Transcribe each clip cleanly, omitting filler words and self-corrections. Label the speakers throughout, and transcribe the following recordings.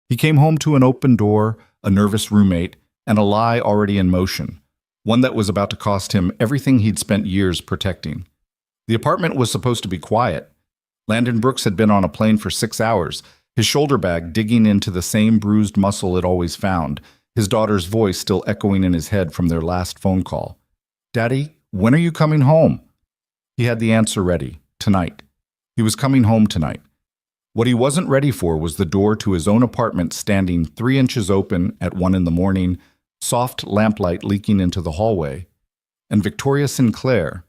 Speaker 1: He came home to an open door, a nervous roommate, and a lie already in motion, one that was about to cost him everything he'd spent years protecting. The apartment was supposed to be quiet. Landon Brooks had been on a plane for 6 hours, his shoulder bag digging into the same bruised muscle it always found, his daughter's voice still echoing in his head from their last phone call. "Daddy, when are you coming home?" He had the answer ready. Tonight. He was coming home tonight. What he wasn't ready for was the door to his own apartment standing 3 inches open at 1 in the morning, soft lamplight leaking into the hallway, and Victoria Sinclair,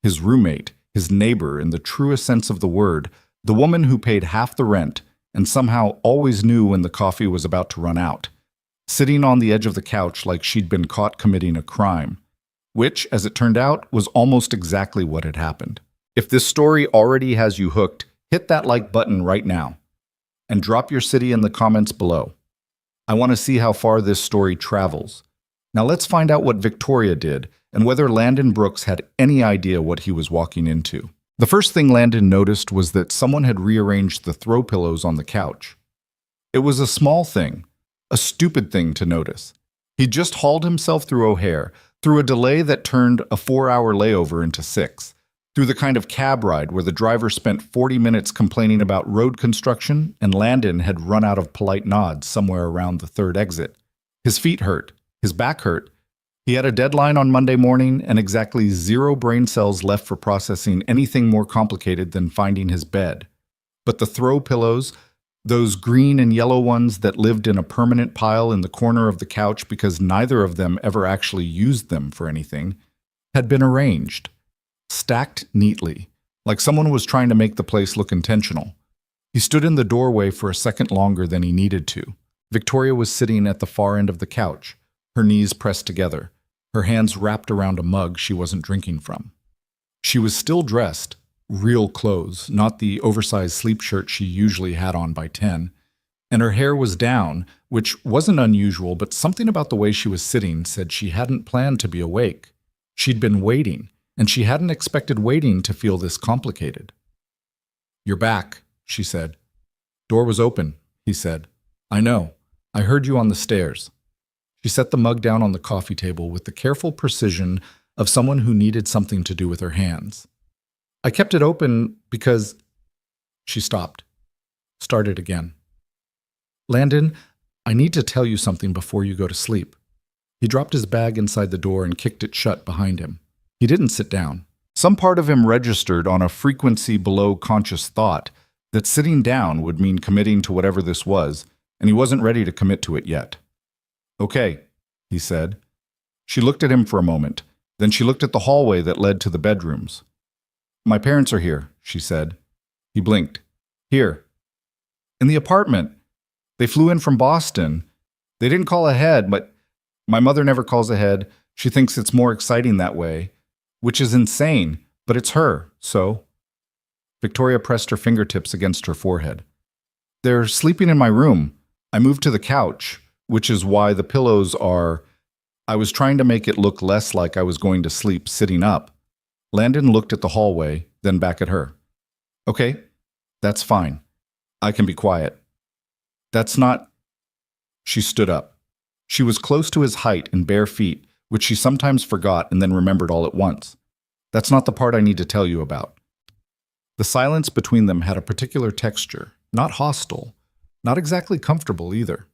Speaker 1: his roommate, his neighbor in the truest sense of the word, the woman who paid half the rent and somehow always knew when the coffee was about to run out, sitting on the edge of the couch like she'd been caught committing a crime, which, as it turned out, was almost exactly what had happened. If this story already has you hooked, hit that like button right now and drop your city in the comments below. I want to see how far this story travels. Now let's find out what Victoria did and whether Landon Brooks had any idea what he was walking into. The first thing Landon noticed was that someone had rearranged the throw pillows on the couch. It was a small thing, a stupid thing to notice. He'd just hauled himself through O'Hare, through a delay that turned a 4-hour layover into 6, through the kind of cab ride where the driver spent 40 minutes complaining about road construction and Landon had run out of polite nods somewhere around the 3rd exit. His feet hurt, his back hurt. He had a deadline on Monday morning and exactly 0 brain cells left for processing anything more complicated than finding his bed. But the throw pillows, those green and yellow ones that lived in a permanent pile in the corner of the couch because neither of them ever actually used them for anything, had been arranged, stacked neatly, like someone was trying to make the place look intentional. He stood in the doorway for a second longer than he needed to. Victoria was sitting at the far end of the couch, her knees pressed together, her hands wrapped around a mug she wasn't drinking from. She was still dressed, real clothes, not the oversized sleep shirt she usually had on by 10, and her hair was down, which wasn't unusual, but something about the way she was sitting said she hadn't planned to be awake. She'd been waiting, and she hadn't expected waiting to feel this complicated. "You're back," she said. "Door was open," he said. "I know. I heard you on the stairs." She set the mug down on the coffee table with the careful precision of someone who needed something to do with her hands. "I kept it open because—" She stopped. Started again. "Landon, I need to tell you something before you go to sleep." He dropped his bag inside the door and kicked it shut behind him. He didn't sit down. Some part of him registered on a frequency below conscious thought that sitting down would mean committing to whatever this was, and he wasn't ready to commit to it yet. "Okay," he said. She looked at him for a moment. Then she looked at the hallway that led to the bedrooms. "My parents are here," she said. He blinked. "Here." "In the apartment. They flew in from Boston. They didn't call ahead, but my mother never calls ahead. She thinks it's more exciting that way, which is insane, but it's her, so." Victoria pressed her fingertips against her forehead. "They're sleeping in my room. I moved to the couch, which is why the pillows are—" I was trying to make it look less like I was going to sleep sitting up. Landon looked at the hallway, then back at her. "Okay, that's fine. I can be quiet." "That's not—" She stood up. She was close to his height and bare feet, which she sometimes forgot and then remembered all at once. "That's not the part I need to tell you about." The silence between them had a particular texture, not hostile, not exactly comfortable either.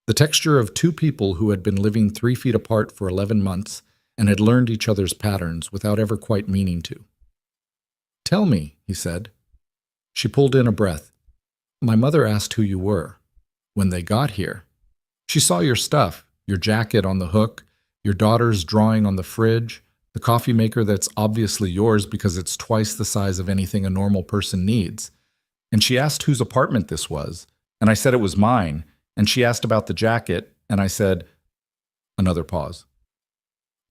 Speaker 1: The texture of 2 people who had been living 3 feet apart for 11 months and had learned each other's patterns without ever quite meaning to. "Tell me," he said. She pulled in a breath. "My mother asked who you were. When they got here, she saw your stuff, your jacket on the hook, your daughter's drawing on the fridge, the coffee maker that's obviously yours because it's twice the size of anything a normal person needs. And she asked whose apartment this was, and I said it was mine, and she asked about the jacket, and I said—" Another pause.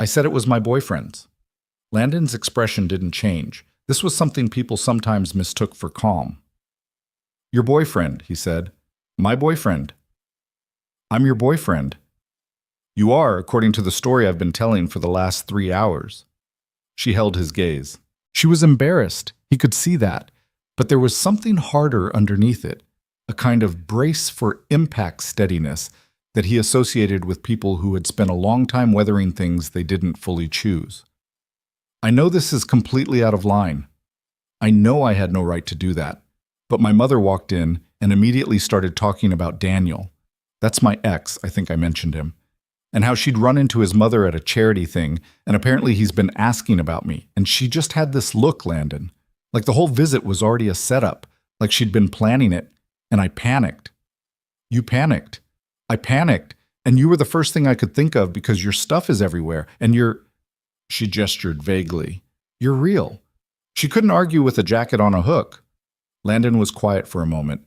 Speaker 1: "I said it was my boyfriend's." Landon's expression didn't change. This was something people sometimes mistook for calm. "Your boyfriend," he said. "My boyfriend." "I'm your boyfriend." "You are, according to the story I've been telling for the last 3 hours." She held his gaze. She was embarrassed. He could see that. But there was something harder underneath it. a kind of brace for impact steadiness that he associated with people who had spent a long time weathering things they didn't fully choose. I know this is completely out of line. I know I had no right to do that. But my mother walked in and immediately started talking about Daniel. That's my ex, I think I mentioned him. And how she'd run into his mother at a charity thing, and apparently he's been asking about me. And she just had this look, Landon. Like the whole visit was already a setup, like she'd been planning it, and I panicked. You panicked. I panicked, and you were the first thing I could think of because your stuff is everywhere, and you're... She gestured vaguely. You're real. She couldn't argue with a jacket on a hook. Landon was quiet for a moment.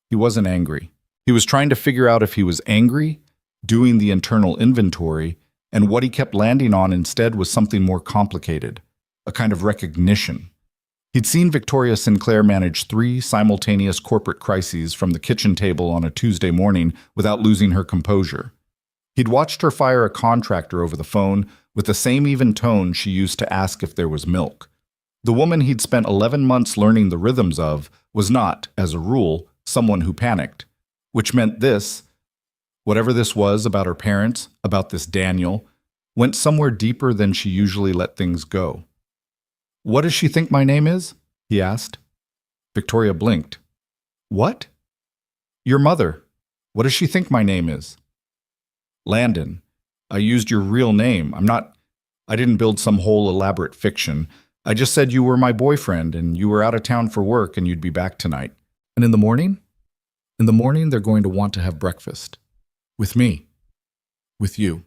Speaker 1: He wasn't angry. He was trying to figure out if he was angry, doing the internal inventory, and what he kept landing on instead was something more complicated, a kind of recognition. He'd seen Victoria Sinclair manage 3 simultaneous corporate crises from the kitchen table on a Tuesday morning without losing her composure. He'd watched her fire a contractor over the phone with the same even tone she used to ask if there was milk. The woman he'd spent 11 months learning the rhythms of was not, as a rule, someone who panicked, which meant this, whatever this was about her parents, about this Daniel, went somewhere deeper than she usually let things go. What does she think my name is? He asked. Victoria blinked. What? Your mother. What does she think my name is? Landon. I used your real name. I didn't build some whole elaborate fiction. I just said you were my boyfriend and you were out of town for work and you'd be back tonight. And in the morning? In the morning, they're going to want to have breakfast. With me. With you.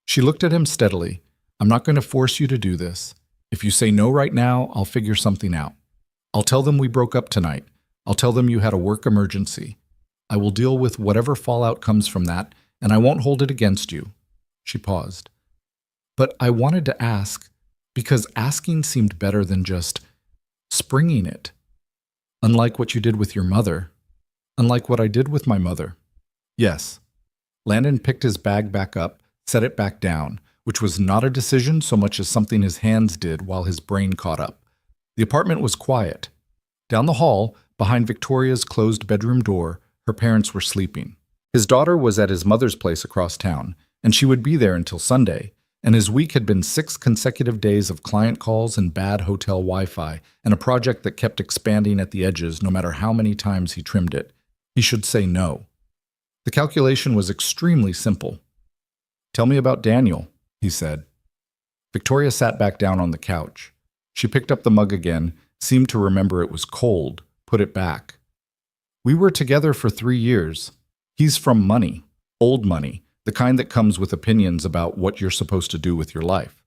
Speaker 1: She looked at him steadily. I'm not going to force you to do this. If you say no right now, I'll figure something out. I'll tell them we broke up tonight. I'll tell them you had a work emergency. I will deal with whatever fallout comes from that, and I won't hold it against you. She paused. But I wanted to ask, because asking seemed better than just springing it. Unlike what you did with your mother. Unlike what I did with my mother. Yes. Landon picked his bag back up, set it back down, which was not a decision so much as something his hands did while his brain caught up. The apartment was quiet. Down the hall, behind Victoria's closed bedroom door, her parents were sleeping. His daughter was at his mother's place across town, and she would be there until Sunday, and his week had been 6 consecutive days of client calls and bad hotel Wi-Fi, and a project that kept expanding at the edges no matter how many times he trimmed it. He should say no. The calculation was extremely simple. Tell me about Daniel, he said. Victoria sat back down on the couch. She picked up the mug again, seemed to remember it was cold, put it back. We were together for 3 years. He's from money, old money, the kind that comes with opinions about what you're supposed to do with your life.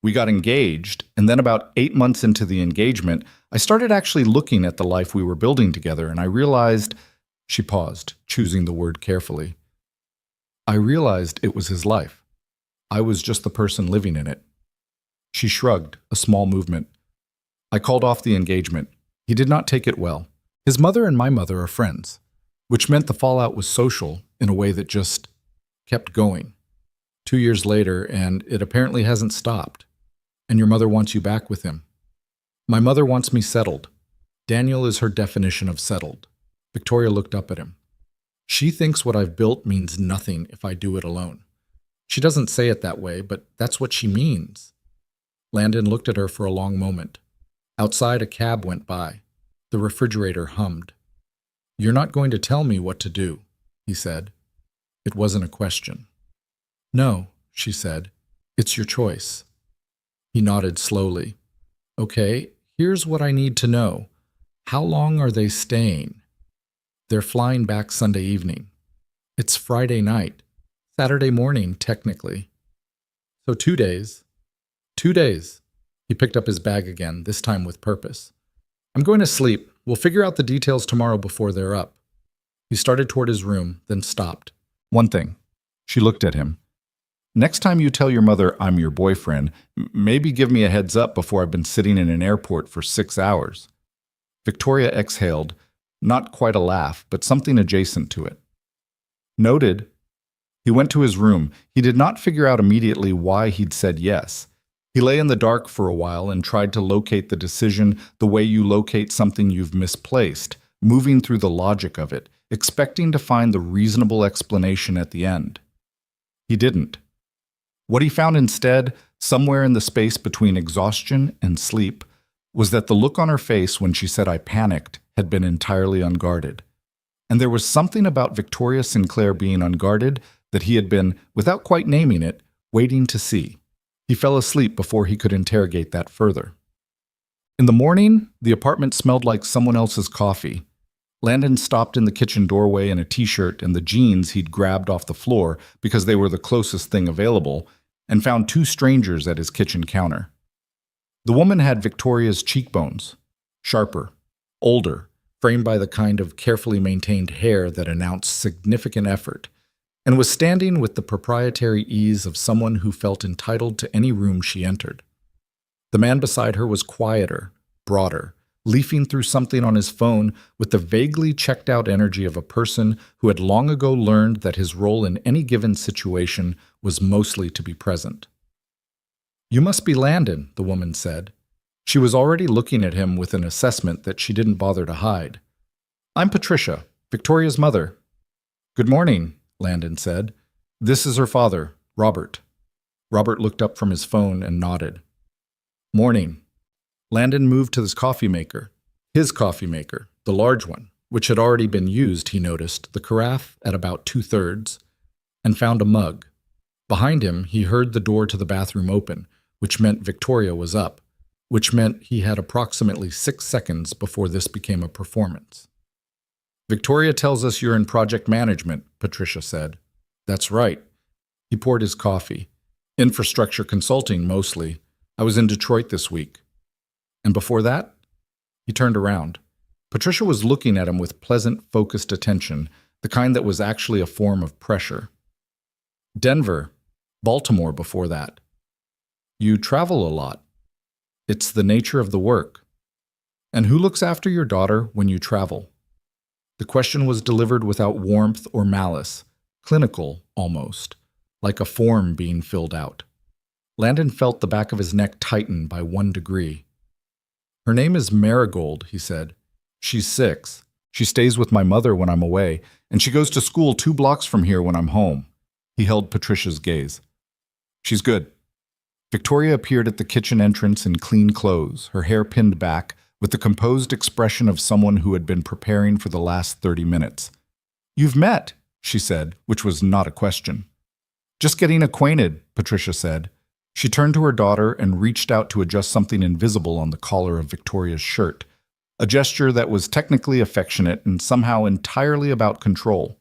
Speaker 1: We got engaged, and then about 8 months into the engagement, I started actually looking at the life we were building together, and I realized... She paused, choosing the word carefully. I realized it was his life. I was just the person living in it. She shrugged, a small movement. I called off the engagement. He did not take it well. His mother and my mother are friends, which meant the fallout was social in a way that just kept going. 2 years later, and it apparently hasn't stopped. And your mother wants you back with him. My mother wants me settled. Daniel is her definition of settled. Victoria looked up at him. She thinks what I've built means nothing if I do it alone. She doesn't say it that way, but that's what she means. Landon looked at her for a long moment. Outside, a cab went by. The refrigerator hummed. You're not going to tell me what to do, he said. It wasn't a question. No, she said. It's your choice. He nodded slowly. Okay, here's what I need to know. How long are they staying? They're flying back Sunday evening. It's Friday night. Saturday morning, technically. So 2 days. 2 days. He picked up his bag again, this time with purpose. I'm going to sleep. We'll figure out the details tomorrow before they're up. He started toward his room, then stopped. One thing. She looked at him. Next time you tell your mother I'm your boyfriend, maybe give me a heads up before I've been sitting in an airport for 6 hours. Victoria exhaled, not quite a laugh, but something adjacent to it. Noted. He went to his room. He did not figure out immediately why he'd said yes. He lay in the dark for a while and tried to locate the decision the way you locate something you've misplaced, moving through the logic of it, expecting to find the reasonable explanation at the end. He didn't. What he found instead, somewhere in the space between exhaustion and sleep, was that the look on her face when she said "I panicked" had been entirely unguarded. And there was something about Victoria Sinclair being unguarded that he had been, without quite naming it, waiting to see. He fell asleep before he could interrogate that further. In the morning, the apartment smelled like someone else's coffee. Landon stopped in the kitchen doorway in a t-shirt and the jeans he'd grabbed off the floor because they were the closest thing available, and found two strangers at his kitchen counter. The woman had Victoria's cheekbones, sharper, older, framed by the kind of carefully maintained hair that announced significant effort, and was standing with the proprietary ease of someone who felt entitled to any room she entered. The man beside her was quieter, broader, leafing through something on his phone with the vaguely checked-out energy of a person who had long ago learned that his role in any given situation was mostly to be present. "You must be Landon," the woman said. She was already looking at him with an assessment that she didn't bother to hide. "I'm Patricia, Victoria's mother." "Good morning," Landon said. "This is her father, Robert." Robert looked up from his phone and nodded. "Morning." Landon moved to his coffee maker, the large one, which had already been used, he noticed, the carafe at about 2/3, and found a mug. Behind him, he heard the door to the bathroom open, which meant Victoria was up, which meant he had approximately 6 seconds before this became a performance. "Victoria tells us you're in project management," Patricia said. "That's right." He poured his coffee. "Infrastructure consulting, mostly. I was in Detroit this week." "And before that?" He turned around. Patricia was looking at him with pleasant, focused attention, the kind that was actually a form of pressure. "Denver, Baltimore before that." "You travel a lot." "It's the nature of the work." "And who looks after your daughter when you travel?" The question was delivered without warmth or malice, clinical almost, like a form being filled out. Landon felt the back of his neck tighten by 1 degree. "Her name is Marigold," he said. "She's 6. She stays with my mother when I'm away, and she goes to school 2 blocks from here when I'm home." He held Patricia's gaze. "She's good." Victoria appeared at the kitchen entrance in clean clothes, her hair pinned back, with the composed expression of someone who had been preparing for the last 30 minutes. "You've met," she said, which was not a question. "Just getting acquainted," Patricia said. She turned to her daughter and reached out to adjust something invisible on the collar of Victoria's shirt, a gesture that was technically affectionate and somehow entirely about control.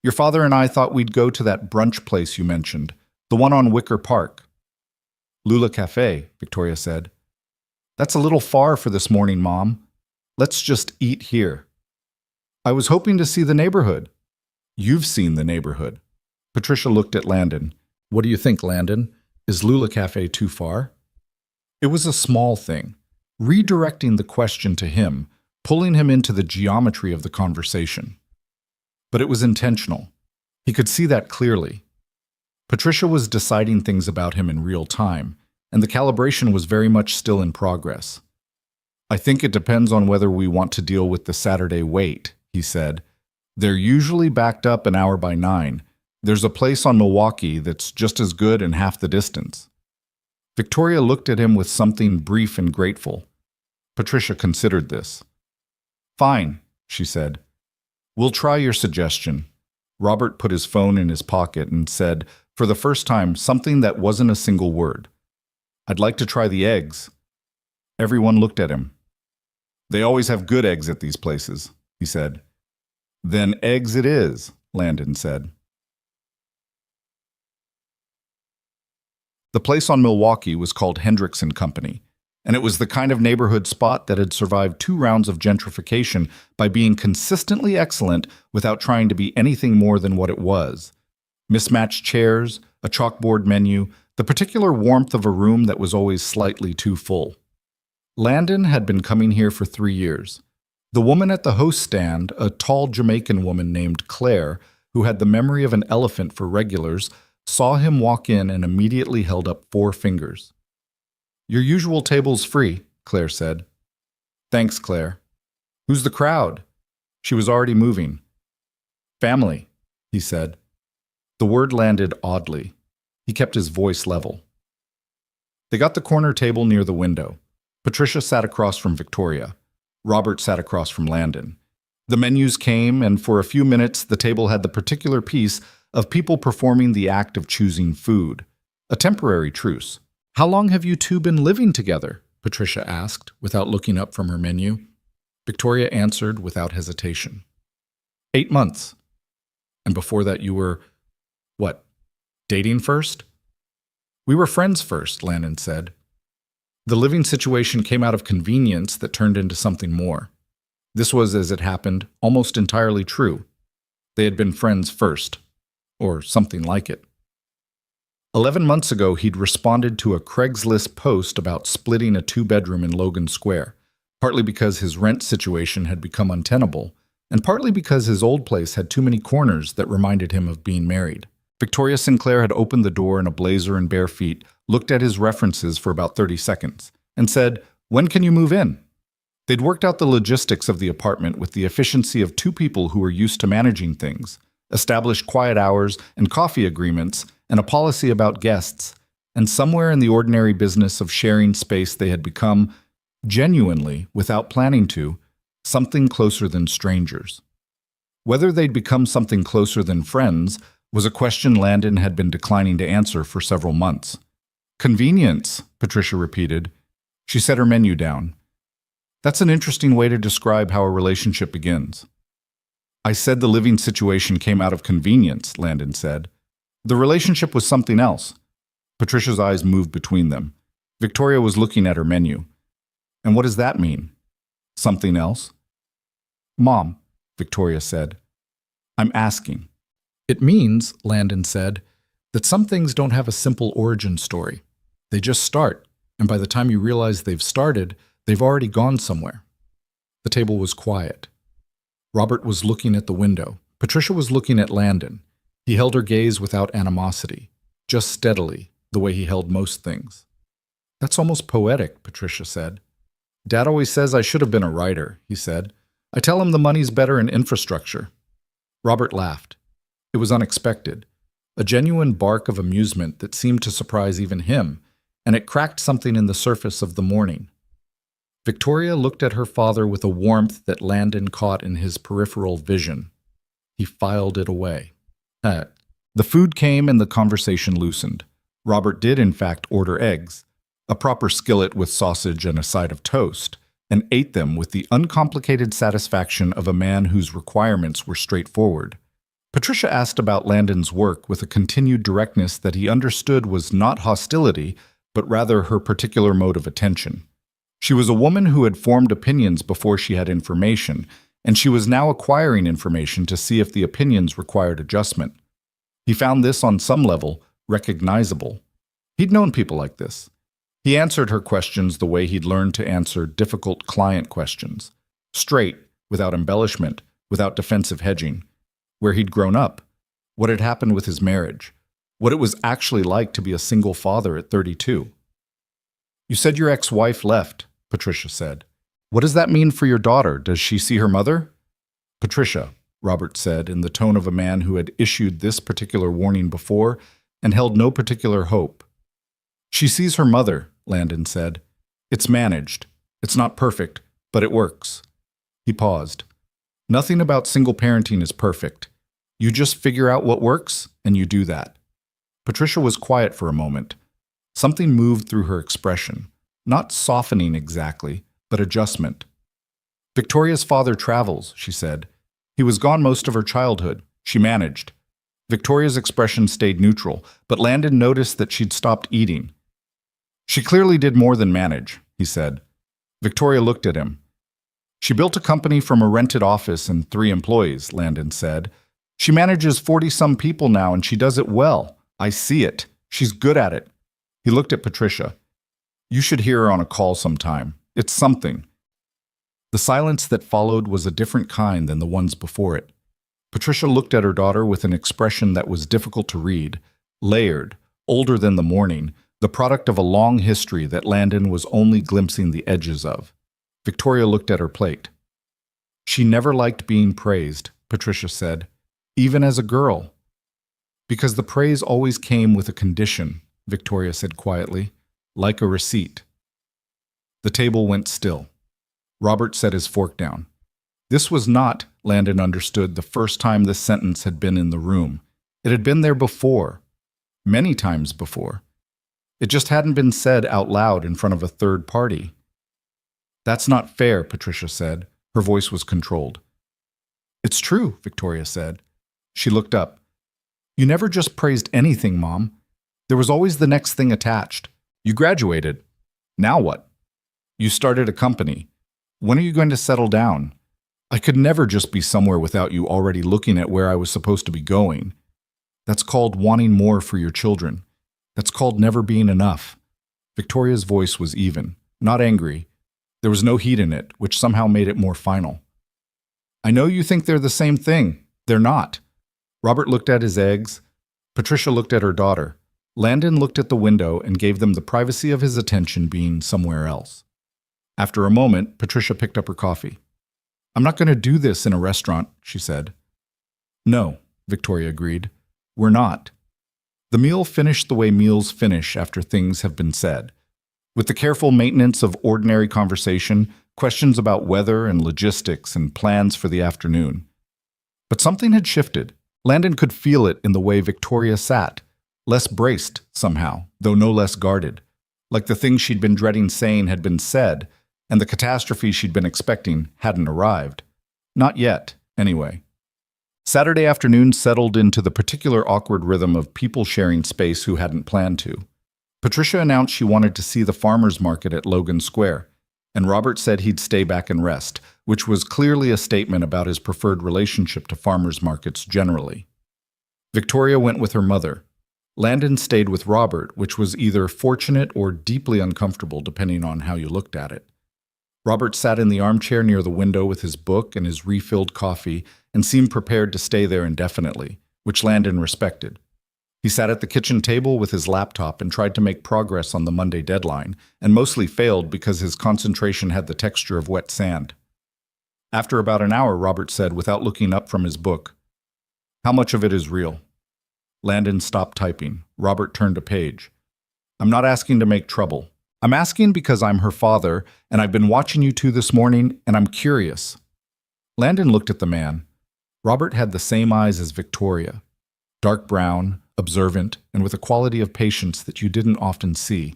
Speaker 1: "Your father and I thought we'd go to that brunch place you mentioned, the one on Wicker Park." "Lula Cafe," Victoria said. "That's a little far for this morning, Mom. Let's just eat here." "I was hoping to see the neighborhood." "You've seen the neighborhood." Patricia looked at Landon. "What do you think, Landon? Is Lula Cafe too far?" It was a small thing, redirecting the question to him, pulling him into the geometry of the conversation. But it was intentional. He could see that clearly. Patricia was deciding things about him in real time, and the calibration was very much still in progress. "I think it depends on whether we want to deal with the Saturday wait," he said. "They're usually backed up an hour by 9. There's a place on Milwaukee that's just as good in half the distance." Victoria looked at him with something brief and grateful. Patricia considered this. "Fine," she said. "We'll try your suggestion." Robert put his phone in his pocket and said, for the first time, something that wasn't a single word. "I'd like to try the eggs." Everyone looked at him. "They always have good eggs at these places," he said. "Then eggs it is," Landon said. The place on Milwaukee was called Hendricks & Company, and it was the kind of neighborhood spot that had survived 2 rounds of gentrification by being consistently excellent without trying to be anything more than what it was. Mismatched chairs, a chalkboard menu, the particular warmth of a room that was always slightly too full. Landon had been coming here for 3 years. The woman at the host stand, a tall Jamaican woman named Claire, who had the memory of an elephant for regulars, saw him walk in and immediately held up 4 fingers. "Your usual table's free," Claire said. "Thanks, Claire." "Who's the crowd?" She was already moving. Family, he said. The word landed oddly. He kept his voice level. They got the corner table near the window. Patricia sat across from Victoria. Robert sat across from Landon. The menus came, and for a few minutes the table had the particular piece of people performing the act of choosing food, a temporary truce. How long have you two been living together? Patricia asked, without looking up from her menu. Victoria answered without hesitation. 8 months. And before that you were, what, dating first? We were friends first, Landon said. The living situation came out of convenience that turned into something more. This was, as it happened, almost entirely true. They had been friends first, or something like it. 11 months ago, he'd responded to a Craigslist post about splitting a 2-bedroom in Logan Square, partly because his rent situation had become untenable, and partly because his old place had too many corners that reminded him of being married. Victoria Sinclair had opened the door in a blazer and bare feet, looked at his references for about 30 seconds, and said, "When can you move in?" They'd worked out the logistics of the apartment with the efficiency of two people who were used to managing things, established quiet hours and coffee agreements, and a policy about guests, and somewhere in the ordinary business of sharing space they had become, genuinely, without planning to, something closer than strangers. Whether they'd become something closer than friends was a question Landon had been declining to answer for several months. Convenience, Patricia repeated. She set her menu down. That's an interesting way to describe how a relationship begins. I said the living situation came out of convenience, Landon said. The relationship was something else. Patricia's eyes moved between them. Victoria was looking at her menu. And what does that mean? Something else? Mom, Victoria said. I'm asking. It means, Landon said, that some things don't have a simple origin story. They just start, and by the time you realize they've started, they've already gone somewhere. The table was quiet. Robert was looking at the window. Patricia was looking at Landon. He held her gaze without animosity, just steadily, the way he held most things. That's almost poetic, Patricia said. Dad always says I should have been a writer, he said. I tell him the money's better in infrastructure. Robert laughed. It was unexpected, a genuine bark of amusement that seemed to surprise even him, and it cracked something in the surface of the morning. Victoria looked at her father with a warmth that Landon caught in his peripheral vision. He filed it away. The food came and the conversation loosened. Robert did, in fact, order eggs, a proper skillet with sausage and a side of toast, and ate them with the uncomplicated satisfaction of a man whose requirements were straightforward. Patricia asked about Landon's work with a continued directness that he understood was not hostility, but rather her particular mode of attention. She was a woman who had formed opinions before she had information, and she was now acquiring information to see if the opinions required adjustment. He found this on some level recognizable. He'd known people like this. He answered her questions the way he'd learned to answer difficult client questions, straight, without embellishment, without defensive hedging. Where he'd grown up, what had happened with his marriage, what it was actually like to be a single father at 32. You said your ex-wife left, Patricia said. What does that mean for your daughter? Does she see her mother? Patricia, Robert said in the tone of a man who had issued this particular warning before and held no particular hope. She sees her mother, Landon said. It's managed. It's not perfect, but it works. He paused. Nothing about single parenting is perfect. You just figure out what works, and you do that. Patricia was quiet for a moment. Something moved through her expression. Not softening exactly, but adjustment. Victoria's father travels, she said. He was gone most of her childhood. She managed. Victoria's expression stayed neutral, but Landon noticed that she'd stopped eating. She clearly did more than manage, he said. Victoria looked at him. She built a company from a rented office and 3 employees, Landon said. She manages 40-some people now, and she does it well. I see it. She's good at it. He looked at Patricia. You should hear her on a call sometime. It's something. The silence that followed was a different kind than the ones before it. Patricia looked at her daughter with an expression that was difficult to read, layered, older than the morning, the product of a long history that Landon was only glimpsing the edges of. Victoria looked at her plate. She never liked being praised, Patricia said, even as a girl. Because the praise always came with a condition, Victoria said quietly, like a receipt. The table went still. Robert set his fork down. This was not, Landon understood, the first time this sentence had been in the room. It had been there before, many times before. It just hadn't been said out loud in front of a third party. That's not fair, Patricia said. Her voice was controlled. It's true, Victoria said. She looked up. You never just praised anything, Mom. There was always the next thing attached. You graduated. Now what? You started a company. When are you going to settle down? I could never just be somewhere without you already looking at where I was supposed to be going. That's called wanting more for your children. That's called never being enough. Victoria's voice was even, not angry. There was no heat in it, which somehow made it more final. I know you think they're the same thing. They're not. Robert looked at his eggs. Patricia looked at her daughter. Landon looked at the window and gave them the privacy of his attention being somewhere else. After a moment, Patricia picked up her coffee. I'm not going to do this in a restaurant, she said. No, Victoria agreed. We're not. The meal finished the way meals finish after things have been said. With the careful maintenance of ordinary conversation, questions about weather and logistics and plans for the afternoon. But something had shifted. Landon could feel it in the way Victoria sat, less braced somehow, though no less guarded. Like the things she'd been dreading saying had been said, and the catastrophe she'd been expecting hadn't arrived. Not yet, anyway. Saturday afternoon settled into the particular awkward rhythm of people sharing space who hadn't planned to. Patricia announced she wanted to see the farmers market at Logan Square, and Robert said he'd stay back and rest, which was clearly a statement about his preferred relationship to farmers markets generally. Victoria went with her mother. Landon stayed with Robert, which was either fortunate or deeply uncomfortable depending on how you looked at it. Robert sat in the armchair near the window with his book and his refilled coffee and seemed prepared to stay there indefinitely, which Landon respected. He sat at the kitchen table with his laptop and tried to make progress on the Monday deadline, and mostly failed because his concentration had the texture of wet sand. After about an hour, Robert said, without looking up from his book, "How much of it is real?" Landon stopped typing. Robert turned a page. "I'm not asking to make trouble. I'm asking because I'm her father, and I've been watching you two this morning, and I'm curious." Landon looked at the man. Robert had the same eyes as Victoria, dark brown, observant, and with a quality of patience that you didn't often see.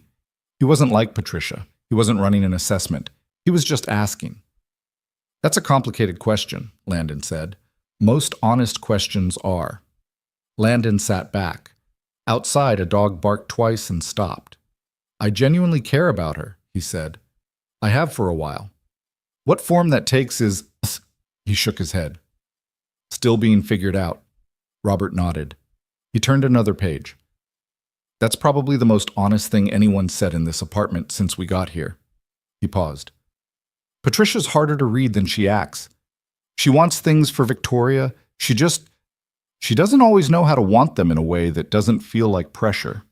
Speaker 1: He wasn't like Patricia. He wasn't running an assessment. He was just asking. "That's a complicated question," Landon said. "Most honest questions are." Landon sat back. Outside, a dog barked twice and stopped. "I genuinely care about her," he said. "I have for a while. What form that takes is—" He shook his head. "Still being figured out." Robert nodded. He turned another page. "That's probably the most honest thing anyone said in this apartment since we got here." He paused. "Patricia's harder to read than she acts. She wants things for Victoria. She doesn't always know how to want them in a way that doesn't feel like pressure."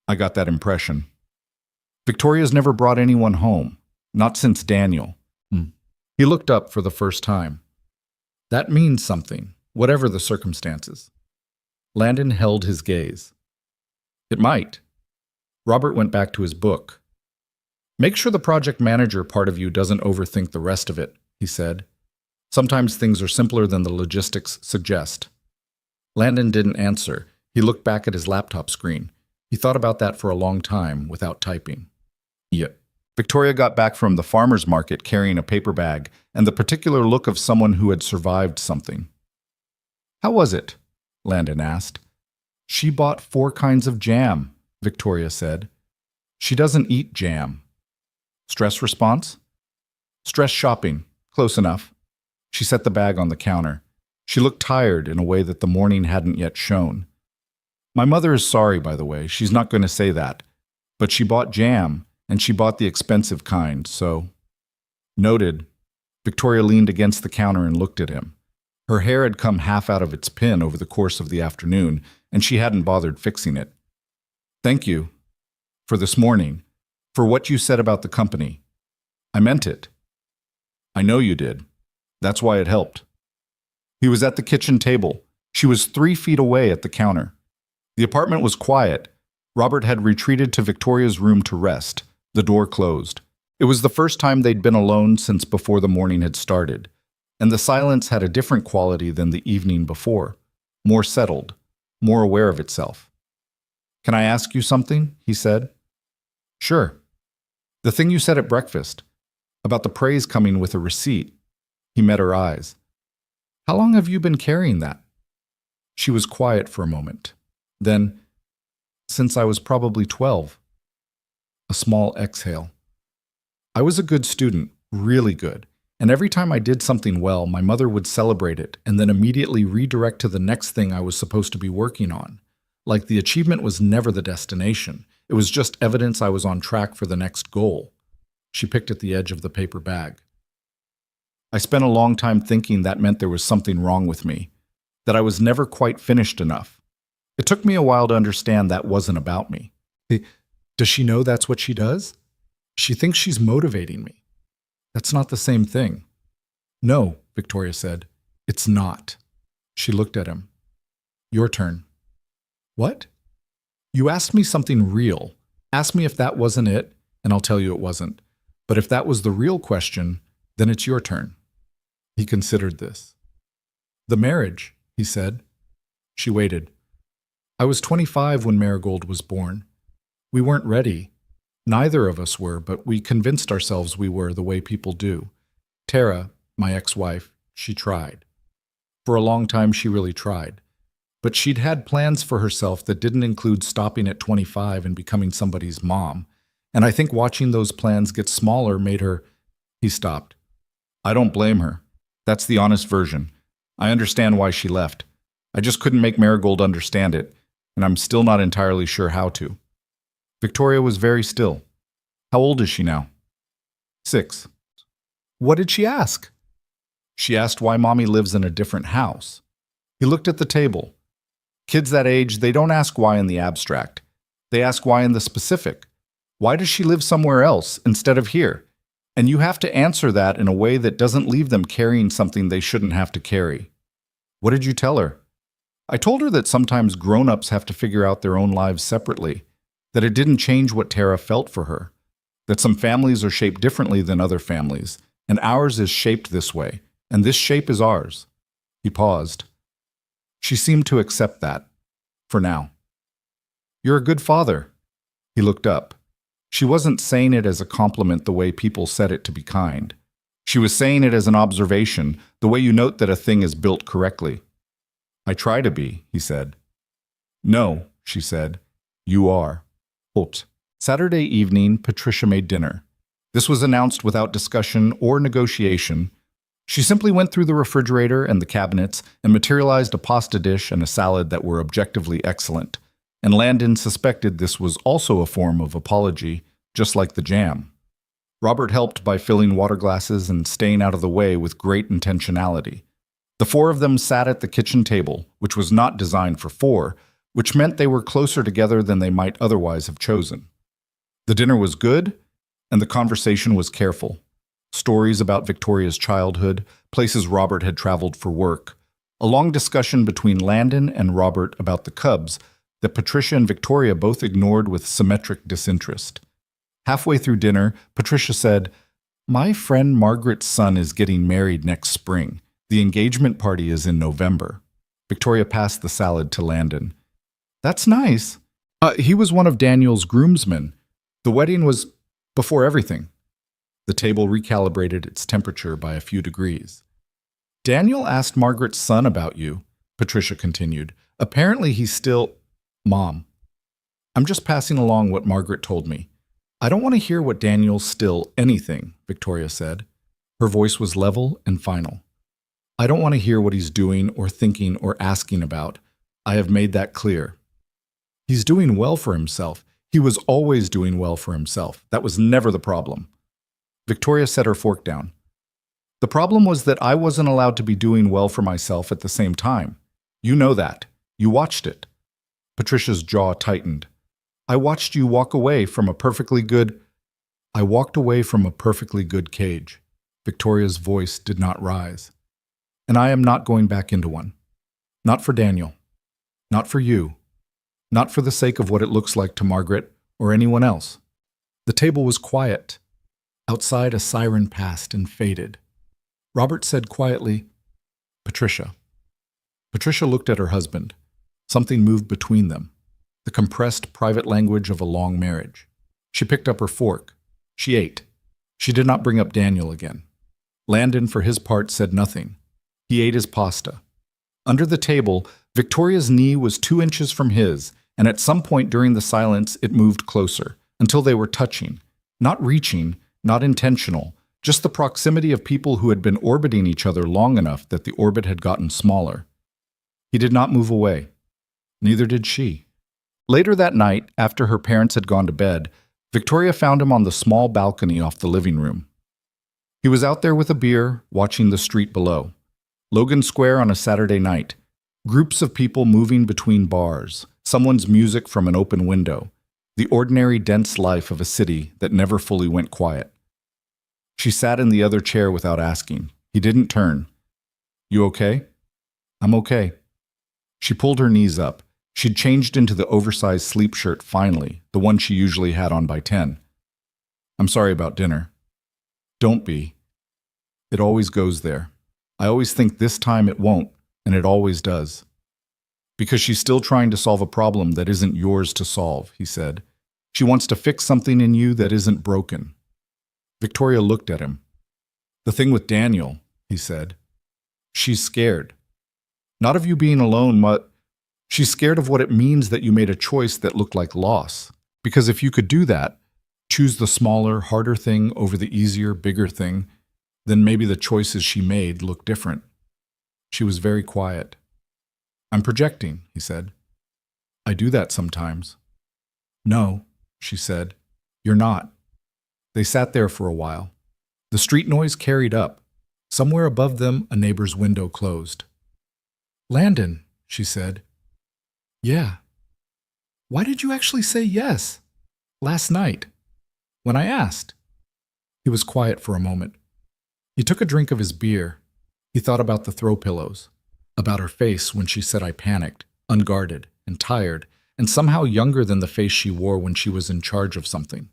Speaker 1: I got that impression. "Victoria's never brought anyone home. Not since Daniel." He looked up for the first time. "That means something, whatever the circumstances." Landon held his gaze. "It might." Robert went back to his book. "Make sure the project manager part of you doesn't overthink the rest of it," he said. "Sometimes things are simpler than the logistics suggest." Landon didn't answer. He looked back at his laptop screen. He thought about that for a long time without typing. Yep. Victoria got back from the farmer's market carrying a paper bag and the particular look of someone who had survived something. "How was it?" Landon asked. "She bought 4 kinds of jam," Victoria said. "She doesn't eat jam." "Stress response?" "Stress shopping. Close enough." She set the bag on the counter. She looked tired in a way that the morning hadn't yet shown. "My mother is sorry, by the way. She's not going to say that. But she bought jam, and she bought the expensive kind, so—" "Noted." Victoria leaned against the counter and looked at him. Her hair had come half out of its pin over the course of the afternoon, and she hadn't bothered fixing it. "Thank you. For this morning. For what you said about the company. I meant it." "I know you did." That's why it helped. He was at the kitchen table. She was 3 feet away at the counter. The apartment was quiet. Robert had retreated to Victoria's room to rest. The door closed. It was the first time they'd been alone since before the morning had started, and the silence had a different quality than the evening before, more settled, more aware of itself. "Can I ask you something?" he said. "Sure." "The thing you said at breakfast, about the praise coming with a receipt." He met her eyes. "How long have you been carrying that?" She was quiet for a moment. Then, "Since I was probably 12. A small exhale. "I was a good student, really good, and every time I did something well, my mother would celebrate it and then immediately redirect to the next thing I was supposed to be working on. Like the achievement was never the destination. It was just evidence I was on track for the next goal." She picked at the edge of the paper bag. "I spent a long time thinking that meant there was something wrong with me, that I was never quite finished enough. It took me a while to understand that wasn't about me." "Does she know that's what she does?" "She thinks she's motivating me." "That's not the same thing." "No," Victoria said. "It's not." She looked at him. "Your turn." "What?" "You asked me something real. Ask me if that wasn't it, and I'll tell you it wasn't. But if that was the real question, then it's your turn." He considered this. "The marriage," he said. She waited. "I was 25 when Marigold was born. We weren't ready. Neither of us were, but we convinced ourselves we were the way people do. Tara, my ex-wife, she tried. For a long time she really tried. But she'd had plans for herself that didn't include stopping at 25 and becoming somebody's mom. And I think watching those plans get smaller made her—" He stopped. "I don't blame her. That's the honest version. I understand why she left. I just couldn't make Marigold understand it, and I'm still not entirely sure how to." Victoria was very still. "How old is she now?" 6. "What did she ask?" "She asked why Mommy lives in a different house." He looked at the table. "Kids that age, they don't ask why in the abstract. They ask why in the specific. Why does she live somewhere else instead of here? And you have to answer that in a way that doesn't leave them carrying something they shouldn't have to carry." "What did you tell her?" "I told her that sometimes grown-ups have to figure out their own lives separately, that it didn't change what Tara felt for her, that some families are shaped differently than other families, and ours is shaped this way, and this shape is ours." He paused. She seemed to accept that, for now. "You're a good father." He looked up. She wasn't saying it as a compliment the way people said it to be kind. She was saying it as an observation, the way you note that a thing is built correctly. "I try to be," he said. "No," she said. "You are." Halt. Saturday evening, Patricia made dinner. This was announced without discussion or negotiation. She simply went through the refrigerator and the cabinets and materialized a pasta dish and a salad that were objectively excellent. And Landon suspected this was also a form of apology, just like the jam. Robert helped by filling water glasses and staying out of the way with great intentionality. The 4 of them sat at the kitchen table, which was not designed for 4, which meant they were closer together than they might otherwise have chosen. The dinner was good, and the conversation was careful. Stories about Victoria's childhood, places Robert had traveled for work, a long discussion between Landon and Robert about the Cubs that Patricia and Victoria both ignored with symmetric disinterest. Halfway through dinner, Patricia said, "My friend Margaret's son is getting married next spring. The engagement party is in November." Victoria passed the salad to Landon. "That's nice. He was one of Daniel's groomsmen. The wedding was before everything." The table recalibrated its temperature by a few degrees. "Daniel asked Margaret's son about you," Patricia continued. "Apparently he's still—" "Mom, I'm just passing along what Margaret told me. I don't want to hear what Daniel's still anything," Victoria said. Her voice was level and final. "I don't want to hear what he's doing or thinking or asking about. I have made that clear. He's doing well for himself. He was always doing well for himself. That was never the problem." Victoria set her fork down. "The problem was that I wasn't allowed to be doing well for myself at the same time. You know that. You watched it." Patricia's jaw tightened. "I watched you walk away from a perfectly good—" "I walked away from a perfectly good cage." Victoria's voice did not rise. And I am not going back into one. Not for Daniel. Not for you. Not for the sake of what it looks like to Margaret or anyone else. The table was quiet. Outside, a siren passed and faded. Robert said quietly, "Patricia." Patricia looked at her husband. Something moved between them, the compressed private language of a long marriage. She picked up her fork. She ate. She did not bring up Daniel again. Landon, for his part, said nothing. He ate his pasta. Under the table, Victoria's knee was 2 inches from his, and at some point during the silence it moved closer, until they were touching. Not reaching, not intentional, just the proximity of people who had been orbiting each other long enough that the orbit had gotten smaller. He did not move away. Neither did she. Later that night, after her parents had gone to bed, Victoria found him on the small balcony off the living room. He was out there with a beer, watching the street below. Logan Square on a Saturday night. Groups of people moving between bars, someone's music from an open window, the ordinary dense life of a city that never fully went quiet. She sat in the other chair without asking. He didn't turn. "You okay?" "I'm okay." She pulled her knees up. She'd changed into the oversized sleep shirt finally, the one she usually had on by 10. "I'm sorry about dinner." "Don't be. It always goes there. I always think this time it won't, and it always does." "Because she's still trying to solve a problem that isn't yours to solve," he said. "She wants to fix something in you that isn't broken." Victoria looked at him. "The thing with Daniel," he said. "She's scared. Not of you being alone, but she's scared of what it means that you made a choice that looked like loss. Because if you could do that, choose the smaller, harder thing over the easier, bigger thing, then maybe the choices she made look different." She was very quiet. "I'm projecting," he said. "I do that sometimes." "No," she said. "You're not." They sat there for a while. The street noise carried up. Somewhere above them, a neighbor's window closed. "Landon," she said. "Yeah." "Why did you actually say yes? Last night, when I asked?" He was quiet for a moment. He took a drink of his beer. He thought about the throw pillows, about her face when she said I panicked, unguarded and tired, and somehow younger than the face she wore when she was in charge of something.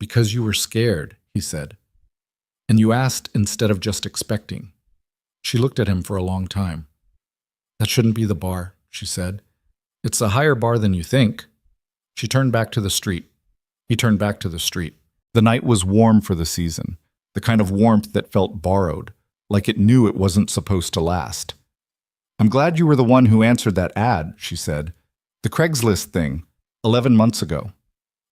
Speaker 1: "Because you were scared," he said. "And you asked instead of just expecting." She looked at him for a long time. "That shouldn't be the bar," she said. "It's a higher bar than you think." She turned back to the street. He turned back to the street. The night was warm for the season, the kind of warmth that felt borrowed, like it knew it wasn't supposed to last. "I'm glad you were the one who answered that ad," she said. "The Craigslist thing, 11 months ago.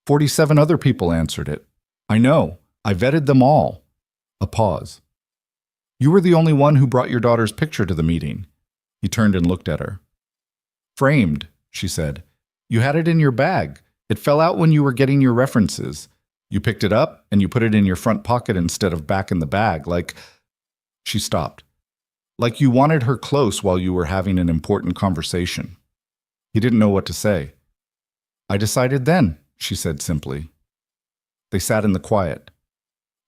Speaker 1: 47 other people answered it. I know. I vetted them all." A pause. "You were the only one who brought your daughter's picture to the meeting." He turned and looked at her. "Framed," she said. "You had it in your bag. It fell out when you were getting your references. You picked it up and you put it in your front pocket instead of back in the bag, like..." She stopped. "Like you wanted her close while you were having an important conversation." He didn't know what to say. "I decided then," she said simply. They sat in the quiet.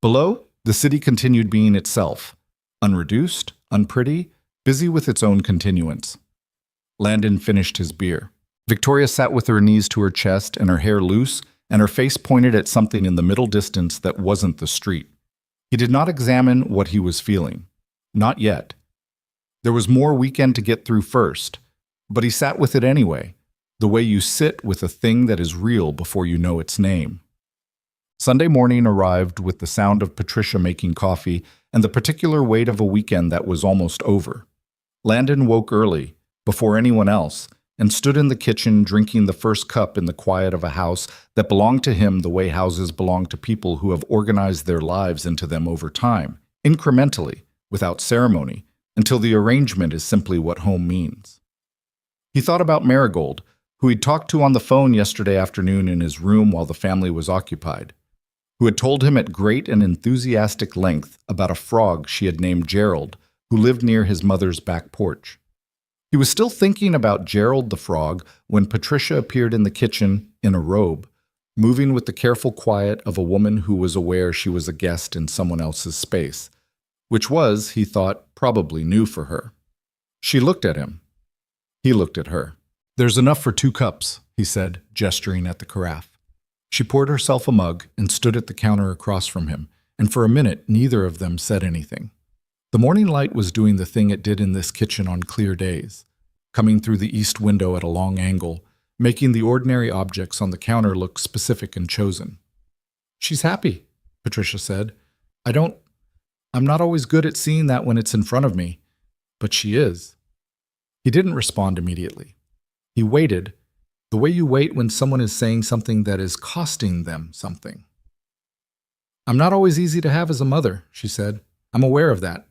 Speaker 1: Below, the city continued being itself, unreduced, unpretty, busy with its own continuance. Landon finished his beer. Victoria sat with her knees to her chest and her hair loose, and her face pointed at something in the middle distance that wasn't the street. He did not examine what he was feeling. Not yet. There was more weekend to get through first, but he sat with it anyway, the way you sit with a thing that is real before you know its name. Sunday morning arrived with the sound of Patricia making coffee and the particular weight of a weekend that was almost over. Landon woke early, before anyone else, and stood in the kitchen drinking the first cup in the quiet of a house that belonged to him the way houses belong to people who have organized their lives into them over time, incrementally, without ceremony, until the arrangement is simply what home means. He thought about Marigold, who he'd talked to on the phone yesterday afternoon in his room while the family was occupied, who had told him at great and enthusiastic length about a frog she had named Gerald, who lived near his mother's back porch. He was still thinking about Gerald the frog when Patricia appeared in the kitchen in a robe, moving with the careful quiet of a woman who was aware she was a guest in someone else's space. which was, he thought, probably new for her. She looked at him. He looked at her. "There's enough for 2 cups," he said, gesturing at the carafe. She poured herself a mug and stood at the counter across from him, and for a minute neither of them said anything. The morning light was doing the thing it did in this kitchen on clear days, coming through the east window at a long angle, making the ordinary objects on the counter look specific and chosen. "She's happy," Patricia said. I'm not always good at seeing that when it's in front of me, but she is." He didn't respond immediately. He waited, the way you wait when someone is saying something that is costing them something. "I'm not always easy to have as a mother," she said. "I'm aware of that."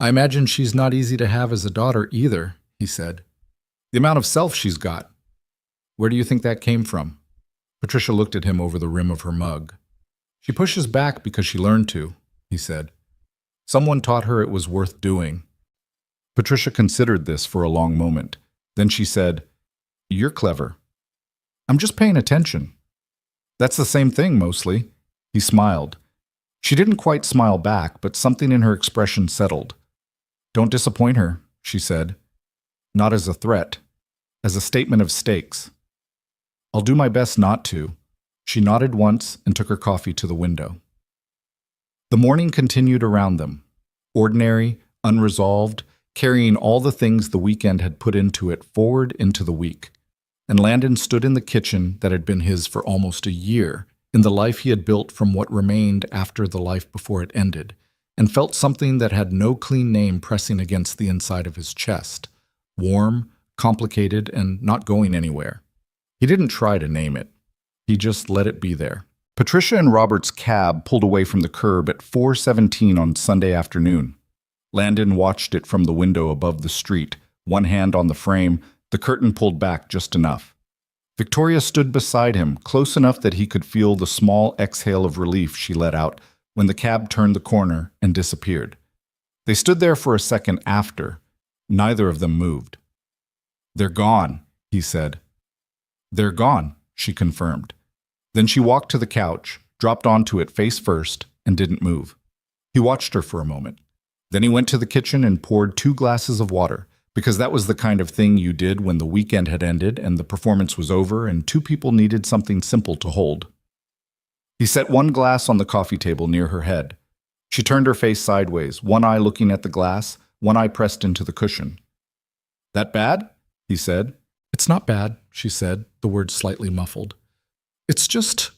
Speaker 1: "I imagine she's not easy to have as a daughter either," he said. "The amount of self she's got. Where do you think that came from?" Patricia looked at him over the rim of her mug. "She pushes back because she learned to," he said. "Someone taught her it was worth doing." Patricia considered this for a long moment. Then she said, "You're clever." "I'm just paying attention." "That's the same thing, mostly." He smiled. She didn't quite smile back, but something in her expression settled. "Don't disappoint her," she said. Not as a threat, as a statement of stakes. "I'll do my best not to." She nodded once and took her coffee to the window. The morning continued around them, ordinary, unresolved, carrying all the things the weekend had put into it forward into the week. And Landon stood in the kitchen that had been his for almost a year, in the life he had built from what remained after the life before it ended, and felt something that had no clean name pressing against the inside of his chest, warm, complicated, and not going anywhere. He didn't try to name it. He just let it be there. Patricia and Robert's cab pulled away from the curb at 4:17 on Sunday afternoon. Landon watched it from the window above the street, one hand on the frame, the curtain pulled back just enough. Victoria stood beside him, close enough that he could feel the small exhale of relief she let out when the cab turned the corner and disappeared. They stood there for a second after. Neither of them moved. "They're gone," he said. "They're gone," she confirmed. Then she walked to the couch, dropped onto it face first, and didn't move. He watched her for a moment. Then he went to the kitchen and poured 2 glasses of water, because that was the kind of thing you did when the weekend had ended and the performance was over and 2 people needed something simple to hold. He set 1 glass on the coffee table near her head. She turned her face sideways, one eye looking at the glass, one eye pressed into the cushion. "That bad?" he said. "It's not bad," she said, the words slightly muffled. "It's just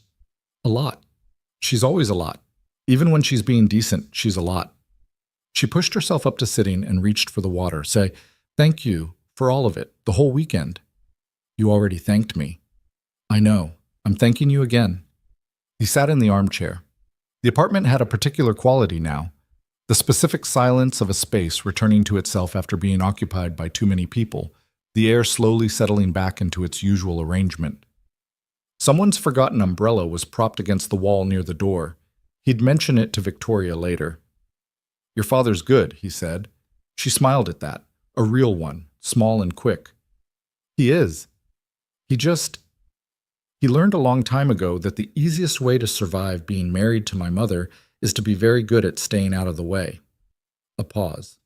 Speaker 1: a lot. She's always a lot. Even when she's being decent, she's a lot." She pushed herself up to sitting and reached for the water. "Say, thank you for all of it, the whole weekend." "You already thanked me." "I know. I'm thanking you again." He sat in the armchair. The apartment had a particular quality now, the specific silence of a space returning to itself after being occupied by too many people, the air slowly settling back into its usual arrangement. Someone's forgotten umbrella was propped against the wall near the door. He'd mention it to Victoria later. "Your father's good," he said. She smiled at that, a real one, small and quick. "He is. He learned a long time ago that the easiest way to survive being married to my mother is to be very good at staying out of the way." A pause.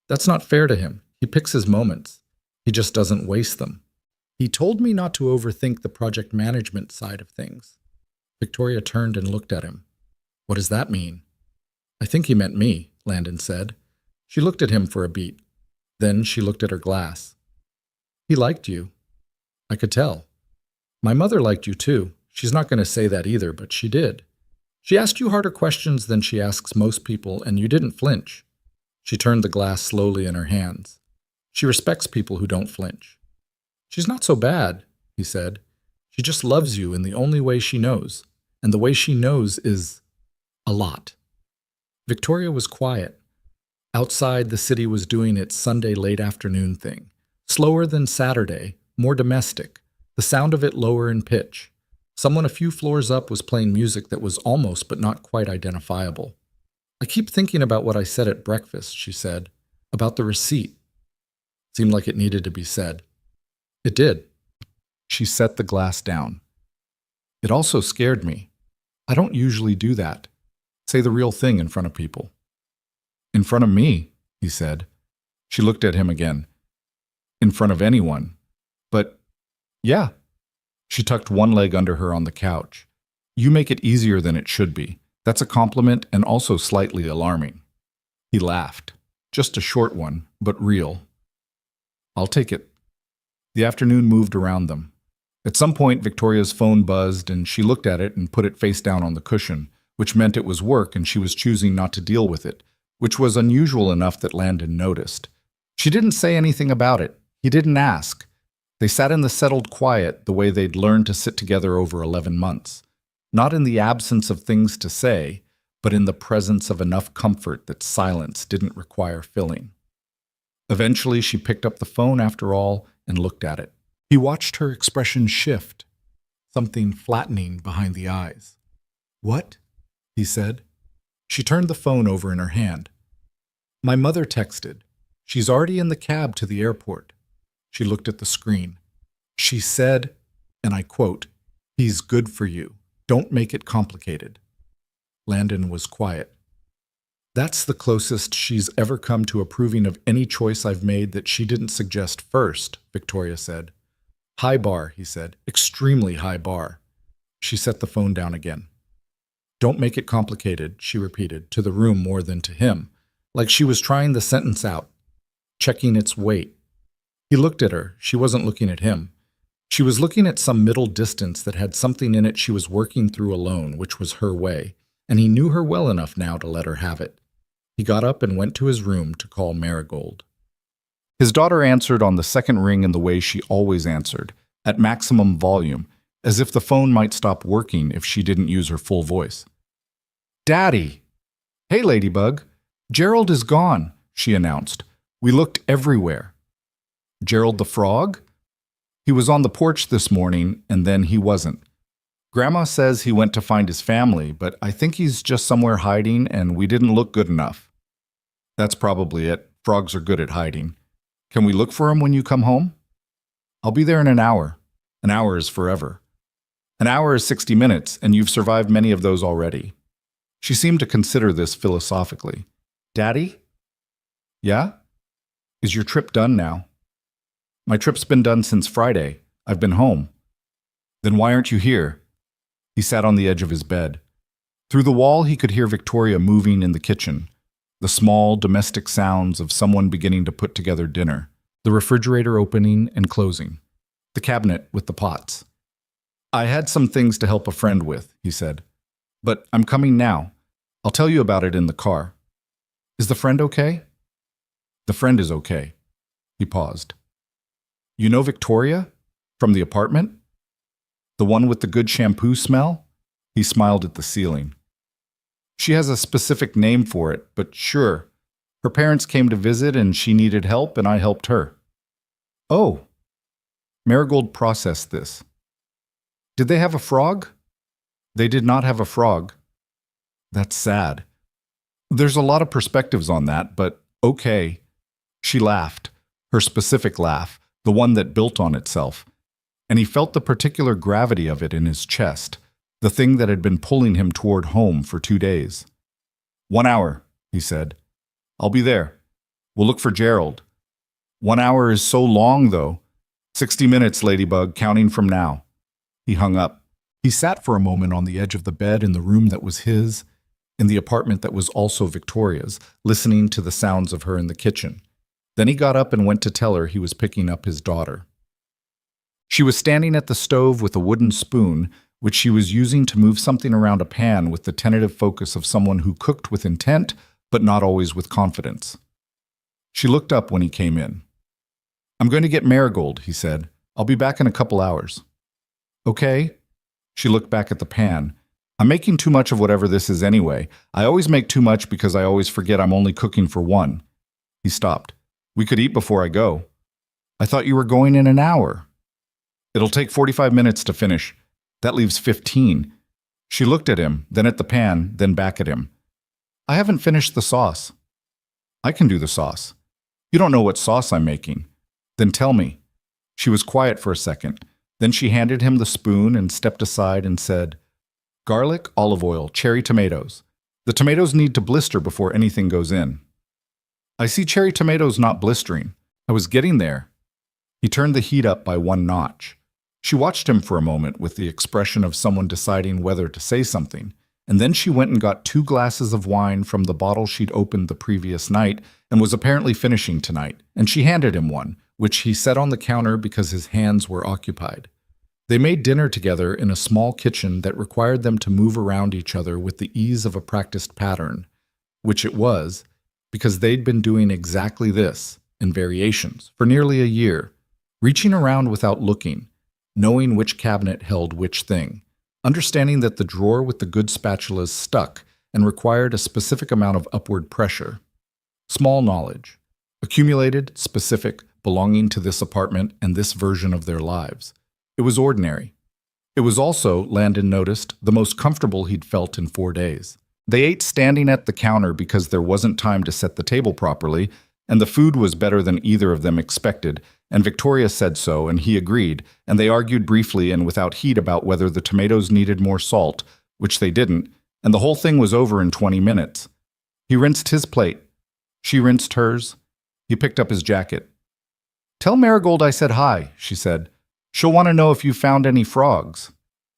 Speaker 1: "That's not fair to him. He picks his moments. He just doesn't waste them. He told me not to overthink the project management side of things." Victoria turned and looked at him. "What does that mean?" "I think he meant me," Landon said. She looked at him for a beat. Then she looked at her glass. "He liked you. I could tell. My mother liked you too. She's not going to say that either, but she did. She asked you harder questions than she asks most people, and you didn't flinch." She turned the glass slowly in her hands. "She respects people who don't flinch." "She's not so bad," he said. "She just loves you in the only way she knows, and the way she knows is a lot." Victoria was quiet. Outside, the city was doing its Sunday late afternoon thing. Slower than Saturday, more domestic, the sound of it lower in pitch. Someone a few floors up was playing music that was almost but not quite identifiable. "I keep thinking about what I said at breakfast," she said, "about the receipt." Seemed like it needed to be said. It did. She set the glass down. "It also scared me. I don't usually do that. Say the real thing in front of people." In front of me, he said. She looked at him again. In front of anyone. But, yeah. She tucked one leg under her on the couch. You make it easier than it should be. That's a compliment and also slightly alarming. He laughed. Just a short one, but real. I'll take it. The afternoon moved around them. At some point, Victoria's phone buzzed and she looked at it and put it face down on the cushion, which meant it was work and she was choosing not to deal with it, which was unusual enough that Landon noticed. She didn't say anything about it. He didn't ask. They sat in the settled quiet the way they'd learned to sit together over 11 months. Not in the absence of things to say, but in the presence of enough comfort that silence didn't require filling. Eventually, she picked up the phone after all and looked at it. He watched her expression shift, something flattening behind the eyes. What? He said. She turned the phone over in her hand. My mother texted. She's already in the cab to the airport. She looked at the screen. She said, and I quote, "He's good for you. Don't make it complicated." Landon was quiet. That's the closest she's ever come to approving of any choice I've made that she didn't suggest first, Victoria said. High bar, he said. Extremely high bar. She set the phone down again. Don't make it complicated, she repeated, to the room more than to him, like she was trying the sentence out, checking its weight. He looked at her. She wasn't looking at him. She was looking at some middle distance that had something in it she was working through alone, which was her way, and he knew her well enough now to let her have it. He got up and went to his room to call Marigold. His daughter answered on the second ring in the way she always answered, at maximum volume, as if the phone might stop working if she didn't use her full voice. Daddy! Hey, Ladybug. Gerald is gone, she announced. We looked everywhere. Gerald the frog? He was on the porch this morning, and then he wasn't. Grandma says he went to find his family, but I think he's just somewhere hiding, and we didn't look good enough. That's probably it. Frogs are good at hiding. Can we look for him when you come home? I'll be there in an hour. An hour is forever. An hour is 60 minutes, and you've survived many of those already. She seemed to consider this philosophically. Daddy? Yeah? Is your trip done now? My trip's been done since Friday. I've been home. Then why aren't you here? He sat on the edge of his bed. Through the wall, he could hear Victoria moving in the kitchen, the small, domestic sounds of someone beginning to put together dinner, the refrigerator opening and closing, the cabinet with the pots. I had some things to help a friend with, he said. But I'm coming now. I'll tell you about it in the car. Is the friend okay? The friend is okay. He paused. You know Victoria? From the apartment? The one with the good shampoo smell? He smiled at the ceiling. She has a specific name for it, but sure. Her parents came to visit and she needed help and I helped her. Oh. Marigold processed this. Did they have a frog? They did not have a frog. That's sad. There's a lot of perspectives on that, but okay. She laughed, her specific laugh, the one that built on itself, and he felt the particular gravity of it in his chest, the thing that had been pulling him toward home for 2 days. 1 hour, he said. I'll be there. We'll look for Gerald. 1 hour is so long, though. 60 minutes, Ladybug, counting from now. He hung up. He sat for a moment on the edge of the bed in the room that was his, in the apartment that was also Victoria's, listening to the sounds of her in the kitchen. Then he got up and went to tell her he was picking up his daughter. She was standing at the stove with a wooden spoon, which she was using to move something around a pan with the tentative focus of someone who cooked with intent, but not always with confidence. She looked up when he came in. I'm going to get Marigold, he said. I'll be back in a couple hours. Okay. She looked back at the pan. I'm making too much of whatever this is anyway. I always make too much because I always forget I'm only cooking for one. He stopped. We could eat before I go. I thought you were going in an hour. It'll take 45 minutes to finish. That leaves 15. She looked at him, then at the pan, then back at him. I haven't finished the sauce. I can do the sauce. You don't know what sauce I'm making. Then tell me. She was quiet for a second. Then she handed him the spoon and stepped aside and said, Garlic, olive oil, cherry tomatoes. The tomatoes need to blister before anything goes in. I see cherry tomatoes not blistering. I was getting there. He turned the heat up by one notch. She watched him for a moment with the expression of someone deciding whether to say something, and then she went and got 2 glasses of wine from the bottle she'd opened the previous night and was apparently finishing tonight, and she handed him one, which he set on the counter because his hands were occupied. They made dinner together in a small kitchen that required them to move around each other with the ease of a practiced pattern, which it was, because they'd been doing exactly this, in variations, for nearly a year, reaching around without looking, knowing which cabinet held which thing, understanding that the drawer with the good spatulas stuck and required a specific amount of upward pressure. Small knowledge, accumulated, specific, belonging to this apartment and this version of their lives. It was ordinary. It was also, Landon noticed, the most comfortable he'd felt in 4 days. They ate standing at the counter because there wasn't time to set the table properly, and the food was better than either of them expected, and Victoria said so, and he agreed, and they argued briefly and without heat about whether the tomatoes needed more salt, which they didn't, and the whole thing was over in 20 minutes. He rinsed his plate. She rinsed hers. He picked up his jacket. "Tell Marigold I said hi," she said. "She'll want to know if you found any frogs."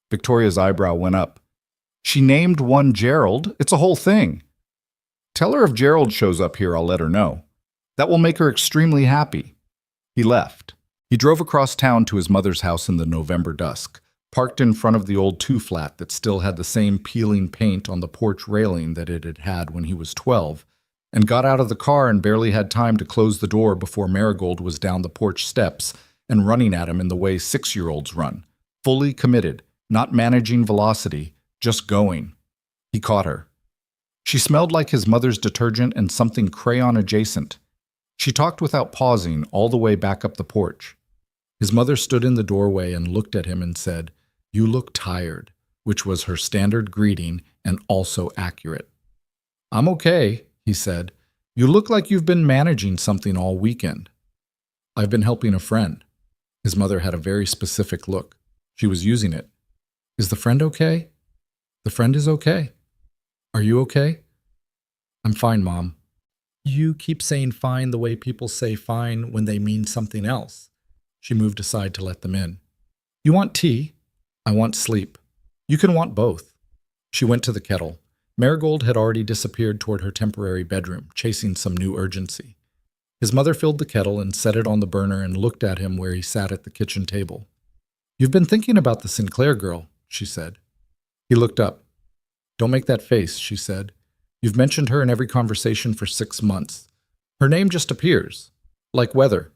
Speaker 1: Victoria's eyebrow went up. "She named one Gerald. It's a whole thing." "Tell her if Gerald shows up here, I'll let her know. That will make her extremely happy." He left. He drove across town to his mother's house in the November dusk, parked in front of the old 2-flat that still had the same peeling paint on the porch railing that it had had when he was 12, and got out of the car and barely had time to close the door before Marigold was down the porch steps and running at him in the way 6-year-olds run, fully committed, not managing velocity, just going. He caught her. She smelled like his mother's detergent and something crayon adjacent. She talked without pausing all the way back up the porch. His mother stood in the doorway and looked at him and said, "You look tired," which was her standard greeting and also accurate. "I'm okay," he said. "You look like you've been managing something all weekend." "I've been helping a friend." His mother had a very specific look. She was using it. "Is the friend okay?" "The friend is okay." "Are you okay?" "I'm fine, Mom." "You keep saying fine the way people say fine when they mean something else." She moved aside to let them in. "You want tea?" "I want sleep." "You can want both." She went to the kettle. Marigold had already disappeared toward her temporary bedroom, chasing some new urgency. His mother filled the kettle and set it on the burner and looked at him where he sat at the kitchen table. "You've been thinking about the Sinclair girl," she said. He looked up. "Don't make that face," she said. "You've mentioned her in every conversation for 6 months. Her name just appears. Like weather.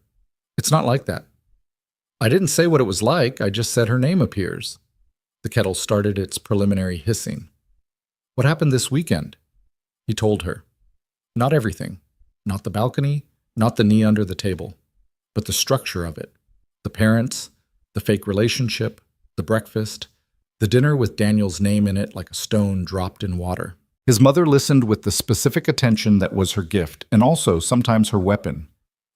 Speaker 1: It's not like that." "I didn't say what it was like, I just said her name appears." The kettle started its preliminary hissing. "What happened this weekend?" He told her. Not everything. Not the balcony, not the knee under the table. But the structure of it. The parents, the fake relationship, the breakfast, the dinner with Daniel's name in it like a stone dropped in water. His mother listened with the specific attention that was her gift, and also sometimes her weapon.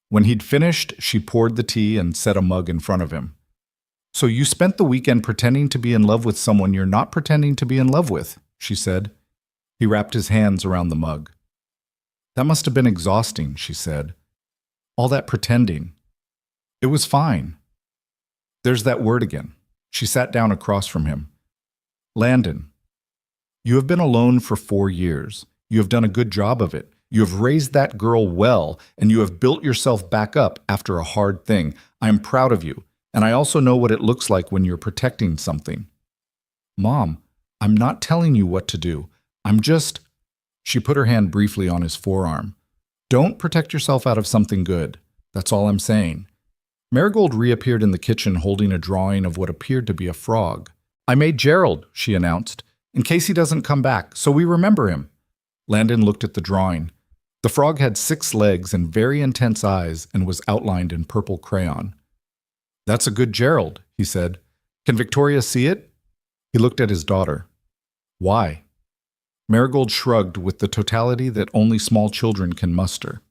Speaker 1: When he'd finished, she poured the tea and set a mug in front of him. "So you spent the weekend pretending to be in love with someone you're not pretending to be in love with," she said. He wrapped his hands around the mug. "That must have been exhausting," she said. "All that pretending." "It was fine." There's that word again. She sat down across from him. "Landon, you have been alone for 4 years. You have done a good job of it. You have raised that girl well, and you have built yourself back up after a hard thing. I am proud of you, and I also know what it looks like when you're protecting something." "Mom, I'm not telling you what to do. I'm just—" She put her hand briefly on his forearm. "Don't protect yourself out of something good. That's all I'm saying." Marigold reappeared in the kitchen holding a drawing of what appeared to be a frog. "I made Gerald," she announced, "in case he doesn't come back, so we remember him." Landon looked at the drawing. The frog had 6 legs and very intense eyes and was outlined in purple crayon. "That's a good Gerald," he said. "Can Victoria see it?" He looked at his daughter. "Why?" Marigold shrugged with the totality that only small children can muster.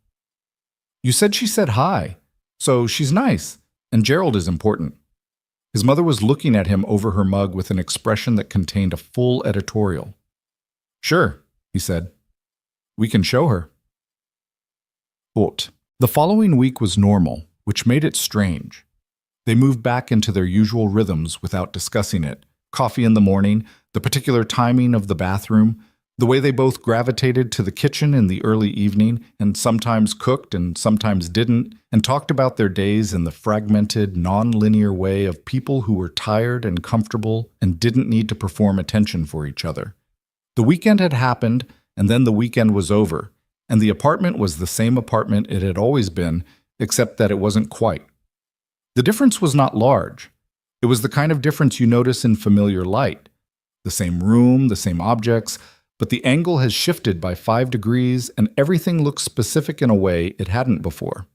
Speaker 1: "You said she said hi, so she's nice, and Gerald is important." His mother was looking at him over her mug with an expression that contained a full editorial. "Sure," he said. "We can show her." Quote, the following week was normal, which made it strange. They moved back into their usual rhythms without discussing it. Coffee in the morning, the particular timing of the bathroom, the way they both gravitated to the kitchen in the early evening and sometimes cooked and sometimes didn't, and talked about their days in the fragmented, non-linear way of people who were tired and comfortable and didn't need to perform attention for each other. The weekend had happened, and then the weekend was over, and the apartment was the same apartment it had always been, except that it wasn't quite. The difference was not large. It was the kind of difference you notice in familiar light. The same room, the same objects, but the angle has shifted by 5 degrees and everything looks specific in a way it hadn't before.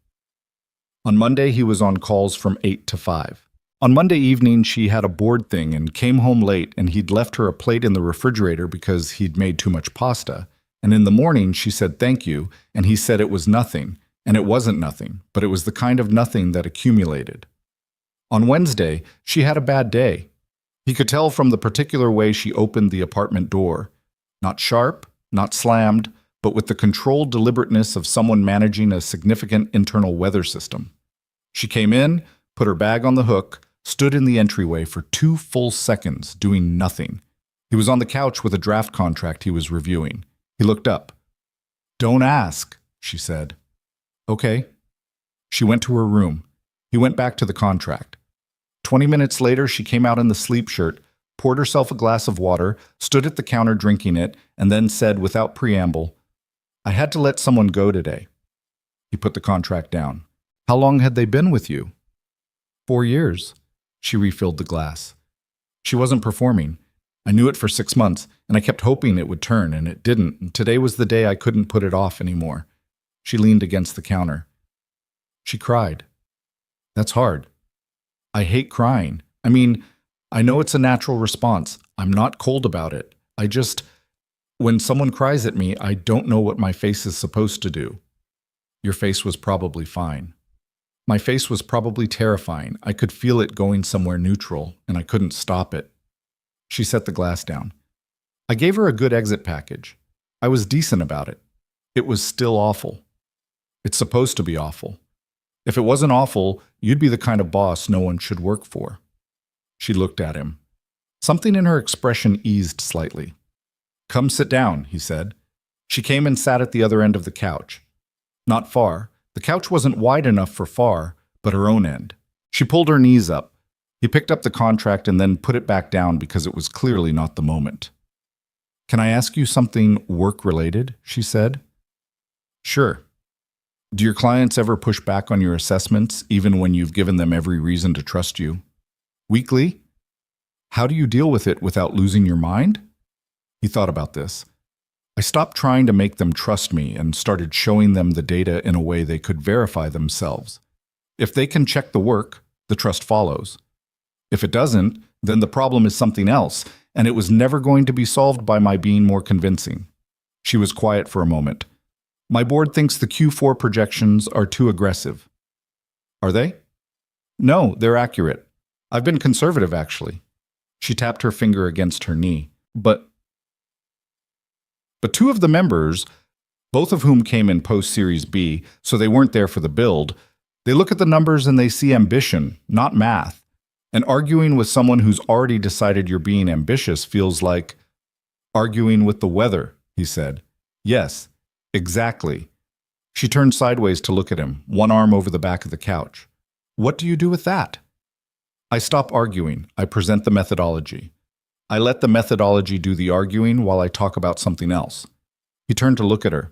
Speaker 1: On Monday, he was on calls from 8 to 5. On Monday evening, she had a board thing and came home late, and he'd left her a plate in the refrigerator because he'd made too much pasta. And in the morning, she said thank you, and he said it was nothing, and it wasn't nothing, but it was the kind of nothing that accumulated. On Wednesday, she had a bad day. He could tell from the particular way she opened the apartment door. Not sharp, not slammed, but with the controlled deliberateness of someone managing a significant internal weather system. She came in, put her bag on the hook, stood in the entryway for 2 full seconds, doing nothing. He was on the couch with a draft contract he was reviewing. He looked up. "Don't ask," she said. "Okay." She went to her room. He went back to the contract. 20 minutes later, she came out in the sleep shirt, poured herself a glass of water, stood at the counter drinking it, and then said without preamble, "I had to let someone go today." He put the contract down. "How long had they been with you?" 4 years. She refilled the glass. She wasn't performing. I knew it for 6 months, and I kept hoping it would turn, and it didn't. And today was the day I couldn't put it off anymore. She leaned against the counter. She cried. That's hard. I hate crying. I mean, I know it's a natural response. I'm not cold about it. When someone cries at me, I don't know what my face is supposed to do. Your face was probably fine. My face was probably terrifying. I could feel it going somewhere neutral, and I couldn't stop it. She set the glass down. I gave her a good exit package. I was decent about it. It was still awful. It's supposed to be awful. If it wasn't awful, you'd be the kind of boss no one should work for. She looked at him. Something in her expression eased slightly. "Come sit down," he said. She came and sat at the other end of the couch. Not far. The couch wasn't wide enough for far, but her own end. She pulled her knees up. He picked up the contract and then put it back down because it was clearly not the moment. "Can I ask you something work-related?" she said. "Sure." "Do your clients ever push back on your assessments, even when you've given them every reason to trust you?" "Weekly?" "How do you deal with it without losing your mind?" He thought about this. "I stopped trying to make them trust me and started showing them the data in a way they could verify themselves. If they can check the work, the trust follows. If it doesn't, then the problem is something else, and it was never going to be solved by my being more convincing." She was quiet for a moment. "My board thinks the Q4 projections are too aggressive." "Are they?" "No, they're accurate. I've been conservative, actually." She tapped her finger against her knee. But 2 of the members, both of whom came in post-Series B, so they weren't there for the build, they look at the numbers and they see ambition, not math. And arguing with someone who's already decided you're being ambitious feels like arguing with the weather, he said. "Yes, exactly." She turned sideways to look at him, one arm over the back of the couch. "What do you do with that?" "I stop arguing. I present the methodology. I let the methodology do the arguing while I talk about something else." He turned to look at her.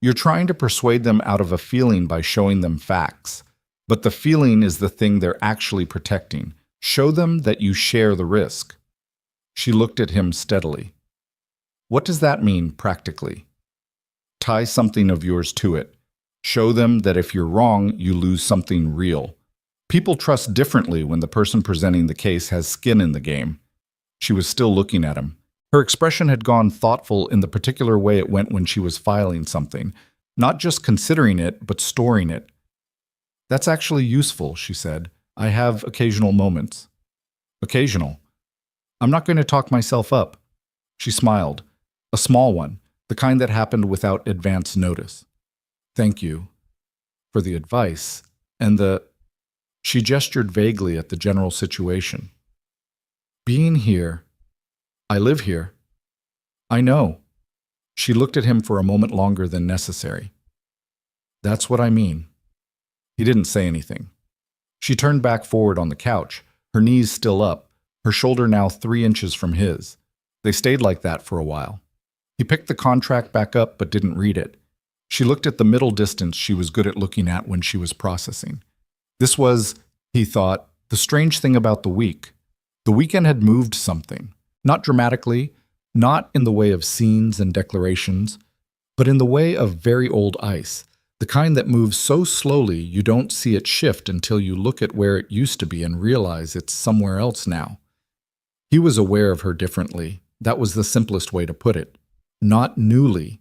Speaker 1: "You're trying to persuade them out of a feeling by showing them facts. But the feeling is the thing they're actually protecting. Show them that you share the risk." She looked at him steadily. "What does that mean, practically?" "Tie something of yours to it. Show them that if you're wrong, you lose something real. People trust differently when the person presenting the case has skin in the game." She was still looking at him. Her expression had gone thoughtful in the particular way it went when she was filing something, not just considering it, but storing it. "That's actually useful," she said. "I have occasional moments." "Occasional?" "I'm not going to talk myself up." She smiled. "A small one, the kind that happened without advance notice." "Thank you." for the advice, and the... She gestured vaguely at the general situation. Being here. I live here. I know. She looked at him for a moment longer than necessary. That's what I mean. He didn't say anything. She turned back forward on the couch, her knees still up, her shoulder now 3 inches from his. They stayed like that for a while. He picked the contract back up but didn't read it. She looked at the middle distance she was good at looking at when she was processing. This was, he thought, the strange thing about the week. The weekend had moved something, not dramatically, not in the way of scenes and declarations, but in the way of very old ice, the kind that moves so slowly you don't see it shift until you look at where it used to be and realize it's somewhere else now. He was aware of her differently. That was the simplest way to put it. Not newly.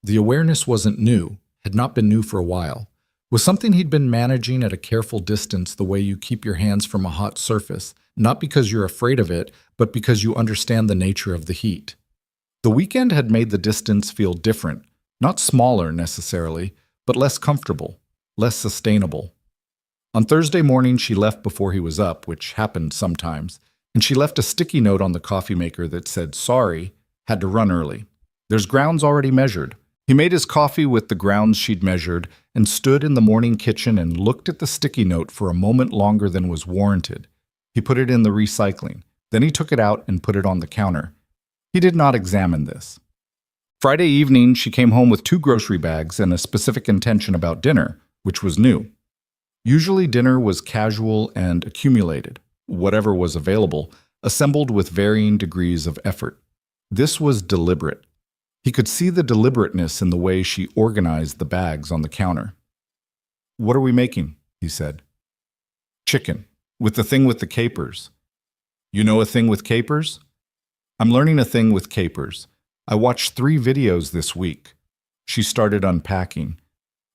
Speaker 1: The awareness wasn't new, had not been new for a while. Was something he'd been managing at a careful distance the way you keep your hands from a hot surface, not because you're afraid of it, but because you understand the nature of the heat. The weekend had made the distance feel different, not smaller necessarily, but less comfortable, less sustainable. On Thursday morning, she left before he was up, which happened sometimes, and she left a sticky note on the coffee maker that said, "Sorry, had to run early. There's grounds already measured." He made his coffee with the grounds she'd measured and stood in the morning kitchen and looked at the sticky note for a moment longer than was warranted. He put it in the recycling. Then he took it out and put it on the counter. He did not examine this. Friday evening, she came home with 2 grocery bags and a specific intention about dinner, which was new. Usually dinner was casual and accumulated, whatever was available, assembled with varying degrees of effort. This was deliberate. He could see the deliberateness in the way she organized the bags on the counter. "What are we making?" he said. "Chicken, with the thing with the capers." "You know a thing with capers?" "I'm learning a thing with capers. I watched 3 videos this week." She started unpacking.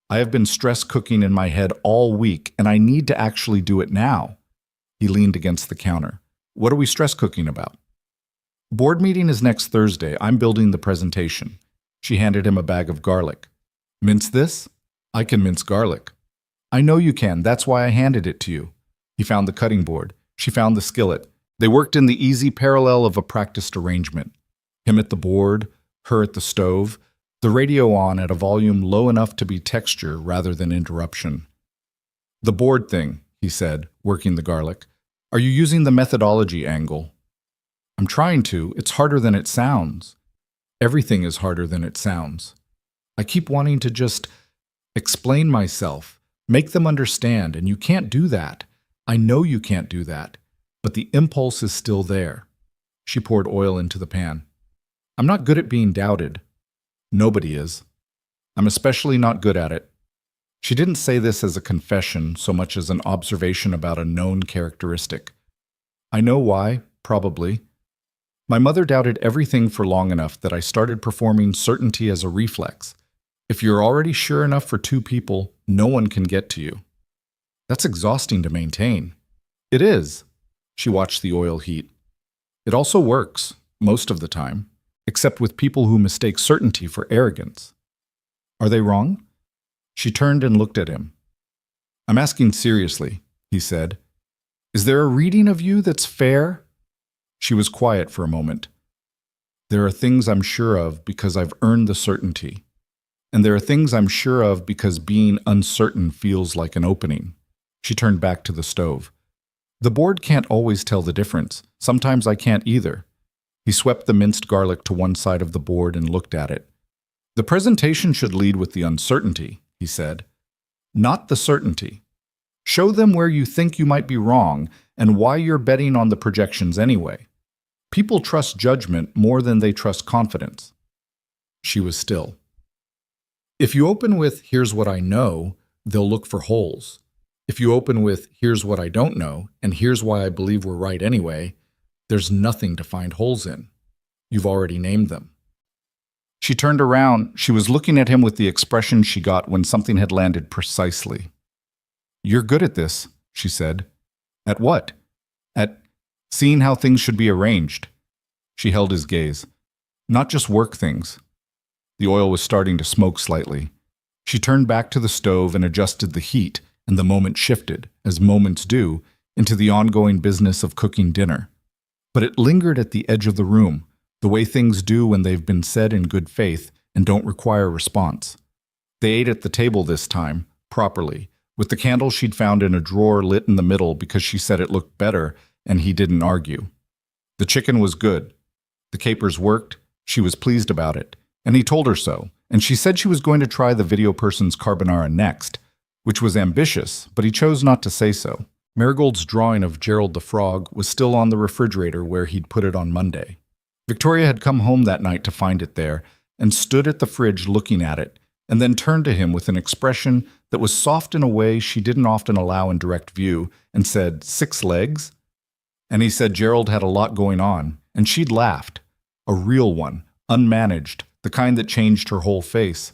Speaker 1: "I have been stress cooking in my head all week, and I need to actually do it now." He leaned against the counter. "What are we stress cooking about?" "Board meeting is next Thursday. I'm building the presentation." She handed him a bag of garlic. "Mince this?" "I can mince garlic." "I know you can. That's why I handed it to you." He found the cutting board. She found the skillet. They worked in the easy parallel of a practiced arrangement. Him at the board, her at the stove, the radio on at a volume low enough to be texture rather than interruption. "The board thing," he said, working the garlic. "Are you using the methodology angle?" "I'm trying to. It's harder than it sounds." "Everything is harder than it sounds." "I keep wanting to just explain myself, make them understand, and you can't do that. I know you can't do that, but the impulse is still there." She poured oil into the pan. "I'm not good at being doubted." "Nobody is. I'm especially not good at it." She didn't say this as a confession so much as an observation about a known characteristic. "I know why, probably. My mother doubted everything for long enough that I started performing certainty as a reflex. If you're already sure enough for 2 people, no one can get to you." "That's exhausting to maintain." "It is." She watched the oil heat. "It also works, most of the time, except with people who mistake certainty for arrogance." "Are they wrong?" She turned and looked at him. "I'm asking seriously," he said. "Is there a reading of you that's fair?" She was quiet for a moment. "There are things I'm sure of because I've earned the certainty. And there are things I'm sure of because being uncertain feels like an opening." She turned back to the stove. "The board can't always tell the difference. Sometimes I can't either." He swept the minced garlic to one side of the board and looked at it. "The presentation should lead with the uncertainty," he said. "Not the certainty. Show them where you think you might be wrong and why you're betting on the projections anyway. People trust judgment more than they trust confidence." She was still. "If you open with, 'Here's what I know,' they'll look for holes. If you open with, 'Here's what I don't know,' and 'Here's why I believe we're right anyway,' there's nothing to find holes in. You've already named them." She turned around. She was looking at him with the expression she got when something had landed precisely. "You're good at this," she said. "At what?" "At seeing how things should be arranged." She held his gaze. "Not just work things." The oil was starting to smoke slightly. She turned back to the stove and adjusted the heat, and the moment shifted, as moments do, into the ongoing business of cooking dinner. But it lingered at the edge of the room, the way things do when they've been said in good faith and don't require response. They ate at the table this time, properly, with the candle she'd found in a drawer lit in the middle because she said it looked better, and he didn't argue. The chicken was good. The capers worked. She was pleased about it, and he told her so, and she said she was going to try the video person's carbonara next, which was ambitious, but he chose not to say so. Marigold's drawing of Gerald the Frog was still on the refrigerator where he'd put it on Monday. Victoria had come home that night to find it there, and stood at the fridge looking at it, and then turned to him with an expression that was soft in a way she didn't often allow in direct view, and said, "6 legs?" And he said Gerald had a lot going on, and she'd laughed. A real one, unmanaged, the kind that changed her whole face.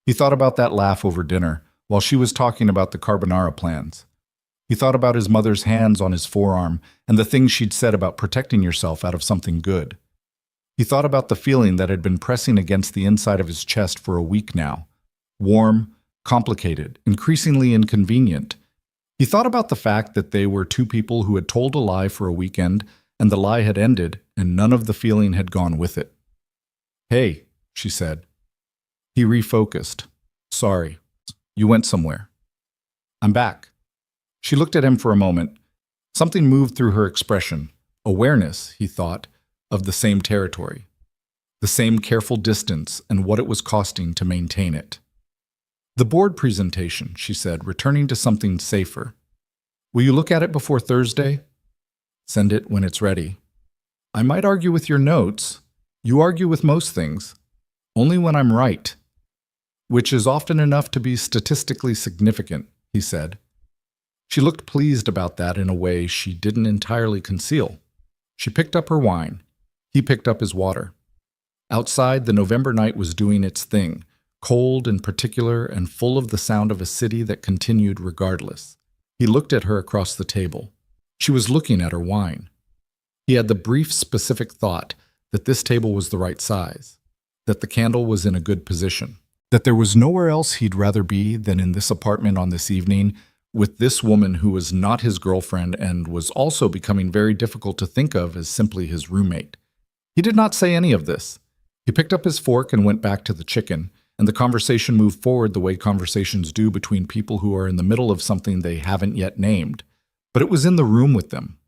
Speaker 1: He thought about that laugh over dinner, while she was talking about the carbonara plans. He thought about his mother's hands on his forearm, and the things she'd said about protecting yourself out of something good. He thought about the feeling that had been pressing against the inside of his chest for a week now. Warm, complicated, increasingly inconvenient. He thought about the fact that they were two people who had told a lie for a weekend, and the lie had ended, and none of the feeling had gone with it. "Hey," she said. He refocused. "Sorry. You went somewhere." "I'm back." She looked at him for a moment. Something moved through her expression. Awareness, he thought, of the same territory. The same careful distance and what it was costing to maintain it. "The board presentation," she said, returning to something safer. "Will you look at it before Thursday?" "Send it when it's ready." "I might argue with your notes. You argue with most things. Only when I'm right." "Which is often enough to be statistically significant," he said. She looked pleased about that in a way she didn't entirely conceal. She picked up her wine. He picked up his water. Outside, the November night was doing its thing, cold and particular and full of the sound of a city that continued regardless. He looked at her across the table. She was looking at her wine. He had the brief, specific thought that this table was the right size, that the candle was in a good position, that there was nowhere else he'd rather be than in this apartment on this evening with this woman who was not his girlfriend and was also becoming very difficult to think of as simply his roommate. He did not say any of this. He picked up his fork and went back to the chicken, and the conversation moved forward the way conversations do between people who are in the middle of something they haven't yet named. But it was in the room with them.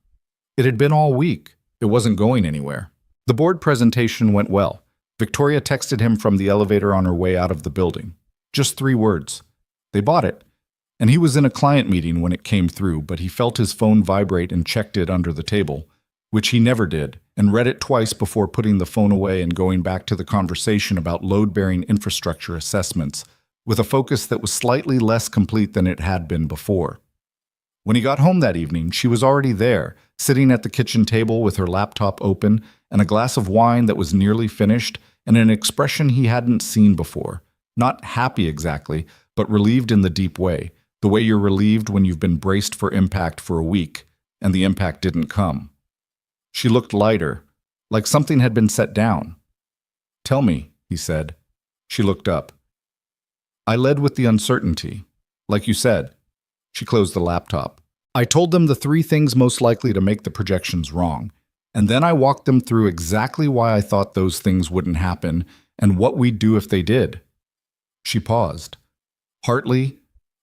Speaker 1: It had been all week. It wasn't going anywhere. The board presentation went well. Victoria texted him from the elevator on her way out of the building. Just 3 words. They bought it. And he was in a client meeting when it came through, but he felt his phone vibrate and checked it under the table, which he never did, and read it twice before putting the phone away and going back to the conversation about load-bearing infrastructure assessments, with a focus that was slightly less complete than it had been before. When he got home that evening, she was already there, sitting at the kitchen table with her laptop open and a glass of wine that was nearly finished and an expression he hadn't seen before. Not happy exactly, but relieved in the deep way, the way you're relieved when you've been braced for impact for a week, and the impact didn't come. She looked lighter, like something had been set down. "Tell me," he said. She looked up. "I led with the uncertainty, like you said." She closed the laptop. "I told them the 3 things most likely to make the projections wrong, and then I walked them through exactly why I thought those things wouldn't happen and what we'd do if they did." She paused. Hartley,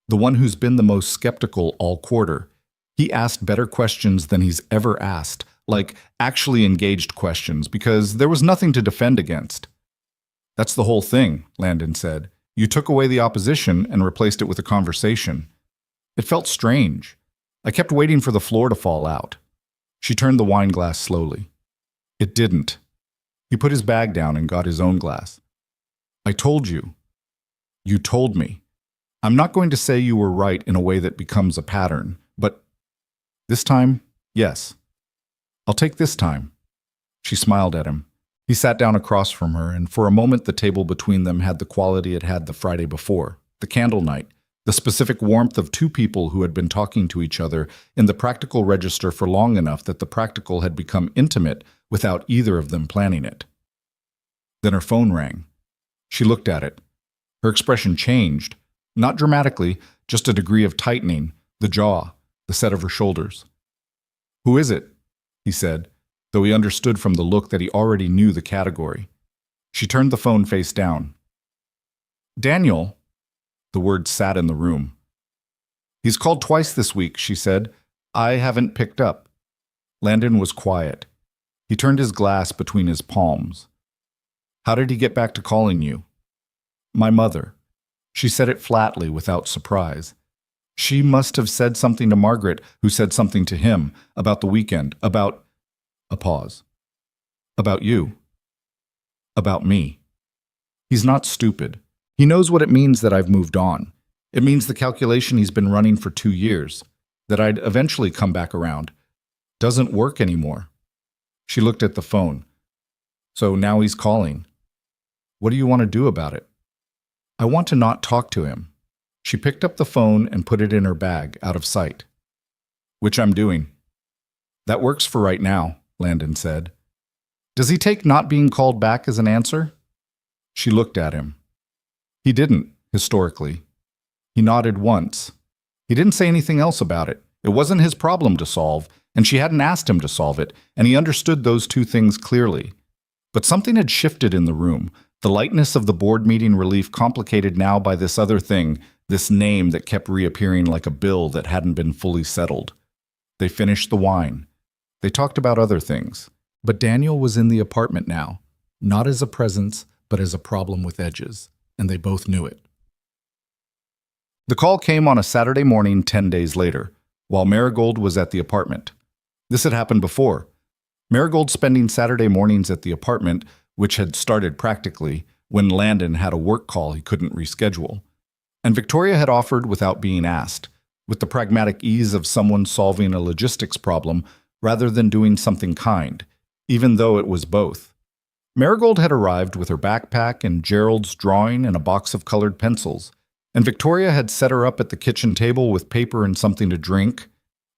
Speaker 1: the one who's been the most skeptical all quarter, he asked better questions than he's ever asked, like actually engaged questions, because there was nothing to defend against. "That's the whole thing," Landon said. "You took away the opposition and replaced it with a conversation. It felt strange. I kept waiting for the floor to fall out." She turned the wine glass slowly. It didn't. He put his bag down and got his own glass. "I told you. You told me. I'm not going to say you were right in a way that becomes a pattern, but this time, yes. I'll take this time." She smiled at him. He sat down across from her, and for a moment the table between them had the quality it had the Friday before, the candle night, the specific warmth of 2 people who had been talking to each other in the practical register for long enough that the practical had become intimate without either of them planning it. Then her phone rang. She looked at it. Her expression changed, not dramatically, just a degree of tightening, the jaw, the set of her shoulders. "Who is it?" he said, though he understood from the look that he already knew the category. She turned the phone face down. "Daniel." The word sat in the room. "He's called twice this week," she said. "I haven't picked up." Landon was quiet. He turned his glass between his palms. "How did he get back to calling you?" "My mother." She said it flatly, without surprise. She must have said something to Margaret, who said something to him, about the weekend, about… A pause. "About you." "About me." He's not stupid. He knows what it means that I've moved on. It means the calculation he's been running for 2 years, that I'd eventually come back around, doesn't work anymore. She looked at the phone. "So now he's calling. What do you want to do about it?" "I want to not talk to him." She picked up the phone and put it in her bag, out of sight. "Which I'm doing." "That works for right now," Landon said. "Does he take not being called back as an answer?" She looked at him. He didn't, historically. He nodded once. He didn't say anything else about it. It wasn't his problem to solve, and she hadn't asked him to solve it, and he understood those two things clearly. But something had shifted in the room, the lightness of the board meeting relief complicated now by this other thing, this name that kept reappearing like a bill that hadn't been fully settled. They finished the wine. They talked about other things. But Daniel was in the apartment now, not as a presence, but as a problem with edges, and they both knew it. The call came on a Saturday morning 10 days later, while Marigold was at the apartment. This had happened before. Marigold spending Saturday mornings at the apartment, which had started practically when Landon had a work call he couldn't reschedule. And Victoria had offered without being asked, with the pragmatic ease of someone solving a logistics problem rather than doing something kind, even though it was both. Marigold had arrived with her backpack and Gerald's drawing and a box of colored pencils, and Victoria had set her up at the kitchen table with paper and something to drink,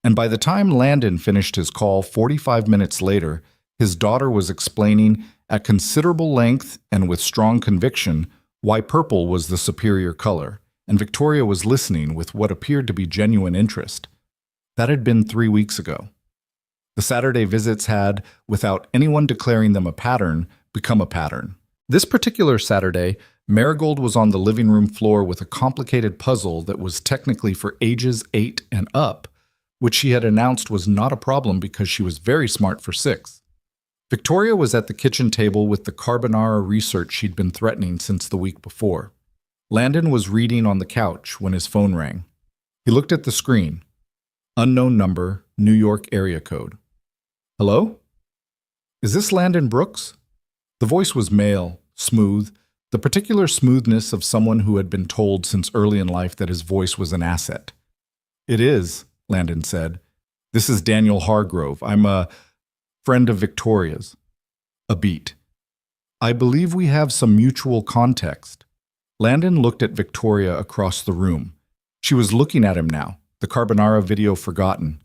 Speaker 1: and by the time Landon finished his call 45 minutes later, his daughter was explaining at considerable length and with strong conviction why purple was the superior color, and Victoria was listening with what appeared to be genuine interest. That had been 3 weeks ago. The Saturday visits had, without anyone declaring them a pattern, become a pattern. This particular Saturday, Marigold was on the living room floor with a complicated puzzle that was technically for ages 8 and up, which she had announced was not a problem because she was very smart for 6. Victoria was at the kitchen table with the carbonara research she'd been threatening since the week before. Landon was reading on the couch when his phone rang. He looked at the screen. Unknown number, New York area code. "Hello? Is this Landon Brooks?" The voice was male, smooth, the particular smoothness of someone who had been told since early in life that his voice was an asset. "It is," Landon said. "This is Daniel Hargrove. I'm a friend of Victoria's." A beat. "I believe we have some mutual context." Landon looked at Victoria across the room. She was looking at him now, the carbonara video forgotten.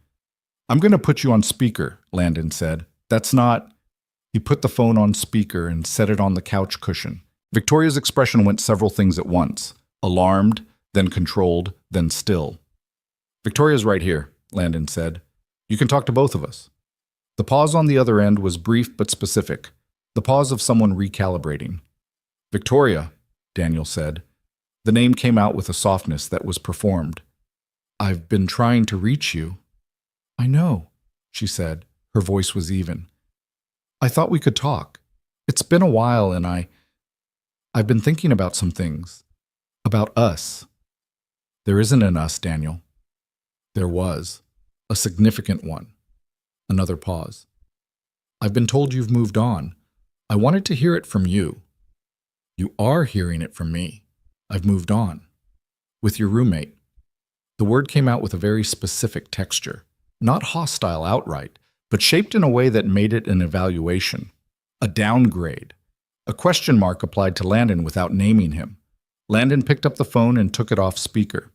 Speaker 1: "I'm going to put you on speaker," Landon said. "That's not…" He put the phone on speaker and set it on the couch cushion. Victoria's expression went several things at once. Alarmed, then controlled, then still. "Victoria's right here," Landon said. "You can talk to both of us." The pause on the other end was brief but specific, the pause of someone recalibrating. "Victoria," Daniel said. The name came out with a softness that was performed. "I've been trying to reach you." "I know," she said. Her voice was even. "I thought we could talk. It's been a while and I've been thinking about some things. About us." "There isn't an us, Daniel." There was. A significant one. Another pause. "I've been told you've moved on. I wanted to hear it from you." "You are hearing it from me. I've moved on. With your roommate." The word came out with a very specific texture. Not hostile outright, but shaped in a way that made it an evaluation. A downgrade. A question mark applied to Landon without naming him. Landon picked up the phone and took it off speaker.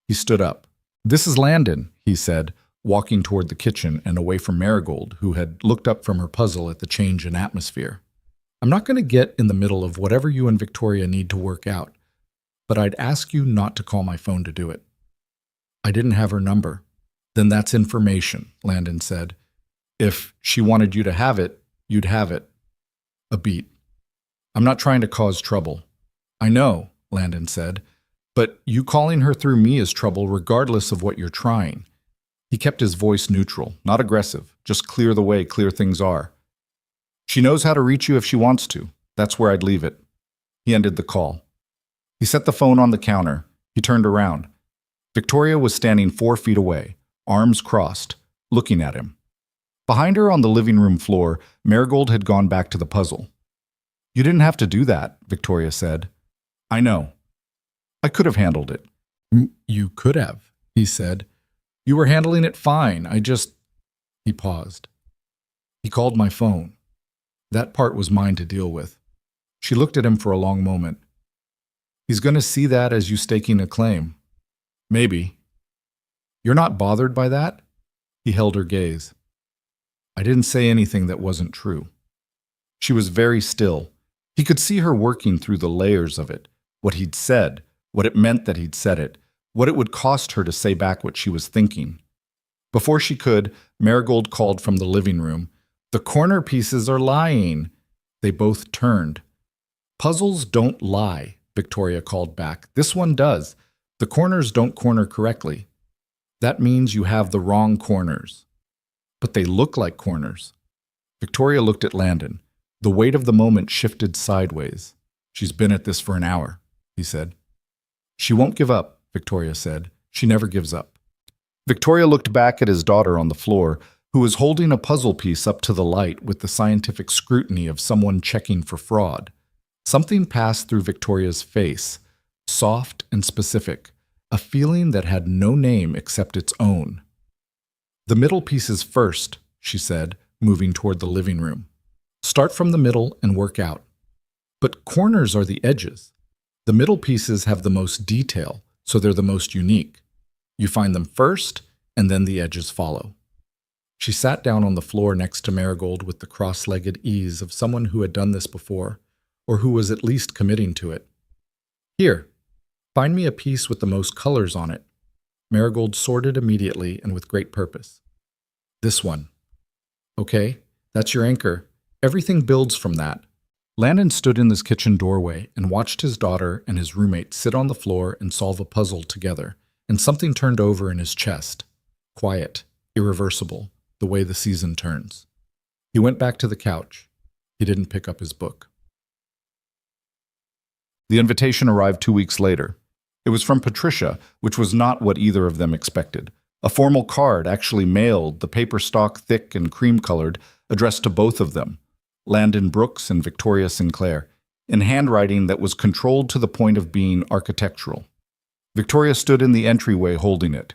Speaker 1: He stood up. "This is Landon," he said, walking toward the kitchen and away from Marigold, who had looked up from her puzzle at the change in atmosphere. "I'm not going to get in the middle of whatever you and Victoria need to work out. but I'd ask you not to call my phone to do it. I didn't have her number. Then that's information, Landon said. If she wanted you to have it, you'd have it. A beat. I'm not trying to cause trouble. I know, Landon said, but you calling her through me is trouble regardless of what you're trying. He kept his voice neutral, not aggressive, just clear the way clear things are. She knows how to reach you if she wants to. That's where I'd leave it. He ended the call. He set the phone on the counter. He turned around. Victoria was standing 4 feet away, arms crossed, looking at him. Behind her on the living room floor, Marigold had gone back to the puzzle. You didn't have to do that, Victoria said. I know. I could have handled it. You could have, he said. You were handling it fine. He paused. He called my phone. That part was mine to deal with. She looked at him for a long moment. He's going to see that as you staking a claim. Maybe. You're not bothered by that? He held her gaze. I didn't say anything that wasn't true. She was very still. He could see her working through the layers of it, what he'd said, what it meant that he'd said it, what it would cost her to say back what she was thinking. Before she could, Marigold called from the living room, "The corner pieces are lying." They both turned. Puzzles don't lie, Victoria called back. This one does. The corners don't corner correctly. That means you have the wrong corners. But they look like corners. Victoria looked at Landon. The weight of the moment shifted sideways. She's been at this for an hour, he said. She won't give up, Victoria said. She never gives up. Victoria looked back at his daughter on the floor, who was holding a puzzle piece up to the light with the scientific scrutiny of someone checking for fraud. Something passed through Victoria's face, soft and specific, a feeling that had no name except its own. The middle pieces first, she said, moving toward the living room. Start from the middle and work out. But corners are the edges. The middle pieces have the most detail, so they're the most unique. You find them first, and then the edges follow. She sat down on the floor next to Marigold with the cross-legged ease of someone who had done this before, or who was at least committing to it. Here, find me a piece with the most colors on it. Marigold sorted immediately and with great purpose. This one. Okay, that's your anchor. Everything builds from that. Landon stood in his kitchen doorway and watched his daughter and his roommate sit on the floor and solve a puzzle together, and something turned over in his chest. Quiet, irreversible, the way the season turns. He went back to the couch. He didn't pick up his book. The invitation arrived 2 weeks later. It was from Patricia, which was not what either of them expected. A formal card, actually mailed, the paper stock thick and cream-colored, addressed to both of them, Landon Brooks and Victoria Sinclair, in handwriting that was controlled to the point of being architectural. Victoria stood in the entryway holding it.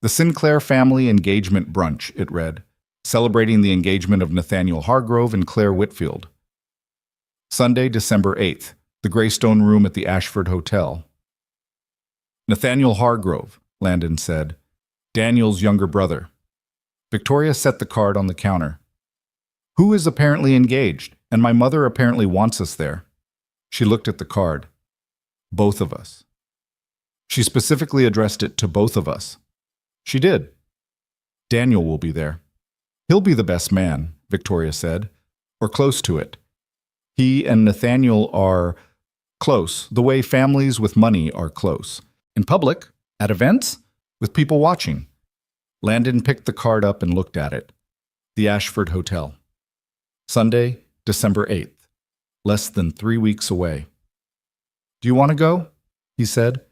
Speaker 1: The Sinclair Family Engagement Brunch, it read, celebrating the engagement of Nathaniel Hargrove and Claire Whitfield. Sunday, December 8th, the Greystone Room at the Ashford Hotel. Nathaniel Hargrove, Landon said, Daniel's younger brother. Victoria set the card on the counter. Who is apparently engaged, and my mother apparently wants us there. She looked at the card. Both of us. She specifically addressed it to both of us. She did. Daniel will be there. He'll be the best man, Victoria said, or close to it. He and Nathaniel are close, the way families with money are close. In public, at events, with people watching. Landon picked the card up and looked at it. The Ashford Hotel. Sunday, December 8th. Less than 3 weeks away. Do you want to go? He said.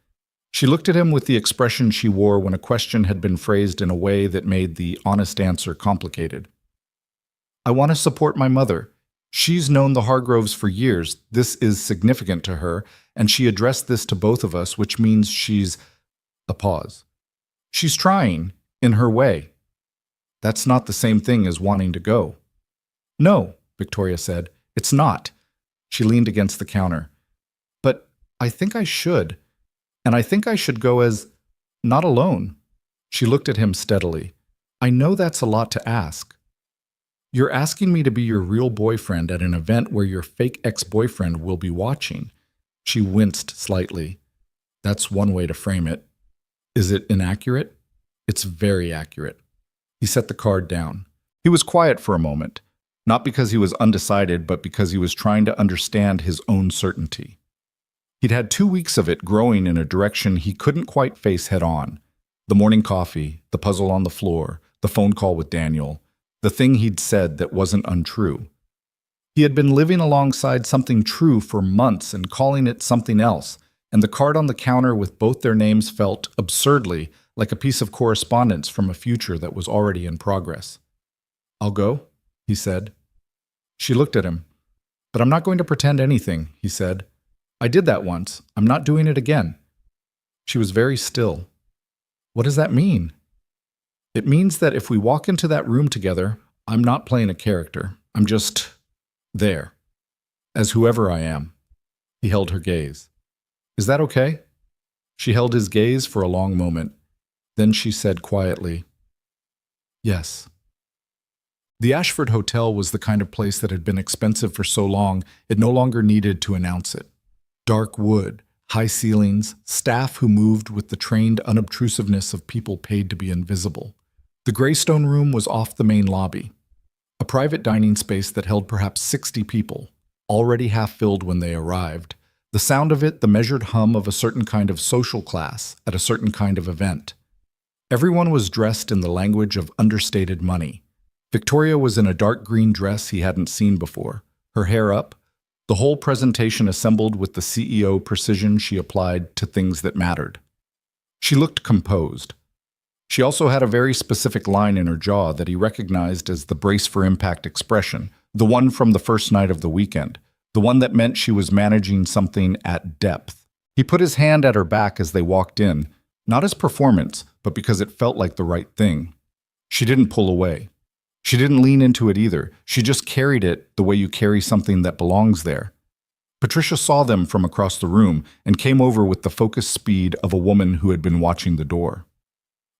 Speaker 1: She looked at him with the expression she wore when a question had been phrased in a way that made the honest answer complicated. I want to support my mother. She's known the Hargroves for years. This is significant to her, and she addressed this to both of us, which means she's... A pause. She's trying, in her way. That's not the same thing as wanting to go. No, Victoria said. It's not. She leaned against the counter. But I think I should. And I think I should go as... not alone. She looked at him steadily. I know that's a lot to ask. You're asking me to be your real boyfriend at an event where your fake ex-boyfriend will be watching. She winced slightly. That's one way to frame it. Is it inaccurate? It's very accurate. He set the card down. He was quiet for a moment, not because he was undecided, but because he was trying to understand his own certainty. He'd had 2 weeks of it growing in a direction he couldn't quite face head on. The morning coffee, the puzzle on the floor, the phone call with Daniel, the thing he'd said that wasn't untrue. He had been living alongside something true for months and calling it something else, and the card on the counter with both their names felt, absurdly, like a piece of correspondence from a future that was already in progress. "I'll go," he said. She looked at him. "But I'm not going to pretend anything," he said. "I did that once. I'm not doing it again." She was very still. "What does that mean?" "It means that if we walk into that room together, I'm not playing a character. I'm just there, as whoever I am." He held her gaze. "Is that okay?" She held his gaze for a long moment. Then she said quietly, "Yes." The Ashford Hotel was the kind of place that had been expensive for so long it no longer needed to announce it. Dark wood, high ceilings, staff who moved with the trained unobtrusiveness of people paid to be invisible. The Greystone Room was off the main lobby, a private dining space that held perhaps 60 people, already half filled when they arrived. The sound of it, the measured hum of a certain kind of social class at a certain kind of event. Everyone was dressed in the language of understated money. Victoria was in a dark green dress he hadn't seen before, her hair up, the whole presentation assembled with the CEO precision she applied to things that mattered. She looked composed. She also had a very specific line in her jaw that he recognized as the brace for impact expression, the one from the first night of the weekend, the one that meant she was managing something at depth. He put his hand at her back as they walked in, not as performance, but because it felt like the right thing. She didn't pull away. She didn't lean into it either. She just carried it the way you carry something that belongs there. Patricia saw them from across the room and came over with the focused speed of a woman who had been watching the door.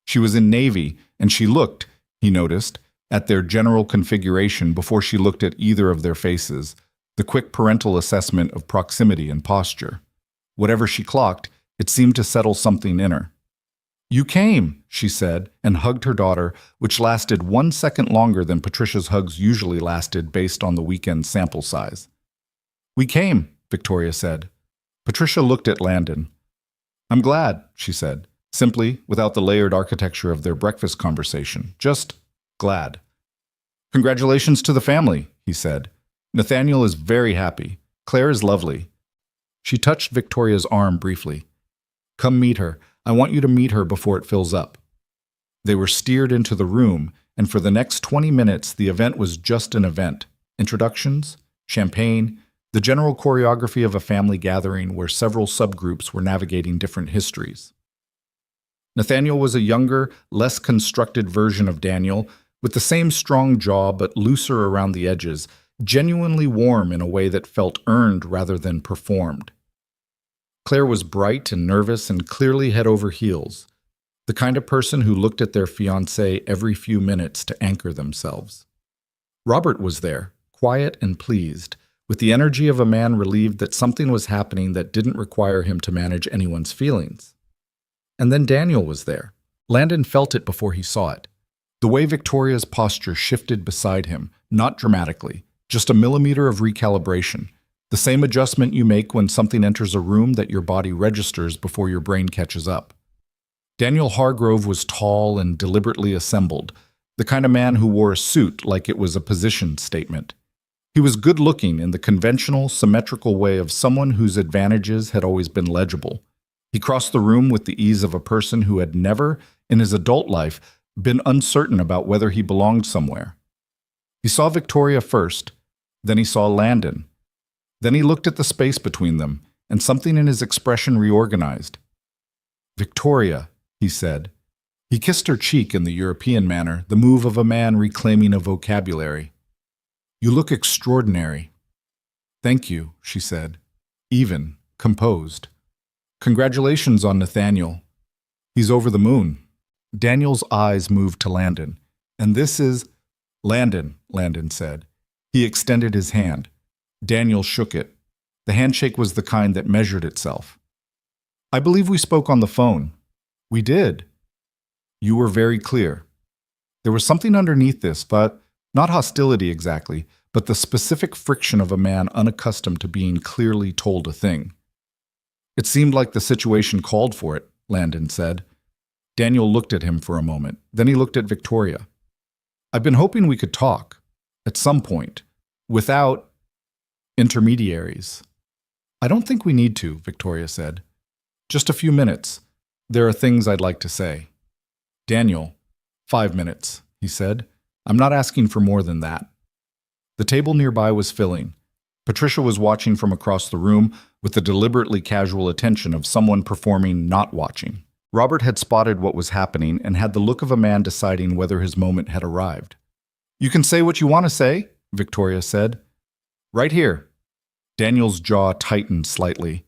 Speaker 1: She was in navy, and she looked, he noticed, at their general configuration before she looked at either of their faces, the quick parental assessment of proximity and posture. Whatever she clocked, it seemed to settle something in her. "You came," she said, and hugged her daughter, which lasted 1 second longer than Patricia's hugs usually lasted based on the weekend sample size. "We came," Victoria said. Patricia looked at Landon. "I'm glad," she said, simply, without the layered architecture of their breakfast conversation. Just glad. "Congratulations to the family," he said. "Nathaniel is very happy. Claire is lovely." She touched Victoria's arm briefly. "Come meet her. I want you to meet her before it fills up." They were steered into the room, and for the next 20 minutes the event was just an event. Introductions, champagne, the general choreography of a family gathering where several subgroups were navigating different histories. Nathaniel was a younger, less constructed version of Daniel, with the same strong jaw but looser around the edges, genuinely warm in a way that felt earned rather than performed. Claire was bright and nervous and clearly head over heels, the kind of person who looked at their fiancé every few minutes to anchor themselves. Robert was there, quiet and pleased, with the energy of a man relieved that something was happening that didn't require him to manage anyone's feelings. And then Daniel was there. Landon felt it before he saw it. The way Victoria's posture shifted beside him, not dramatically, just a millimeter of recalibration, the same adjustment you make when something enters a room that your body registers before your brain catches up. Daniel Hargrove was tall and deliberately assembled, the kind of man who wore a suit like it was a position statement. He was good-looking in the conventional, symmetrical way of someone whose advantages had always been legible. He crossed the room with the ease of a person who had never, in his adult life, been uncertain about whether he belonged somewhere. He saw Victoria first, then he saw Landon. Then he looked at the space between them, and something in his expression reorganized. "Victoria," he said. He kissed her cheek in the European manner, the move of a man reclaiming a vocabulary. "You look extraordinary." "Thank you," she said, even, composed. "Congratulations on Nathaniel. He's over the moon." Daniel's eyes moved to Landon. "And this is—" "Landon," Landon said. He extended his hand. Daniel shook it. The handshake was the kind that measured itself. I believe we spoke on the phone. We did. You were very clear. There was something underneath this, but not hostility exactly, but the specific friction of a man unaccustomed to being clearly told a thing. It seemed like the situation called for it, Landon said. Daniel looked at him for a moment. Then he looked at Victoria. I've been hoping we could talk, at some point, without intermediaries. I don't think we need to, Victoria said. Just a few minutes. There are things I'd like to say. Daniel, 5 minutes, he said. I'm not asking for more than that. The table nearby was filling. Patricia was watching from across the room with the deliberately casual attention of someone performing not watching. Robert had spotted what was happening and had the look of a man deciding whether his moment had arrived. You can say what you want to say, Victoria said. Right here. Daniel's jaw tightened slightly.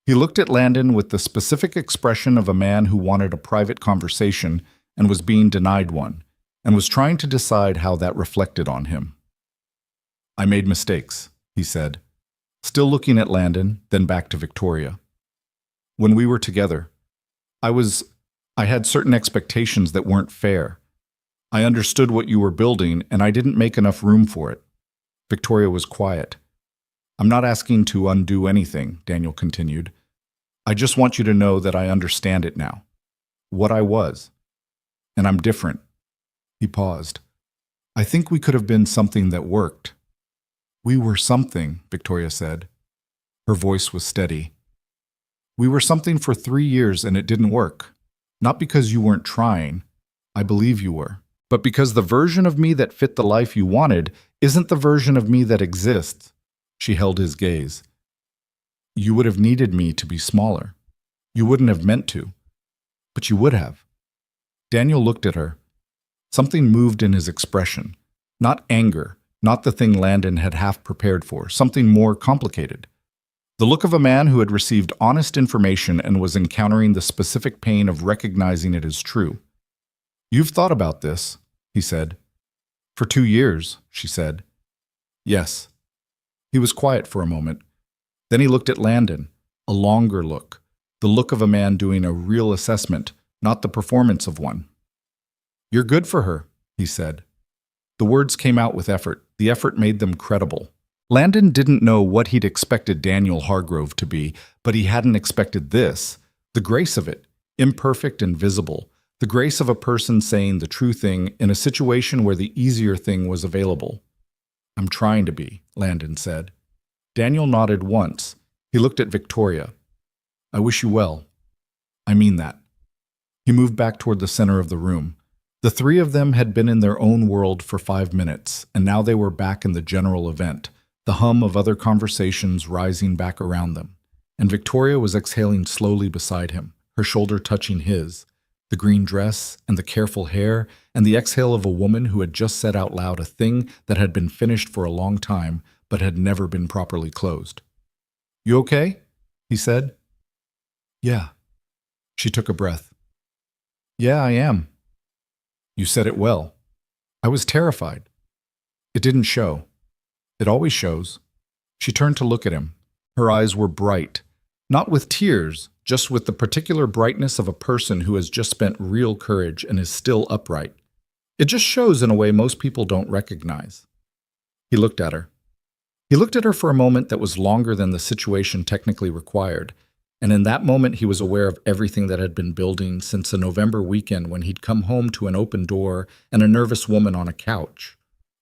Speaker 1: He looked at Landon with the specific expression of a man who wanted a private conversation and was being denied one, and was trying to decide how that reflected on him. I made mistakes, he said, still looking at Landon, then back to Victoria. When we were together, I had certain expectations that weren't fair. I understood what you were building, and I didn't make enough room for it. Victoria was quiet. I'm not asking to undo anything, Daniel continued. I just want you to know that I understand it now. What I was. And I'm different. He paused. I think we could have been something that worked. We were something, Victoria said. Her voice was steady. We were something for 3 years and it didn't work. Not because you weren't trying. I believe you were. But because the version of me that fit the life you wanted isn't the version of me that exists. She held his gaze. You would have needed me to be smaller. You wouldn't have meant to. But you would have. Daniel looked at her. Something moved in his expression. Not anger, not the thing Landon had half prepared for, something more complicated. The look of a man who had received honest information and was encountering the specific pain of recognizing it as true. You've thought about this, he said. For 2 years, she said. Yes. He was quiet for a moment. Then he looked at Landon, a longer look, the look of a man doing a real assessment, not the performance of one. You're good for her, he said. The words came out with effort. The effort made them credible. Landon didn't know what he'd expected Daniel Hargrove to be, but he hadn't expected this. The grace of it, imperfect and visible. The grace of a person saying the true thing in a situation where the easier thing was available. I'm trying to be, Landon said. Daniel nodded once. He looked at Victoria. I wish you well. I mean that. He moved back toward the center of the room. The 3 of them had been in their own world for 5 minutes, and now they were back in the general event, the hum of other conversations rising back around them. And Victoria was exhaling slowly beside him, her shoulder touching his, the green dress and the careful hair and the exhale of a woman who had just said out loud a thing that had been finished for a long time but had never been properly closed. You okay? He said. Yeah. She took a breath. Yeah, I am. You said it well. I was terrified. It didn't show. It always shows. She turned to look at him. Her eyes were bright, not with tears, just with the particular brightness of a person who has just spent real courage and is still upright. It just shows in a way most people don't recognize. He looked at her. He looked at her for a moment that was longer than the situation technically required, and in that moment he was aware of everything that had been building since a November weekend when he'd come home to an open door and a nervous woman on a couch.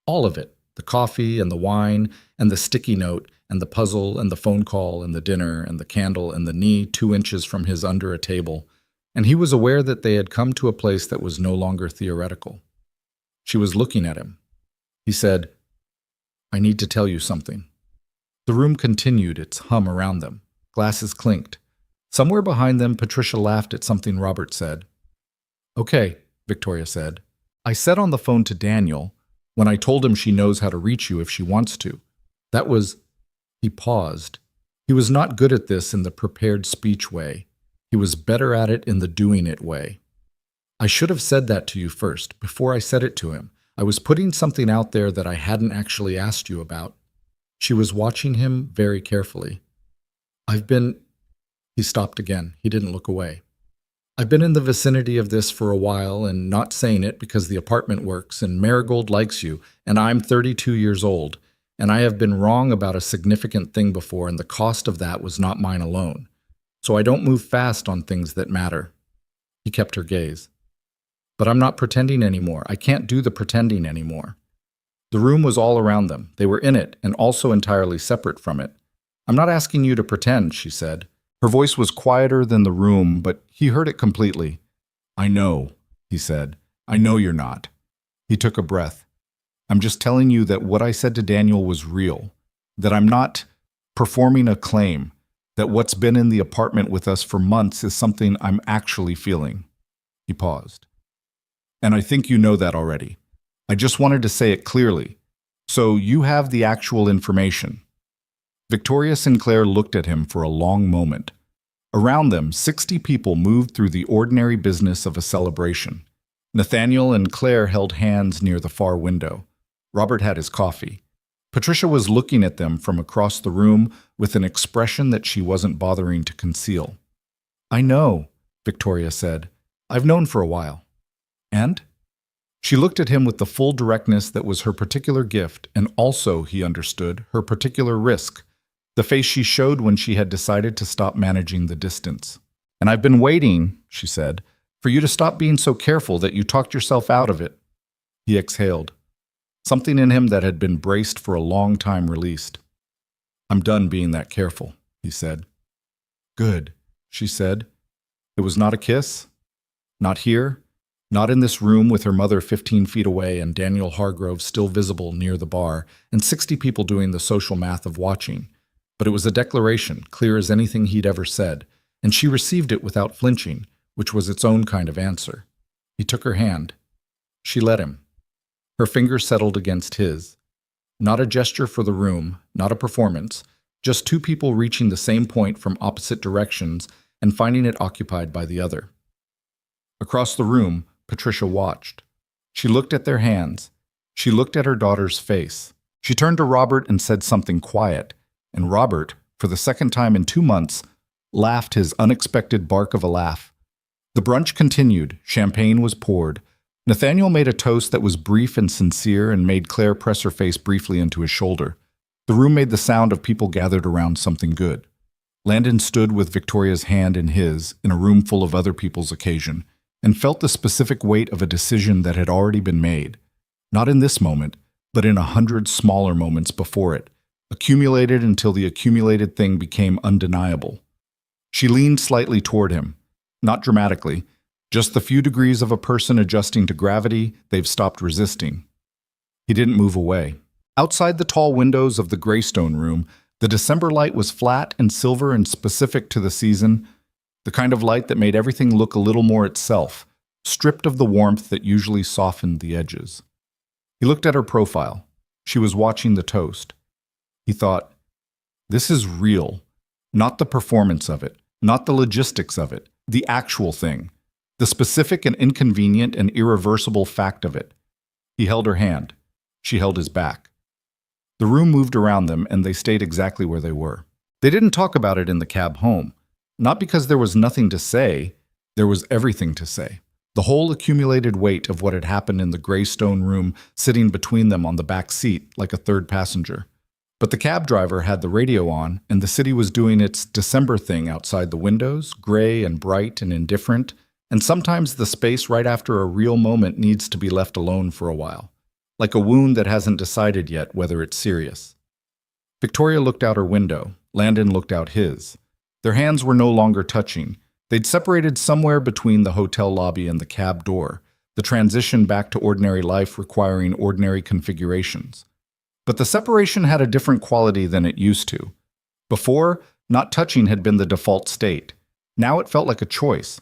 Speaker 1: All of it, the coffee and the wine and the sticky note and the puzzle and the phone call and the dinner and the candle and the knee 2 inches from his under a table, and he was aware that they had come to a place that was no longer theoretical. She was looking at him. He said, I need to tell you something. The room continued its hum around them. Glasses clinked. Somewhere behind them, Patricia laughed at something Robert said. Okay, Victoria said. I said on the phone to Daniel, when I told him she knows how to reach you if she wants to. That was... He paused. He was not good at this in the prepared speech way. He was better at it in the doing it way. I should have said that to you first, before I said it to him. I was putting something out there that I hadn't actually asked you about. She was watching him very carefully. I've been... He stopped again. He didn't look away. I've been in the vicinity of this for a while and not saying it because the apartment works and Marigold likes you, and I'm 32 years old, and I have been wrong about a significant thing before, and the cost of that was not mine alone. So I don't move fast on things that matter. He kept her gaze. But I'm not pretending anymore. I can't do the pretending anymore. The room was all around them. They were in it and also entirely separate from it. I'm not asking you to pretend, she said. Her voice was quieter than the room, but he heard it completely. I know, he said. I know you're not. He took a breath. I'm just telling you that what I said to Daniel was real, that I'm not performing a claim, that what's been in the apartment with us for months is something I'm actually feeling. He paused. And I think you know that already. I just wanted to say it clearly. So you have the actual information. Victoria Sinclair looked at him for a long moment. Around them, 60 people moved through the ordinary business of a celebration. Nathaniel and Claire held hands near the far window. Robert had his coffee. Patricia was looking at them from across the room with an expression that she wasn't bothering to conceal. I know, Victoria said. I've known for a while. And? She looked at him with the full directness that was her particular gift and also, he understood, her particular risk, the face she showed when she had decided to stop managing the distance. And I've been waiting, she said, for you to stop being so careful that you talked yourself out of it. He exhaled. Something in him that had been braced for a long time released. I'm done being that careful, he said. Good, she said. It was not a kiss? Not here? Not in this room with her mother 15 feet away and Daniel Hargrove still visible near the bar and 60 people doing the social math of watching. But it was a declaration, clear as anything he'd ever said, and she received it without flinching, which was its own kind of answer. He took her hand. She let him. Her fingers settled against his. Not a gesture for the room, not a performance, just two people reaching the same point from opposite directions and finding it occupied by the other. Across the room, Patricia watched. She looked at their hands. She looked at her daughter's face. She turned to Robert and said something quiet, and Robert, for the second time in 2 months, laughed his unexpected bark of a laugh. The brunch continued. Champagne was poured. Nathaniel made a toast that was brief and sincere and made Claire press her face briefly into his shoulder. The room made the sound of people gathered around something good. Landon stood with Victoria's hand in his, in a room full of other people's occasion, and felt the specific weight of a decision that had already been made. Not in this moment, but in 100 smaller moments before it, accumulated until the accumulated thing became undeniable. She leaned slightly toward him, not dramatically, just the few degrees of a person adjusting to gravity they've stopped resisting. He didn't move away. Outside the tall windows of the Greystone room, the December light was flat and silver and specific to the season, the kind of light that made everything look a little more itself, stripped of the warmth that usually softened the edges. He looked at her profile. She was watching the toast. He thought, this is real, not the performance of it, not the logistics of it, the actual thing, the specific and inconvenient and irreversible fact of it. He held her hand. She held his back. The room moved around them, and they stayed exactly where they were. They didn't talk about it in the cab home. Not because there was nothing to say, there was everything to say. The whole accumulated weight of what had happened in the Greystone room sitting between them on the back seat like a third passenger. But the cab driver had the radio on, and the city was doing its December thing outside the windows, gray and bright and indifferent, and sometimes the space right after a real moment needs to be left alone for a while, like a wound that hasn't decided yet whether it's serious. Victoria looked out her window. Landon looked out his. Their hands were no longer touching. They'd separated somewhere between the hotel lobby and the cab door, the transition back to ordinary life requiring ordinary configurations. But the separation had a different quality than it used to. Before, not touching had been the default state. Now it felt like a choice,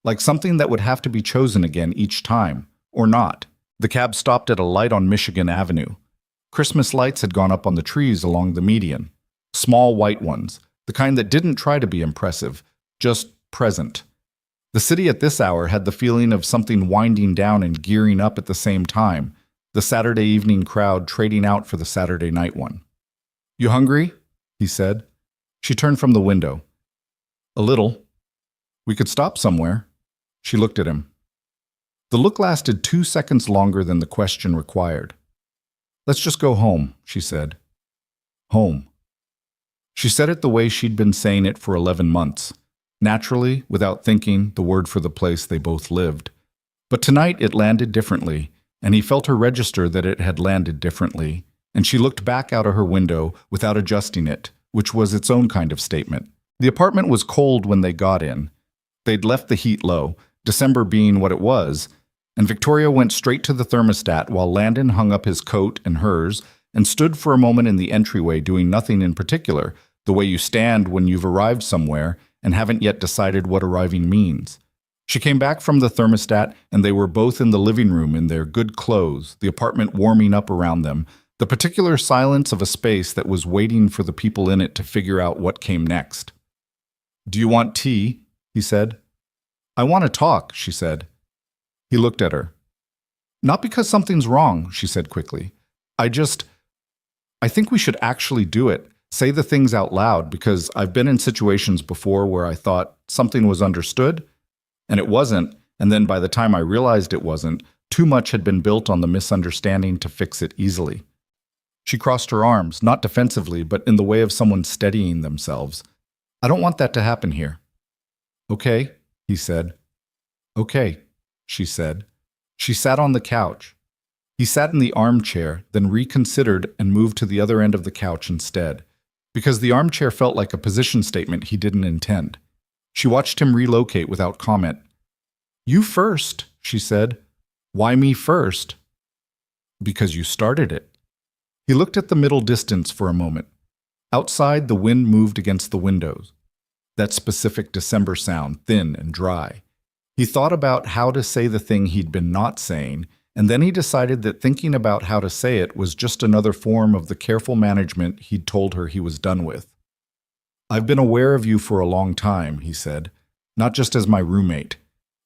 Speaker 1: like something that would have to be chosen again each time, or not. The cab stopped at a light on Michigan Avenue. Christmas lights had gone up on the trees along the median. Small white ones, the kind that didn't try to be impressive, just present. The city at this hour had the feeling of something winding down and gearing up at the same time, the Saturday evening crowd trading out for the Saturday night one. You hungry? He said. She turned from the window. A little. We could stop somewhere. She looked at him. The look lasted 2 seconds longer than the question required. Let's just go home, she said. Home. She said it the way she'd been saying it for 11 months. Naturally, without thinking, the word for the place they both lived. But tonight it landed differently, and he felt her register that it had landed differently, and she looked back out of her window without adjusting it, which was its own kind of statement. The apartment was cold when they got in. They'd left the heat low, December being what it was, and Victoria went straight to the thermostat while Landon hung up his coat and hers and stood for a moment in the entryway doing nothing in particular, the way you stand when you've arrived somewhere and haven't yet decided what arriving means. She came back from the thermostat, and they were both in the living room in their good clothes, the apartment warming up around them, the particular silence of a space that was waiting for the people in it to figure out what came next. "Do you want tea?" he said. "I want to talk," she said. He looked at her. "Not because something's wrong," she said quickly. I think we should actually do it. Say the things out loud, because I've been in situations before where I thought something was understood, and it wasn't, and then by the time I realized it wasn't, too much had been built on the misunderstanding to fix it easily. She crossed her arms, not defensively, but in the way of someone steadying themselves. "I don't want that to happen here." "Okay," he said. "Okay," she said. She sat on the couch. He sat in the armchair, then reconsidered and moved to the other end of the couch instead, because the armchair felt like a position statement he didn't intend. She watched him relocate without comment. "You first," she said. "Why me first?" "Because you started it." He looked at the middle distance for a moment. Outside, the wind moved against the windows. That specific December sound, thin and dry. He thought about how to say the thing he'd been not saying, and then he decided that thinking about how to say it was just another form of the careful management he'd told her he was done with. "I've been aware of you for a long time," he said, "not just as my roommate,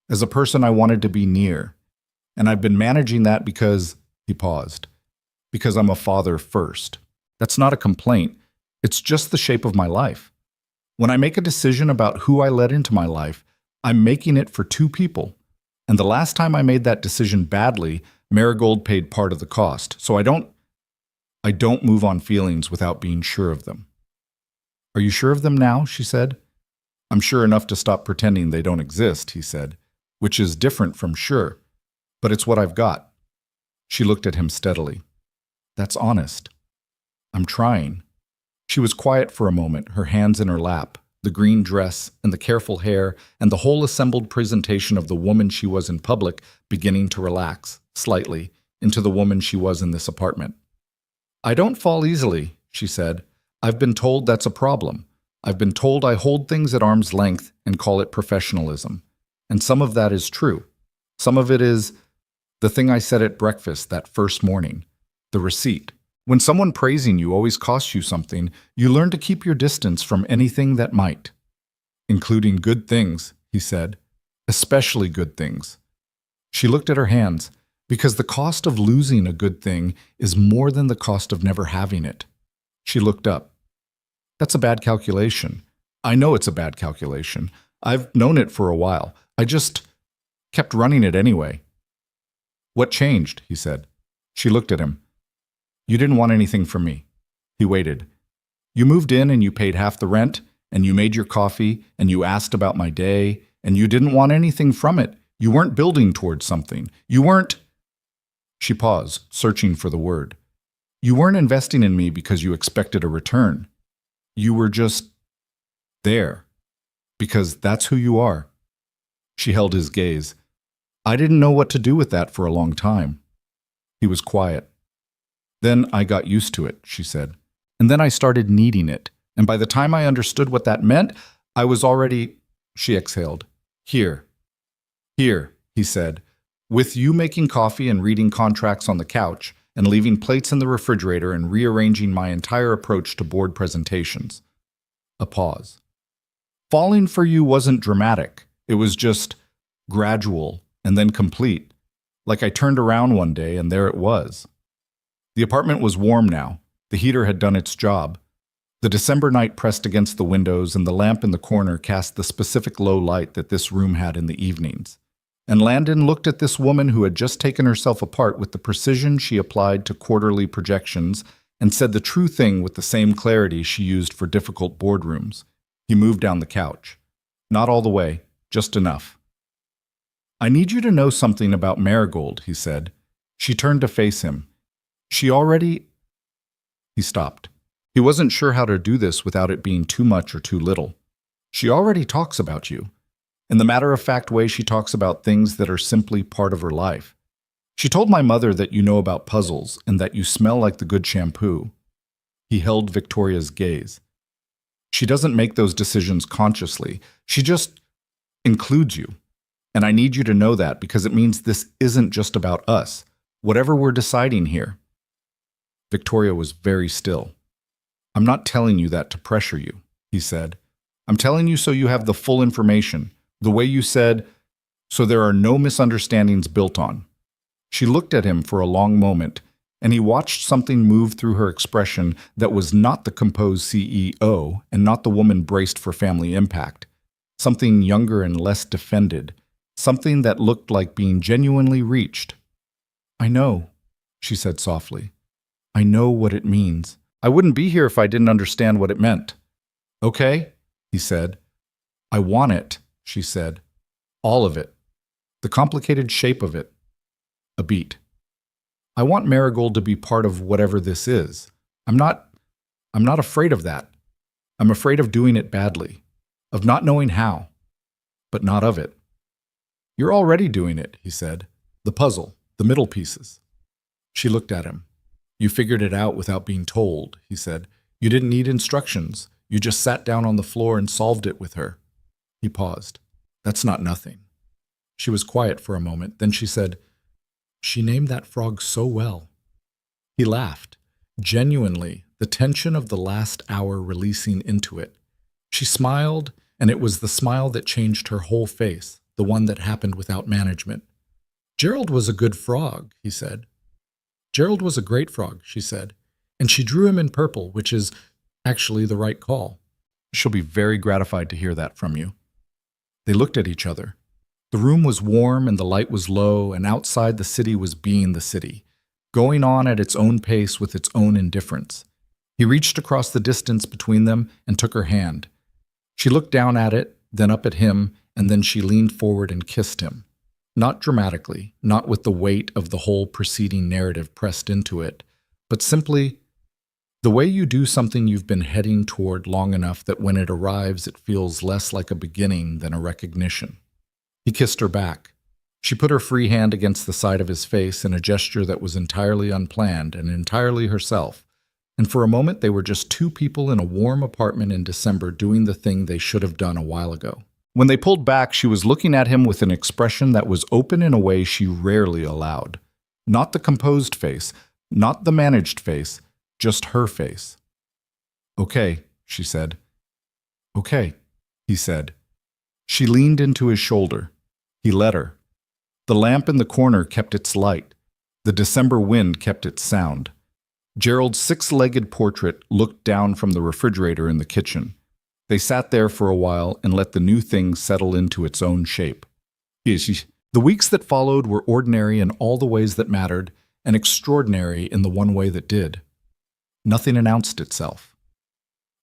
Speaker 1: as a person I wanted to be near. And I've been managing that because," he paused, "because I'm a father first. That's not a complaint. It's just the shape of my life. When I make a decision about who I let into my life, I'm making it for two people. And the last time I made that decision badly, Marigold paid part of the cost. So I don't move on feelings without being sure of them." "Are you sure of them now?" she said. "I'm sure enough to stop pretending they don't exist," he said, "which is different from sure. But it's what I've got." She looked at him steadily. "That's honest." "I'm trying." She was quiet for a moment, her hands in her lap, the green dress and the careful hair and the whole assembled presentation of the woman she was in public beginning to relax, slightly, into the woman she was in this apartment. "I don't fall easily," she said. "I've been told that's a problem. I've been told I hold things at arm's length and call it professionalism. And some of that is true. Some of it is the thing I said at breakfast that first morning, the receipt. When someone praising you always costs you something, you learn to keep your distance from anything that might. Including good things," he said. "Especially good things." She looked at her hands, because the cost of losing a good thing is more than the cost of never having it. She looked up. "That's a bad calculation. I know it's a bad calculation. I've known it for a while. I just kept running it anyway." "What changed?" he said. She looked at him. "You didn't want anything from me." He waited. "You moved in and you paid half the rent, and you made your coffee, and you asked about my day, and you didn't want anything from it. You weren't building towards something. You weren't—" She paused, searching for the word. "You weren't investing in me because you expected a return. You were just there. Because that's who you are." She held his gaze. "I didn't know what to do with that for a long time." He was quiet. "Then I got used to it," she said. "And then I started needing it. And by the time I understood what that meant, I was already—" She exhaled. Here, he said, "with you making coffee and reading contracts on the couch and leaving plates in the refrigerator and rearranging my entire approach to board presentations." A pause. "Falling for you wasn't dramatic. It was just gradual and then complete. Like I turned around one day and there it was." The apartment was warm now. The heater had done its job. The December night pressed against the windows, and the lamp in the corner cast the specific low light that this room had in the evenings. And Landon looked at this woman who had just taken herself apart with the precision she applied to quarterly projections and said the true thing with the same clarity she used for difficult boardrooms. He moved down the couch. Not all the way, just enough. "I need you to know something about Marigold," he said. She turned to face him. "She already—" He stopped. He wasn't sure how to do this without it being too much or too little. "She already talks about you. In the matter-of-fact way she talks about things that are simply part of her life. She told my mother that you know about puzzles and that you smell like the good shampoo." He held Victoria's gaze. "She doesn't make those decisions consciously. She just includes you. And I need you to know that because it means this isn't just about us, whatever we're deciding here." Victoria was very still. "I'm not telling you that to pressure you," he said. "I'm telling you so you have the full information, the way you said, so there are no misunderstandings built on." She looked at him for a long moment, and he watched something move through her expression that was not the composed CEO and not the woman braced for family impact. Something younger and less defended, something that looked like being genuinely reached. "I know," she said softly. "I know what it means. I wouldn't be here if I didn't understand what it meant." "Okay," he said. "I want it," she said. "All of it. The complicated shape of it." A beat. "I want Marigold to be part of whatever this is. I'm not afraid of that. I'm afraid of doing it badly, of not knowing how, but not of it." "You're already doing it," he said. "The puzzle, the middle pieces." She looked at him. "You figured it out without being told," he said. "You didn't need instructions. You just sat down on the floor and solved it with her." He paused. "That's not nothing." She was quiet for a moment. Then she said, "She named that frog so well." He laughed. Genuinely, the tension of the last hour releasing into it. She smiled, and it was the smile that changed her whole face, the one that happened without management. "Gerald was a good frog," he said. "Gerald was a great frog," she said, "and she drew him in purple, which is actually the right call. She'll be very gratified to hear that from you." They looked at each other. The room was warm and the light was low, and outside the city was being the city, going on at its own pace with its own indifference. He reached across the distance between them and took her hand. She looked down at it, then up at him, and then she leaned forward and kissed him. Not dramatically, not with the weight of the whole preceding narrative pressed into it, but simply the way you do something you've been heading toward long enough that when it arrives it feels less like a beginning than a recognition. He kissed her back. She put her free hand against the side of his face in a gesture that was entirely unplanned and entirely herself, and for a moment they were just two people in a warm apartment in December doing the thing they should have done a while ago. When they pulled back, she was looking at him with an expression that was open in a way she rarely allowed. Not the composed face, not the managed face, just her face. "Okay," she said. "Okay," he said. She leaned into his shoulder. He let her. The lamp in the corner kept its light. The December wind kept its sound. Gerald's six-legged portrait looked down from the refrigerator in the kitchen. They sat there for a while and let the new thing settle into its own shape. The weeks that followed were ordinary in all the ways that mattered, and extraordinary in the one way that did. Nothing announced itself.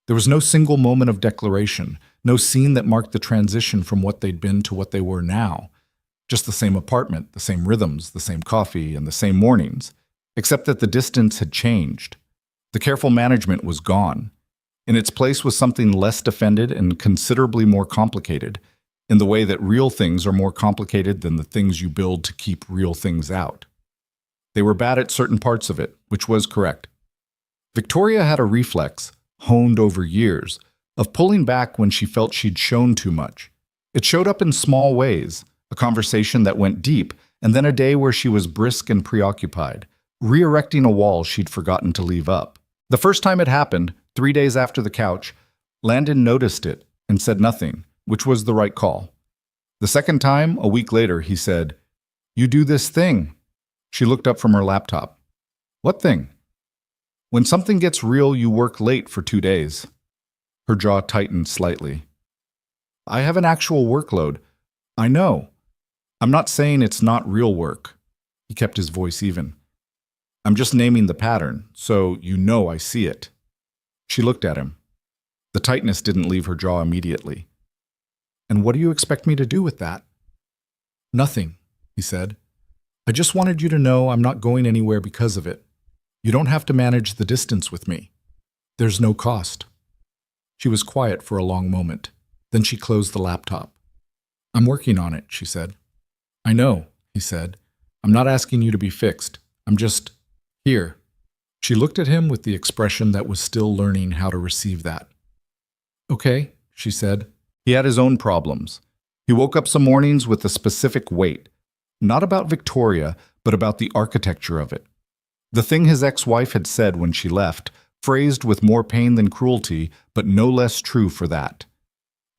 Speaker 1: There was no single moment of declaration, no scene that marked the transition from what they'd been to what they were now. Just the same apartment, the same rhythms, the same coffee, and the same mornings, except that the distance had changed. The careful management was gone. In its place was something less defended and considerably more complicated, in the way that real things are more complicated than the things you build to keep real things out. They were bad at certain parts of it, which was correct. Victoria had a reflex, honed over years, of pulling back when she felt she'd shown too much. It showed up in small ways, a conversation that went deep, and then a day where she was brisk and preoccupied, re-erecting a wall she'd forgotten to leave up. The first time it happened, 3 days after the couch, Landon noticed it and said nothing, which was the right call. The second time, a week later, he said, "You do this thing." She looked up from her laptop. "What thing?" When something gets real, you work late for 2 days. Her jaw tightened slightly. I have an actual workload. I know. I'm not saying it's not real work. He kept his voice even. I'm just naming the pattern, so you know I see it. She looked at him. The tightness didn't leave her jaw immediately. And what do you expect me to do with that? Nothing, he said. I just wanted you to know I'm not going anywhere because of it. You don't have to manage the distance with me. There's no cost. She was quiet for a long moment. Then she closed the laptop. I'm working on it, she said. I know, he said. I'm not asking you to be fixed. I'm just here. She looked at him with the expression that was still learning how to receive that. Okay, she said. He had his own problems. He woke up some mornings with a specific weight, not about Victoria, but about the architecture of it. The thing his ex-wife had said when she left, phrased with more pain than cruelty, but no less true for that.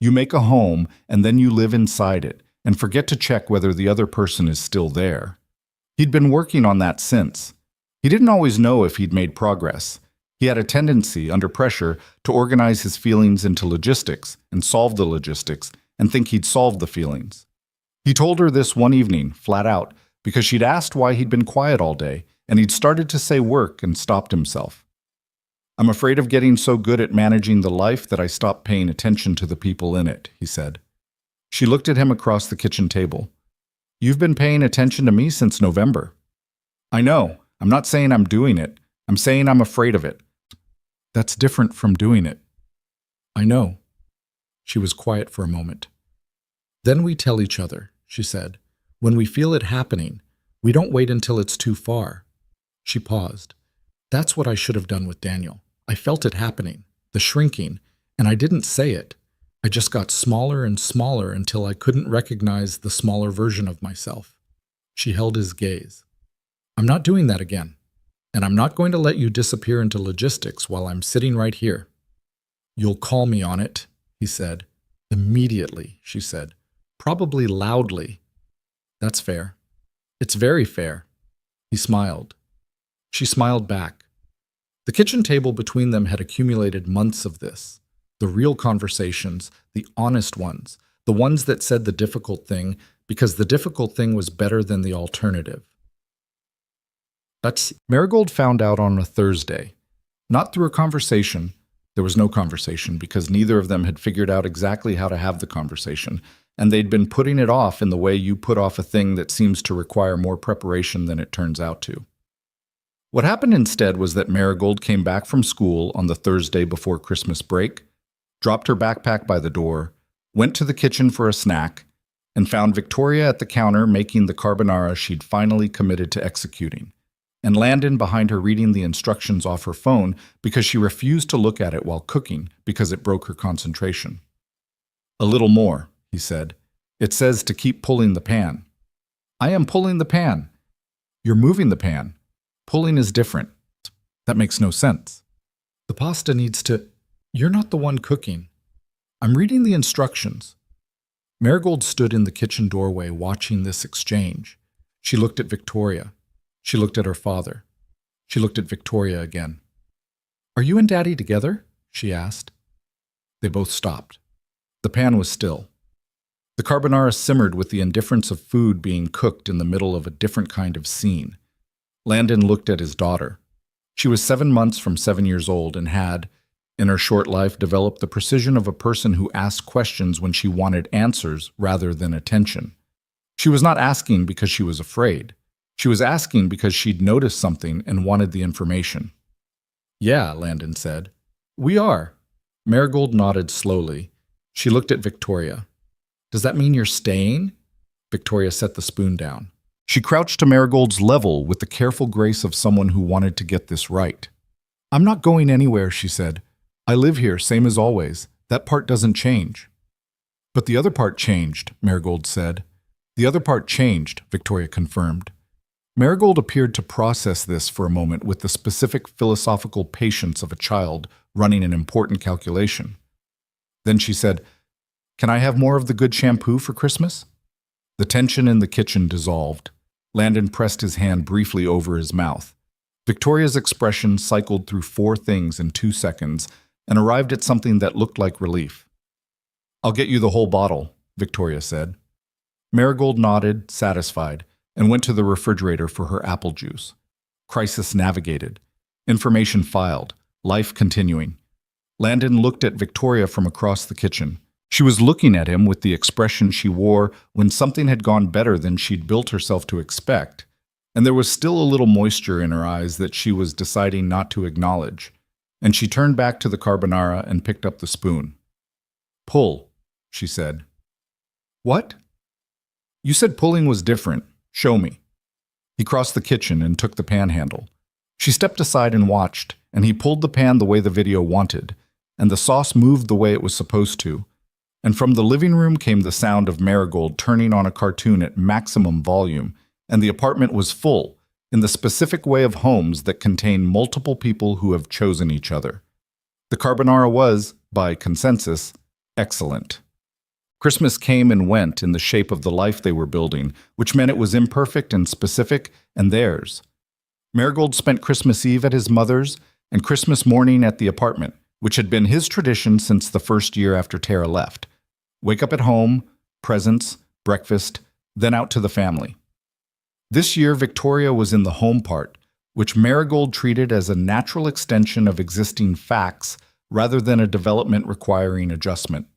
Speaker 1: You make a home, and then you live inside it, and forget to check whether the other person is still there. He'd been working on that since. He didn't always know if he'd made progress. He had a tendency, under pressure, to organize his feelings into logistics and solve the logistics and think he'd solved the feelings. He told her this one evening, flat out, because she'd asked why he'd been quiet all day, and he'd started to say work and stopped himself. I'm afraid of getting so good at managing the life that I stopped paying attention to the people in it, he said. She looked at him across the kitchen table. You've been paying attention to me since November. I know. I'm not saying I'm doing it. I'm saying I'm afraid of it. That's different from doing it. I know. She was quiet for a moment. Then we tell each other, she said. When we feel it happening, we don't wait until it's too far. She paused. That's what I should have done with Daniel. I felt it happening, the shrinking, and I didn't say it. I just got smaller and smaller until I couldn't recognize the smaller version of myself. She held his gaze. I'm not doing that again. And I'm not going to let you disappear into logistics while I'm sitting right here. You'll call me on it, he said. Immediately, she said. Probably loudly. That's fair. It's very fair. He smiled. She smiled back. The kitchen table between them had accumulated months of this. The real conversations, the honest ones, the ones that said the difficult thing because the difficult thing was better than the alternative. Marigold found out on a Thursday. Not through a conversation. There was no conversation because neither of them had figured out exactly how to have the conversation, and they'd been putting it off in the way you put off a thing that seems to require more preparation than it turns out to. What happened instead was that Marigold came back from school on the Thursday before Christmas break, dropped her backpack by the door, went to the kitchen for a snack, and found Victoria at the counter making the carbonara she'd finally committed to executing, and Landon behind her reading the instructions off her phone because she refused to look at it while cooking because it broke her concentration. A little more, he said. It says to keep pulling the pan. I am pulling the pan. You're moving the pan. Pulling is different. That makes no sense. The pasta needs to... You're not the one cooking. I'm reading the instructions. Marigold stood in the kitchen doorway watching this exchange. She looked at Victoria. She looked at her father. She looked at Victoria again. Are you and Daddy together? She asked. They both stopped. The pan was still. The carbonara simmered with the indifference of food being cooked in the middle of a different kind of scene. Landon looked at his daughter. She was 7 months from 7 years old and had, in her short life, developed the precision of a person who asked questions when she wanted answers rather than attention. She was not asking because she was afraid. She was asking because she'd noticed something and wanted the information. Yeah, Landon said. We are. Marigold nodded slowly. She looked at Victoria. Does that mean you're staying? Victoria set the spoon down. She crouched to Marigold's level with the careful grace of someone who wanted to get this right. I'm not going anywhere, she said. I live here, same as always. That part doesn't change. But the other part changed, Marigold said. The other part changed, Victoria confirmed. Marigold appeared to process this for a moment with the specific philosophical patience of a child running an important calculation. Then she said, Can I have more of the good shampoo for Christmas? The tension in the kitchen dissolved. Landon pressed his hand briefly over his mouth. Victoria's expression cycled through four things in 2 seconds and arrived at something that looked like relief. "I'll get you the whole bottle," Victoria said. Marigold nodded, satisfied, and went to the refrigerator for her apple juice. Crisis navigated. Information filed. Life continuing. Landon looked at Victoria from across the kitchen. She was looking at him with the expression she wore when something had gone better than she'd built herself to expect, and there was still a little moisture in her eyes that she was deciding not to acknowledge, and she turned back to the carbonara and picked up the spoon. "Pull," she said. "What?" "You said pulling was different. Show me." He crossed the kitchen and took the pan handle. She stepped aside and watched, and he pulled the pan the way the video wanted, and the sauce moved the way it was supposed to, and from the living room came the sound of Marigold turning on a cartoon at maximum volume, and the apartment was full, in the specific way of homes that contain multiple people who have chosen each other. The carbonara was, by consensus, excellent. Christmas came and went in the shape of the life they were building, which meant it was imperfect and specific, and theirs. Marigold spent Christmas Eve at his mother's and Christmas morning at the apartment, which had been his tradition since the first year after Tara left. Wake up at home, presents, breakfast, then out to the family. This year, Victoria was in the home part, which Marigold treated as a natural extension of existing facts rather than a development requiring adjustment.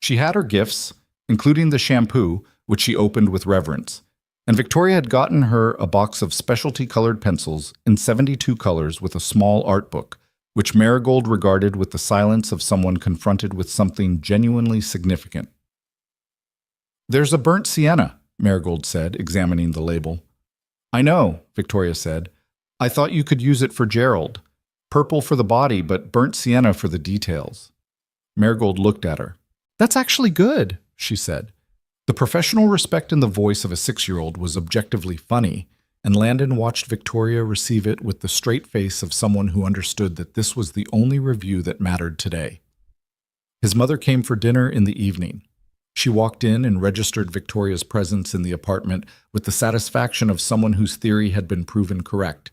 Speaker 1: She had her gifts, including the shampoo, which she opened with reverence, and Victoria had gotten her a box of specialty colored pencils in 72 colors with a small art book, which Marigold regarded with the silence of someone confronted with something genuinely significant. "There's a burnt sienna," Marigold said, examining the label. "I know," Victoria said. "I thought you could use it for Gerald. Purple for the body, but burnt sienna for the details." Marigold looked at her. "That's actually good," she said. The professional respect in the voice of a 6-year-old was objectively funny, and Landon watched Victoria receive it with the straight face of someone who understood that this was the only review that mattered today. His mother came for dinner in the evening. She walked in and registered Victoria's presence in the apartment with the satisfaction of someone whose theory had been proven correct.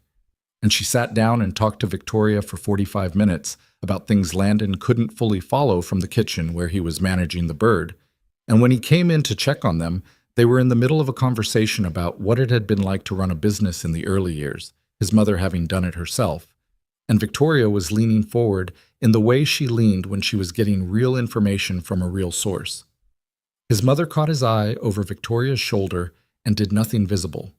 Speaker 1: And she sat down and talked to Victoria for 45 minutes about things Landon couldn't fully follow from the kitchen where he was managing the bird. And when he came in to check on them, they were in the middle of a conversation about what it had been like to run a business in the early years, his mother having done it herself. And Victoria was leaning forward in the way she leaned when she was getting real information from a real source. His mother caught his eye over Victoria's shoulder and did nothing visible.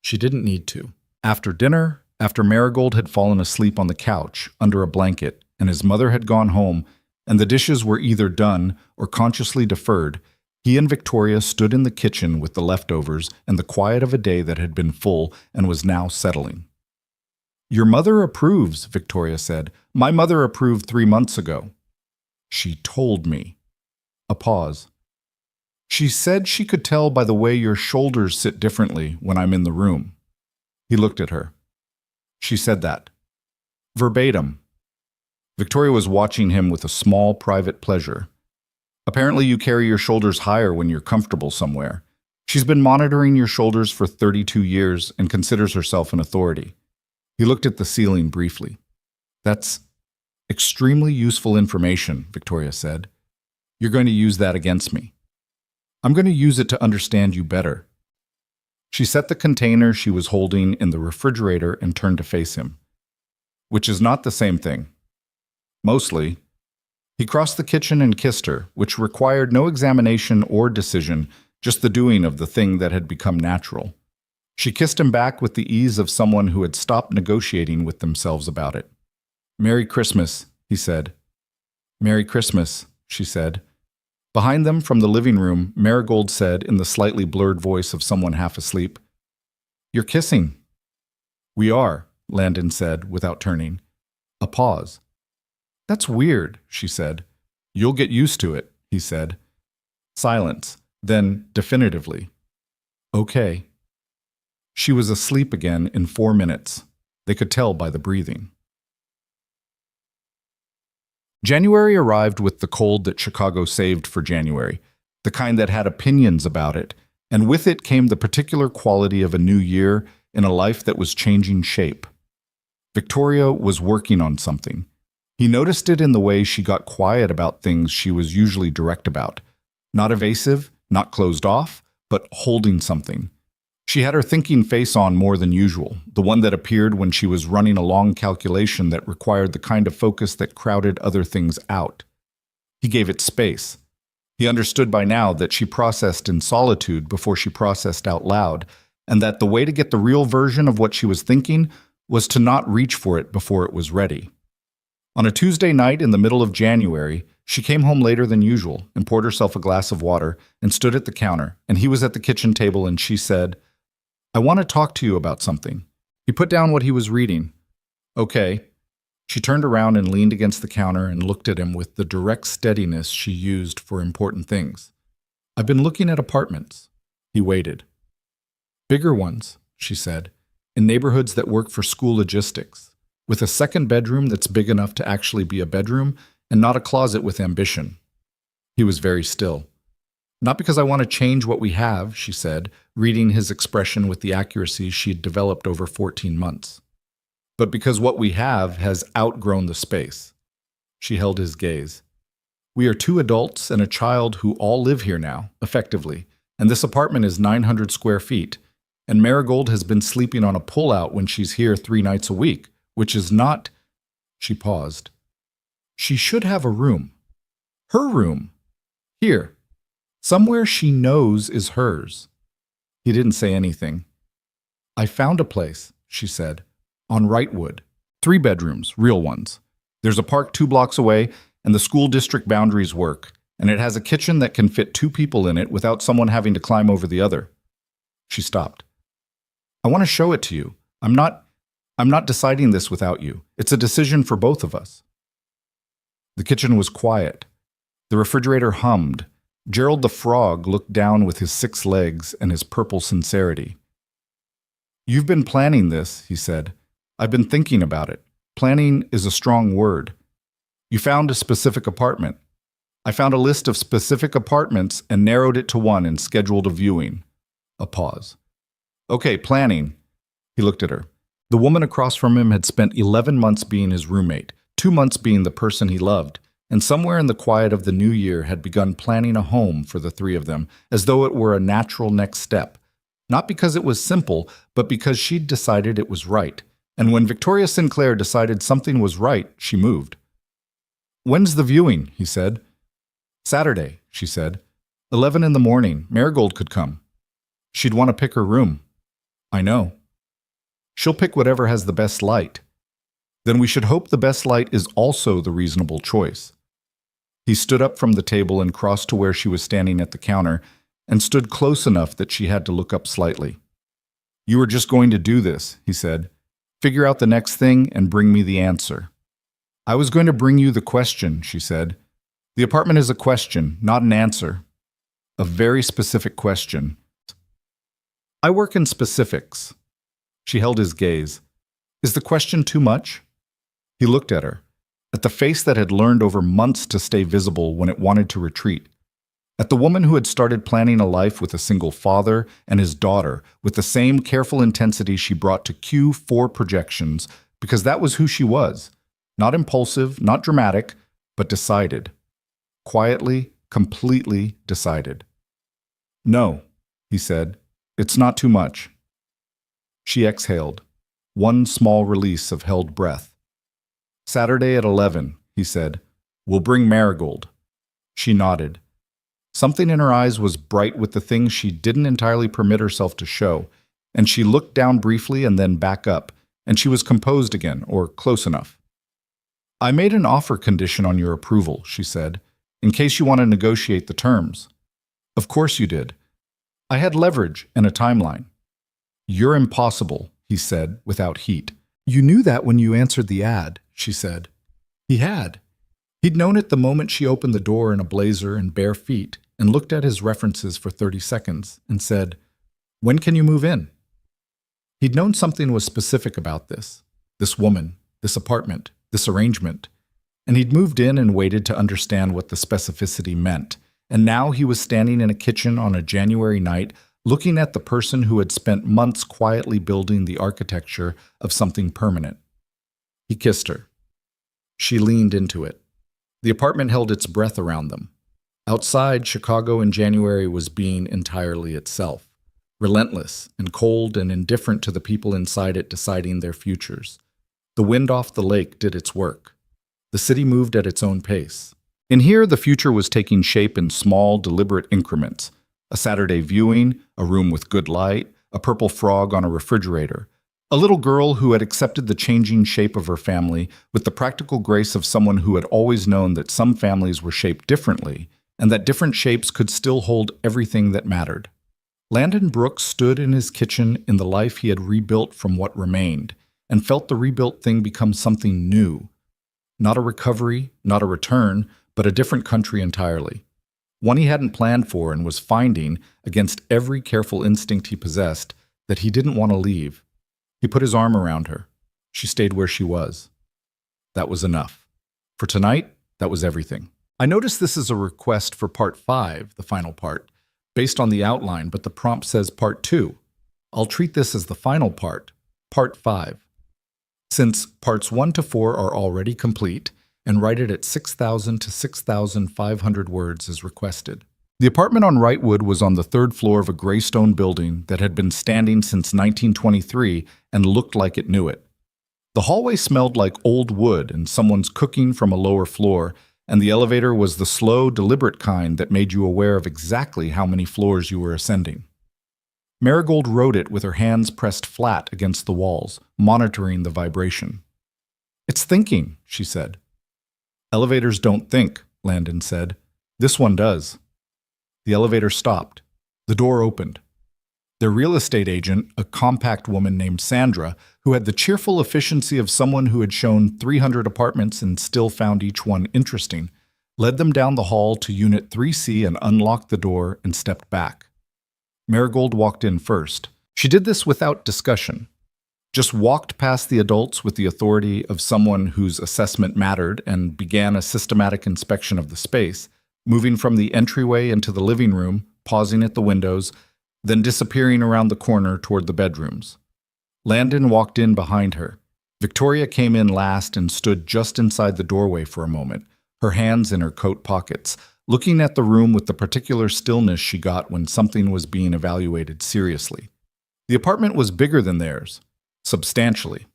Speaker 1: She didn't need to. After dinner, after Marigold had fallen asleep on the couch under a blanket and his mother had gone home and the dishes were either done or consciously deferred, he and Victoria stood in the kitchen with the leftovers and the quiet of a day that had been full and was now settling. "Your mother approves," Victoria said. "My mother approved 3 months ago." "She told me." A pause. "She said she could tell by the way your shoulders sit differently when I'm in the room." He looked at her. "She said that." Verbatim. Victoria was watching him with a small, private pleasure. "Apparently you carry your shoulders higher when you're comfortable somewhere. She's been monitoring your shoulders for 32 years and considers herself an authority." He looked at the ceiling briefly. "That's extremely useful information," Victoria said. "You're going to use that against me." "I'm going to use it to understand you better." She set the container she was holding in the refrigerator and turned to face him. "Which is not the same thing." "Mostly." He crossed the kitchen and kissed her, which required no examination or decision, just the doing of the thing that had become natural. She kissed him back with the ease of someone who had stopped negotiating with themselves about it. "Merry Christmas," he said. "Merry Christmas," she said. Behind them, from the living room, Marigold said in the slightly blurred voice of someone half asleep, "You're kissing." "We are," Landon said, without turning. A pause. "That's weird," she said. "You'll get used to it," he said. Silence, then definitively. "Okay." She was asleep again in 4 minutes. They could tell by the breathing. January arrived with the cold that Chicago saved for January, the kind that had opinions about it, and with it came the particular quality of a new year in a life that was changing shape. Victoria was working on something. He noticed it in the way she got quiet about things she was usually direct about. Not evasive, not closed off, but holding something. She had her thinking face on more than usual, the one that appeared when she was running a long calculation that required the kind of focus that crowded other things out. He gave it space. He understood by now that she processed in solitude before she processed out loud, and that the way to get the real version of what she was thinking was to not reach for it before it was ready. On a Tuesday night in the middle of January, she came home later than usual and poured herself a glass of water and stood at the counter, and he was at the kitchen table and she said, "I want to talk to you about something." He put down what he was reading. "Okay." She turned around and leaned against the counter and looked at him with the direct steadiness she used for important things. "I've been looking at apartments." He waited. "Bigger ones," she said, "in neighborhoods that work for school logistics, with a second bedroom that's big enough to actually be a bedroom and not a closet with ambition." He was very still. "Not because I want to change what we have," she said, reading his expression with the accuracy she'd developed over 14 months. "But because what we have has outgrown the space." She held his gaze. "We are two adults and a child who all live here now, effectively, and this apartment is 900 square feet, and Marigold has been sleeping on a pull-out when she's here 3 nights a week, which is not—" She paused. "She should have a room. Her room. Here. Somewhere she knows is hers." He didn't say anything. "I found a place," she said, "on Wrightwood. 3 bedrooms, real ones. There's a park 2 blocks away, and the school district boundaries work, and it has a kitchen that can fit 2 people in it without someone having to climb over the other." She stopped. "I want to show it to you. I'm not deciding this without you. It's a decision for both of us." The kitchen was quiet. The refrigerator hummed. Gerald the frog looked down with his 6 legs and his purple sincerity. "You've been planning this," he said. "I've been thinking about it. Planning is a strong word. You found a specific apartment. I found a list of specific apartments and narrowed it to one and scheduled a viewing." A pause. "Okay, planning." He looked at her. The woman across from him had spent 11 months being his roommate, 2 months being the person he loved, and somewhere in the quiet of the new year had begun planning a home for the 3 of them, as though it were a natural next step. Not because it was simple, but because she'd decided it was right. And when Victoria Sinclair decided something was right, she moved. "When's the viewing?" he said. "Saturday," she said. 11 in the morning. Marigold could come. She'd want to pick her room." "I know." "She'll pick whatever has the best light." "Then we should hope the best light is also the reasonable choice." He stood up from the table and crossed to where she was standing at the counter and stood close enough that she had to look up slightly. "You were just going to do this," he said. "Figure out the next thing and bring me the answer." "I was going to bring you the question," she said. "The apartment is a question, not an answer. A very specific question." "I work in specifics." She held his gaze. "Is the question too much?" He looked at her, at the face that had learned over months to stay visible when it wanted to retreat, at the woman who had started planning a life with a single father and his daughter with the same careful intensity she brought to Q4 projections, because that was who she was, not impulsive, not dramatic, but decided. Quietly, completely decided. "No," he said, "it's not too much." She exhaled, one small release of held breath. "Saturday at 11, he said. "We'll bring Marigold." She nodded. Something in her eyes was bright with the things she didn't entirely permit herself to show, and she looked down briefly and then back up, and she was composed again, or close enough. "I made an offer condition on your approval," she said, "in case you want to negotiate the terms." "Of course you did." "I had leverage and a timeline." "You're impossible," he said, without heat. "You knew that when you answered the ad," she said. He had. He'd known it the moment she opened the door in a blazer and bare feet and looked at his references for 30 seconds and said, "When can you move in?" He'd known something was specific about this woman, this apartment, this arrangement, and he'd moved in and waited to understand what the specificity meant. And now he was standing in a kitchen on a January night looking at the person who had spent months quietly building the architecture of something permanent. He kissed her. She leaned into it. The apartment held its breath around them. Outside, Chicago in January was being entirely itself, relentless and cold and indifferent to the people inside it deciding their futures. The wind off the lake did its work. The city moved at its own pace. In here, the future was taking shape in small, deliberate increments. A Saturday viewing, a room with good light, a purple frog on a refrigerator. A little girl who had accepted the changing shape of her family with the practical grace of someone who had always known that some families were shaped differently, and that different shapes could still hold everything that mattered. Landon Brooks stood in his kitchen in the life he had rebuilt from what remained, and felt the rebuilt thing become something new. Not a recovery, not a return, but a different country entirely. One he hadn't planned for and was finding, against every careful instinct he possessed, that he didn't want to leave. He put his arm around her. She stayed where she was. That was enough. For tonight, that was everything. I notice this is a request for Part 5, the final part, based on the outline, but the prompt says Part 2. I'll treat this as the final part, Part 5. Since Parts 1 to 4 are already complete, and write it at 6,000 to 6,500 words as requested. The apartment on Wrightwood was on the third floor of a gray stone building that had been standing since 1923 and looked like it knew it. The hallway smelled like old wood and someone's cooking from a lower floor, and the elevator was the slow, deliberate kind that made you aware of exactly how many floors you were ascending. Marigold rode it with her hands pressed flat against the walls, monitoring the vibration. "It's thinking," she said. "Elevators don't think," Landon said. "This one does." The elevator stopped. The door opened. Their real estate agent, a compact woman named Sandra, who had the cheerful efficiency of someone who had shown 300 apartments and still found each one interesting, led them down the hall to Unit 3C and unlocked the door and stepped back. Marigold walked in first. She did this without discussion. Just walked past the adults with the authority of someone whose assessment mattered and began a systematic inspection of the space, moving from the entryway into the living room, pausing at the windows, then disappearing around the corner toward the bedrooms. Landon walked in behind her. Victoria came in last and stood just inside the doorway for a moment, her hands in her coat pockets, looking at the room with the particular stillness she got when something was being evaluated seriously. The apartment was bigger than theirs, substantially.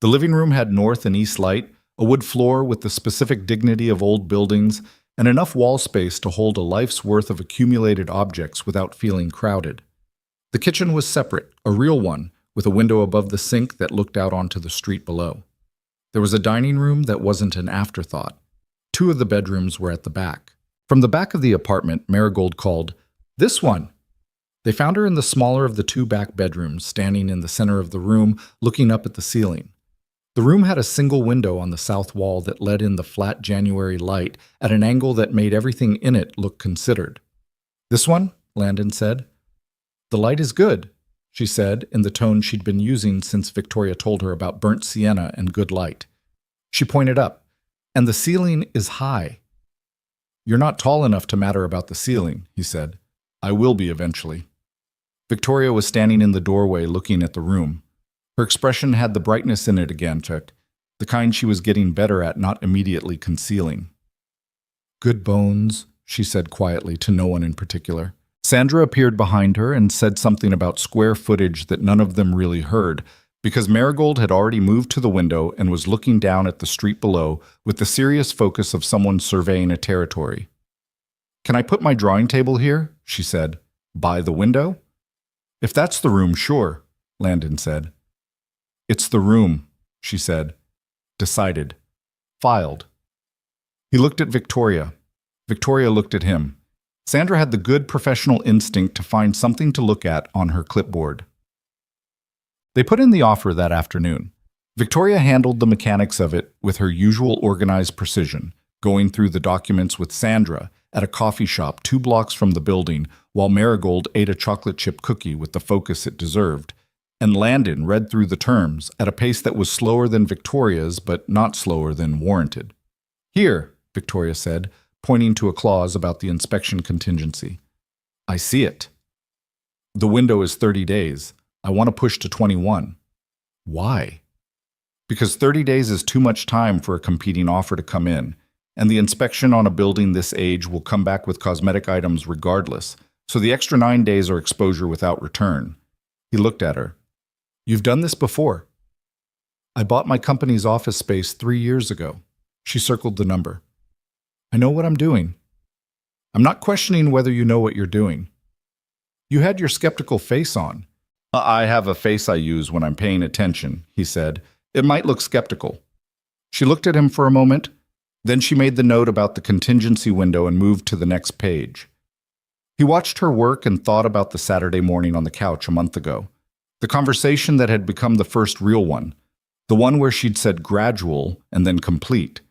Speaker 1: The living room had north and east light, a wood floor with the specific dignity of old buildings, and enough wall space to hold a life's worth of accumulated objects without feeling crowded. The kitchen was separate, a real one, with a window above the sink that looked out onto the street below. There was a dining room that wasn't an afterthought. 2 of the bedrooms were at the back. From the back of the apartment, Marigold called, "This one!" They found her in the smaller of the 2 back bedrooms, standing in the center of the room, looking up at the ceiling. The room had a single window on the south wall that let in the flat January light at an angle that made everything in it look considered. "This one?" Landon said. "The light is good," she said in the tone she'd been using since Victoria told her about burnt sienna and good light. She pointed up. "And the ceiling is high." "You're not tall enough to matter about the ceiling," he said. "I will be eventually." Victoria was standing in the doorway looking at the room. Her expression had the brightness in it again, the kind she was getting better at not immediately concealing. "Good bones," she said quietly to no one in particular. Sandra appeared behind her and said something about square footage that none of them really heard, because Marigold had already moved to the window and was looking down at the street below with the serious focus of someone surveying a territory. "Can I put my drawing table here?" she said. "By the window?" "If that's the room, sure," Landon said. "It's the room," she said. Decided. Filed. He looked at Victoria. Victoria looked at him. Sandra had the good professional instinct to find something to look at on her clipboard. They put in the offer that afternoon. Victoria handled the mechanics of it with her usual organized precision, going through the documents with Sandra at a coffee shop 2 blocks from the building while Marigold ate a chocolate chip cookie with the focus it deserved, and Landon read through the terms at a pace that was slower than Victoria's but not slower than warranted. "Here," Victoria said, pointing to a clause about the inspection contingency. "I see it. The window is 30 days. I want to push to 21. "Why?" Because 30 days is too much time for a competing offer to come in, and the inspection on a building this age will come back with cosmetic items regardless, so the extra 9 days are exposure without return. He looked at her. You've done this before. I bought my company's office space 3 years ago. She circled the number. I know what I'm doing. I'm not questioning whether you know what you're doing. You had your skeptical face on. I have a face I use when I'm paying attention, he said. It might look skeptical. She looked at him for a moment. Then she made the note about the contingency window and moved to the next page. He watched her work and thought about the Saturday morning on the couch a month ago. The conversation that had become the first real one. The one where she'd said gradual and then complete.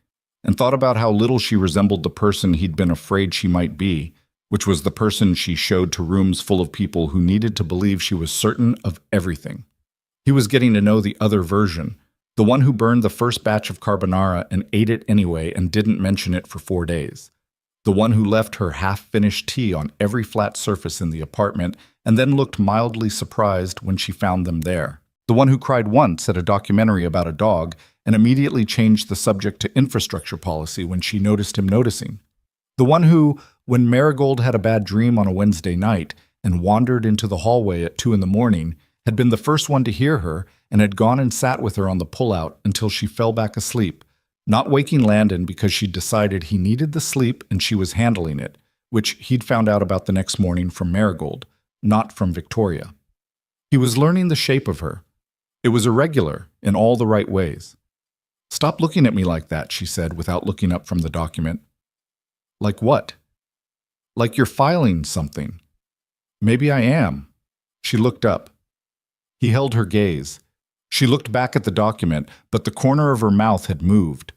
Speaker 1: And thought about how little she resembled the person he'd been afraid she might be, which was the person she showed to rooms full of people who needed to believe she was certain of everything. He was getting to know the other version, the one who burned the first batch of carbonara and ate it anyway and didn't mention it for 4 days. The one who left her half-finished tea on every flat surface in the apartment and then looked mildly surprised when she found them there. The one who cried once at a documentary about a dog and immediately changed the subject to infrastructure policy when she noticed him noticing. The one who, when Marigold had a bad dream on a Wednesday night and wandered into the hallway at 2 a.m, had been the first one to hear her and had gone and sat with her on the pullout until she fell back asleep, not waking Landon because she'd decided he needed the sleep and she was handling it, which he'd found out about the next morning from Marigold, not from Victoria. He was learning the shape of her. It was irregular in all the right ways. Stop looking at me like that, she said without looking up from the document. Like what? Like you're filing something. Maybe I am. She looked up. He held her gaze. She looked back at the document, but the corner of her mouth had moved.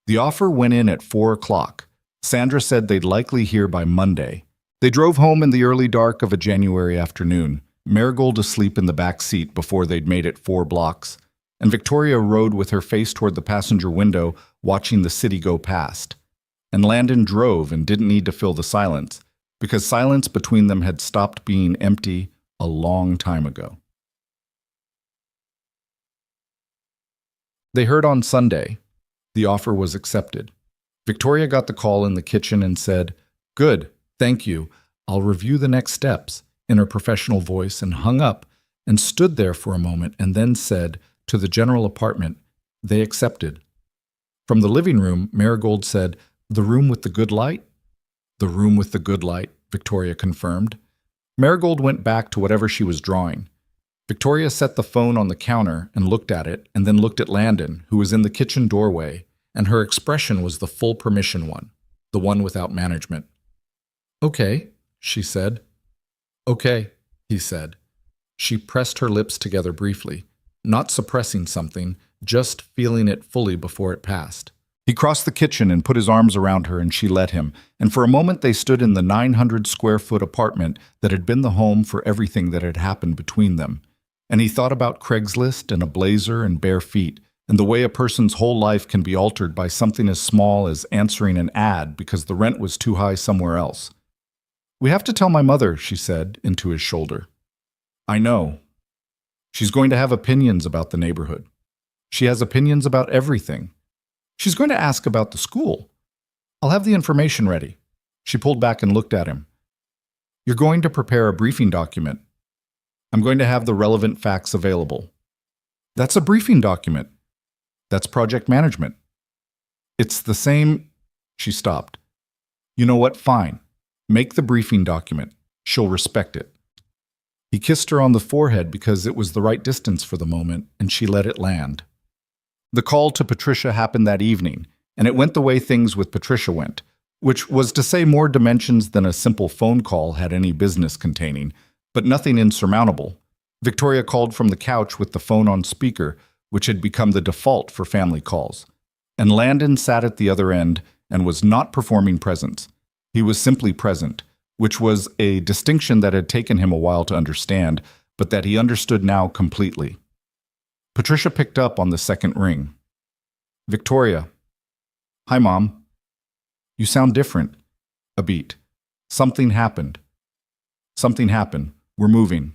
Speaker 1: The offer went in at 4 o'clock. Sandra said they'd likely hear by Monday. They drove home in the early dark of a January afternoon, Marigold asleep in the back seat before they'd made it 4 blocks, and Victoria rode with her face toward the passenger window, watching the city go past. And Landon drove and didn't need to fill the silence, because silence between them had stopped being empty a long time ago. They heard on Sunday. The offer was accepted. Victoria got the call in the kitchen and said, "Good, thank you. I'll review the next steps," in her professional voice, and hung up and stood there for a moment and then said, to the general apartment, "They accepted." From the living room, Marigold said, "The room with the good light?" "The room with the good light," Victoria confirmed. Marigold went back to whatever she was drawing. Victoria set the phone on the counter and looked at it, and then looked at Landon, who was in the kitchen doorway, and her expression was the full permission one, the one without management. "Okay," she said. "Okay," he said. She pressed her lips together briefly, not suppressing something, just feeling it fully before it passed. He crossed the kitchen and put his arms around her, and she let him, and for a moment they stood in the 900-square-foot apartment that had been the home for everything that had happened between them. And he thought about Craigslist and a blazer and bare feet, and the way a person's whole life can be altered by something as small as answering an ad because the rent was too high somewhere else. "We have to tell my mother," she said, into his shoulder. "I know. She's going to have opinions about the neighborhood. She has opinions about everything. She's going to ask about the school. I'll have the information ready." She pulled back and looked at him. "You're going to prepare a briefing document. I'm going to have the relevant facts available." "That's a briefing document." "That's project management." "It's the same—" She stopped. "You know what? Fine. Make the briefing document. She'll respect it." He kissed her on the forehead because it was the right distance for the moment, and she let it land. The call to Patricia happened that evening, and it went the way things with Patricia went, which was to say more dimensions than a simple phone call had any business containing, but nothing insurmountable. Victoria called from the couch with the phone on speaker, which had become the default for family calls. And Landon sat at the other end and was not performing presence. He was simply present, which was a distinction that had taken him a while to understand, but that he understood now completely. Patricia picked up on the second ring. "Victoria." "Hi, Mom." "You sound different." "A beat." "Something happened." "Something happened. We're moving."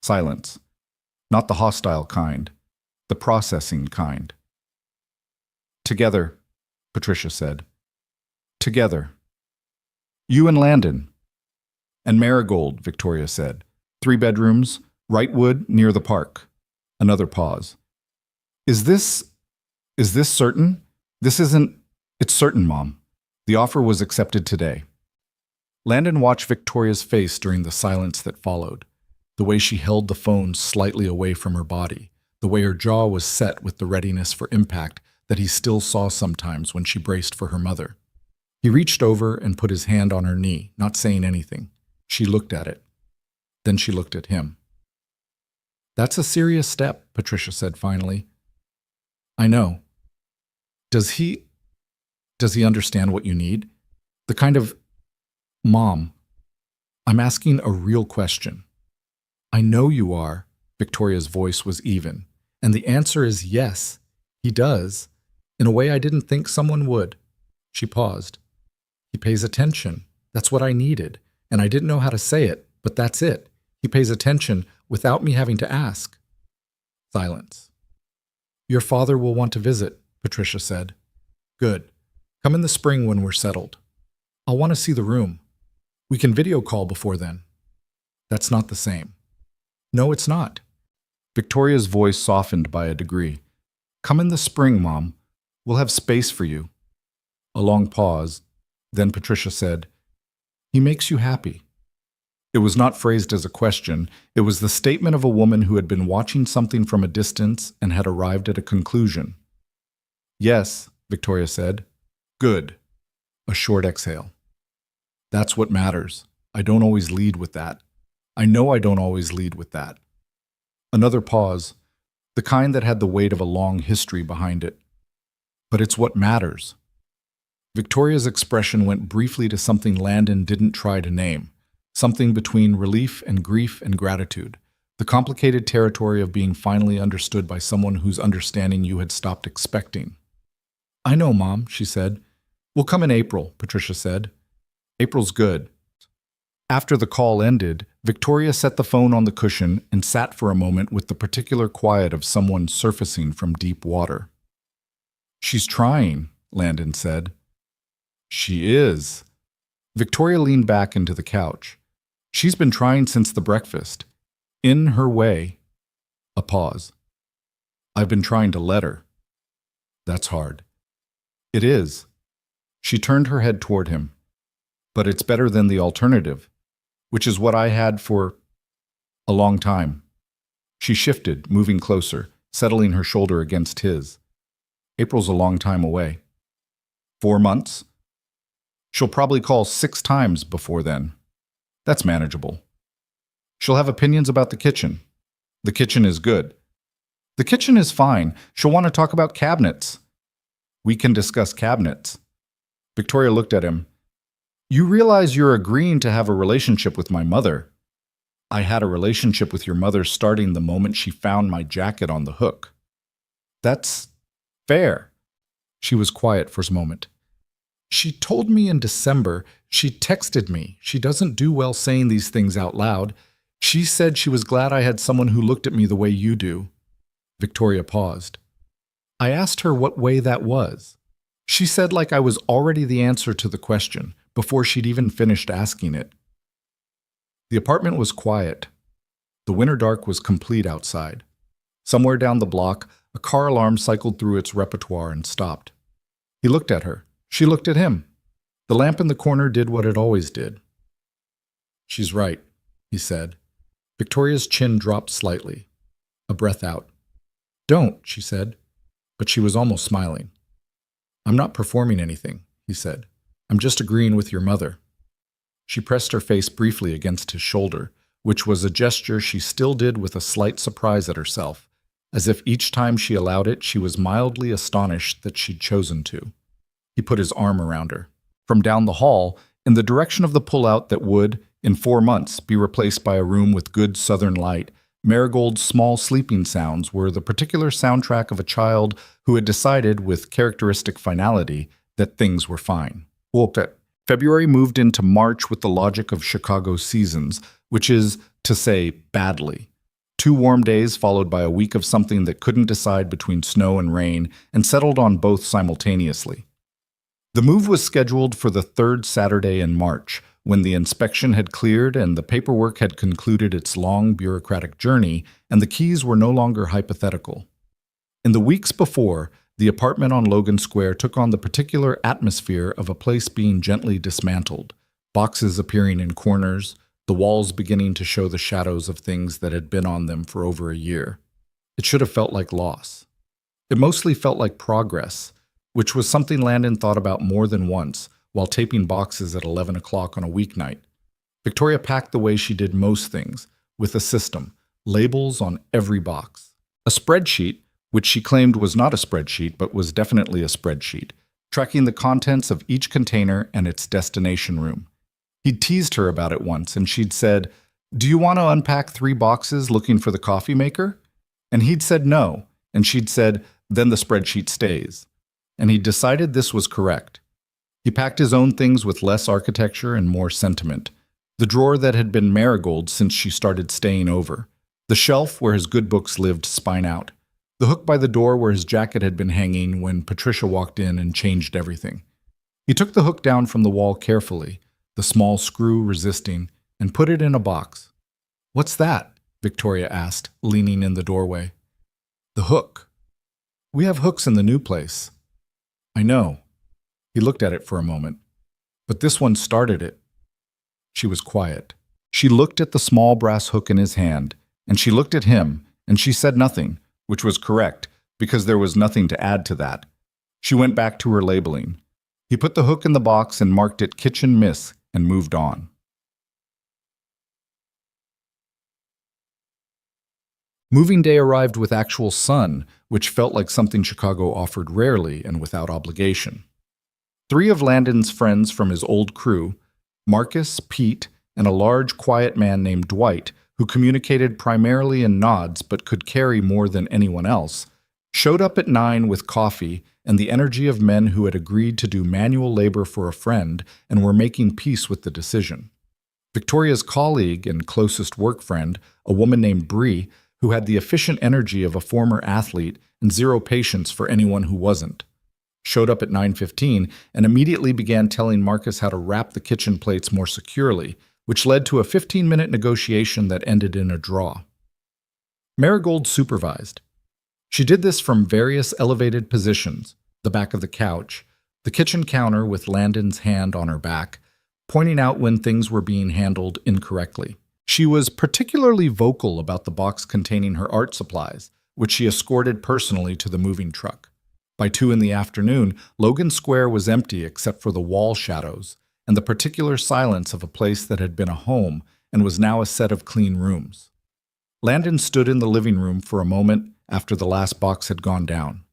Speaker 1: Silence. Not the hostile kind. the processing kind. Together, Patricia said. Together. You and Landon. And Marigold, Victoria said. 3 bedrooms, Wrightwood, near the park. Another pause. Is this certain? This isn't... It's certain, Mom. The offer was accepted today. Landon watched Victoria's face during the silence that followed. The way she held the phone slightly away from her body. The way her jaw was set with the readiness for impact that he still saw sometimes when she braced for her mother. He reached over and put his hand on her knee, not saying anything. She looked at it. Then she looked at him. That's a serious step, Patricia said finally. I know. Does he understand what you need? The kind of... Mom, I'm asking a real question. I know you are. Victoria's voice was even. And the answer is yes, he does, in a way I didn't think someone would. She paused. He pays attention. That's what I needed. And I didn't know how to say it, but that's it. He pays attention without me having to ask. Silence. Your father will want to visit, Patricia said. Good. Come in the spring when we're settled. I'll want to see the room. We can video call before then. That's not the same. No, it's not. Victoria's voice softened by a degree. Come in the spring, Mom. We'll have space for you. A long pause. Then Patricia said, He makes you happy. It was not phrased as a question. It was the statement of a woman who had been watching something from a distance and had arrived at a conclusion. Yes, Victoria said. Good. A short exhale. That's what matters. I don't always lead with that. I know I don't always lead with that. Another pause, the kind that had the weight of a long history behind it. But it's what matters. Victoria's expression went briefly to something Landon didn't try to name, something between relief and grief and gratitude, the complicated territory of being finally understood by someone whose understanding you had stopped expecting. I know, Mom, she said. We'll come in April, Patricia said. April's good. After the call ended, Victoria set the phone on the cushion and sat for a moment with the particular quiet of someone surfacing from deep water. She's trying, Landon said. She is. Victoria leaned back into the couch. She's been trying since the breakfast. In her way. A pause. I've been trying to let her. That's hard. It is. She turned her head toward him. But it's better than the alternative, which is what I had for a long time. She shifted, moving closer, settling her shoulder against his. April's a long time away. 4 months? She'll probably call 6 times before then. That's manageable. She'll have opinions about the kitchen. The kitchen is good. The kitchen is fine. She'll want to talk about cabinets. We can discuss cabinets. Victoria looked at him. You realize you're agreeing to have a relationship with my mother. I had a relationship with your mother starting the moment she found my jacket on the hook. That's fair. She was quiet for a moment. She told me in December. She texted me. She doesn't do well saying these things out loud. She said she was glad I had someone who looked at me the way you do. Victoria paused. I asked her what way that was. She said like I was already the answer to the question, before she'd even finished asking it. The apartment was quiet. The winter dark was complete outside. Somewhere down the block, a car alarm cycled through its repertoire and stopped. He looked at her. She looked at him. The lamp in the corner did what it always did. She's right, he said. Victoria's chin dropped slightly. A breath out. Don't, she said. But she was almost smiling. I'm not performing anything, he said. I'm just agreeing with your mother. She pressed her face briefly against his shoulder, which was a gesture she still did with a slight surprise at herself, as if each time she allowed it, she was mildly astonished that she'd chosen to. He put his arm around her. From down the hall, in the direction of the pullout that would, in 4 months, be replaced by a room with good southern light, Marigold's small sleeping sounds were the particular soundtrack of a child who had decided, with characteristic finality, that things were fine. February moved into March with the logic of Chicago seasons, which is to say badly. 2 warm days followed by a week of something that couldn't decide between snow and rain and settled on both simultaneously. The move was scheduled for the 3rd Saturday in March, when the inspection had cleared and the paperwork had concluded its long bureaucratic journey and the keys were no longer hypothetical. In the weeks before, the apartment on Logan Square took on the particular atmosphere of a place being gently dismantled, boxes appearing in corners, the walls beginning to show the shadows of things that had been on them for over a year. It should have felt like loss. It mostly felt like progress, which was something Landon thought about more than once while taping boxes at 11 o'clock on a weeknight. Victoria packed the way she did most things, with a system, labels on every box. A spreadsheet, which she claimed was not a spreadsheet but was definitely a spreadsheet, tracking the contents of each container and its destination room. He'd teased her about it once, and she'd said, "Do you want to unpack 3 boxes looking for the coffee maker?" And he'd said no, and she'd said, "Then the spreadsheet stays." And he'd decided this was correct. He packed his own things with less architecture and more sentiment. The drawer that had been Marigold since she started staying over. The shelf where his good books lived spine out. The hook by the door where his jacket had been hanging when Patricia walked in and changed everything. He took the hook down from the wall carefully, the small screw resisting, and put it in a box. "What's that?" Victoria asked, leaning in the doorway. "The hook. We have hooks in the new place." "I know." He looked at it for a moment. "But this one started it." She was quiet. She looked at the small brass hook in his hand, and she looked at him, and she said nothing, which was correct, because there was nothing to add to that. She went back to her labeling. He put the hook in the box and marked it Kitchen Miss and moved on. Moving day arrived with actual sun, which felt like something Chicago offered rarely and without obligation. 3 of Landon's friends from his old crew, Marcus, Pete, and a large, quiet man named Dwight, who communicated primarily in nods but could carry more than anyone else, showed up at 9 with coffee and the energy of men who had agreed to do manual labor for a friend and were making peace with the decision. Victoria's colleague and closest work friend, a woman named Bree, who had the efficient energy of a former athlete and zero patience for anyone who wasn't, showed up at 9:15 and immediately began telling Marcus how to wrap the kitchen plates more securely, which led to a 15-minute negotiation that ended in a draw. Marigold supervised. She did this from various elevated positions, the back of the couch, the kitchen counter with Landon's hand on her back, pointing out when things were being handled incorrectly. She was particularly vocal about the box containing her art supplies, which she escorted personally to the moving truck. By 2 in the afternoon, Logan Square was empty except for the wall shadows and the particular silence of a place that had been a home and was now a set of clean rooms. Landon stood in the living room for a moment after the last box had gone down.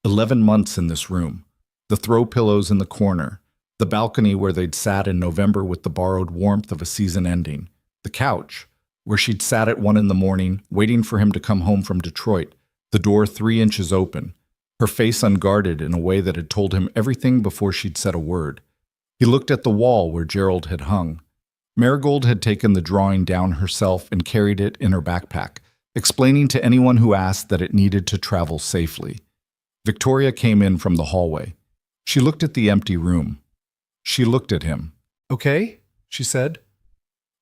Speaker 1: 11 months in this room, the throw pillows in the corner, the balcony where they'd sat in November with the borrowed warmth of a season ending, the couch, where she'd sat at 1 in the morning, waiting for him to come home from Detroit, the door 3 inches open, her face unguarded in a way that had told him everything before she'd said a word. He looked at the wall where Gerald had hung. Marigold had taken the drawing down herself and carried it in her backpack, explaining to anyone who asked that it needed to travel safely. Victoria came in from the hallway. She looked at the empty room. She looked at him. "Okay?" she said.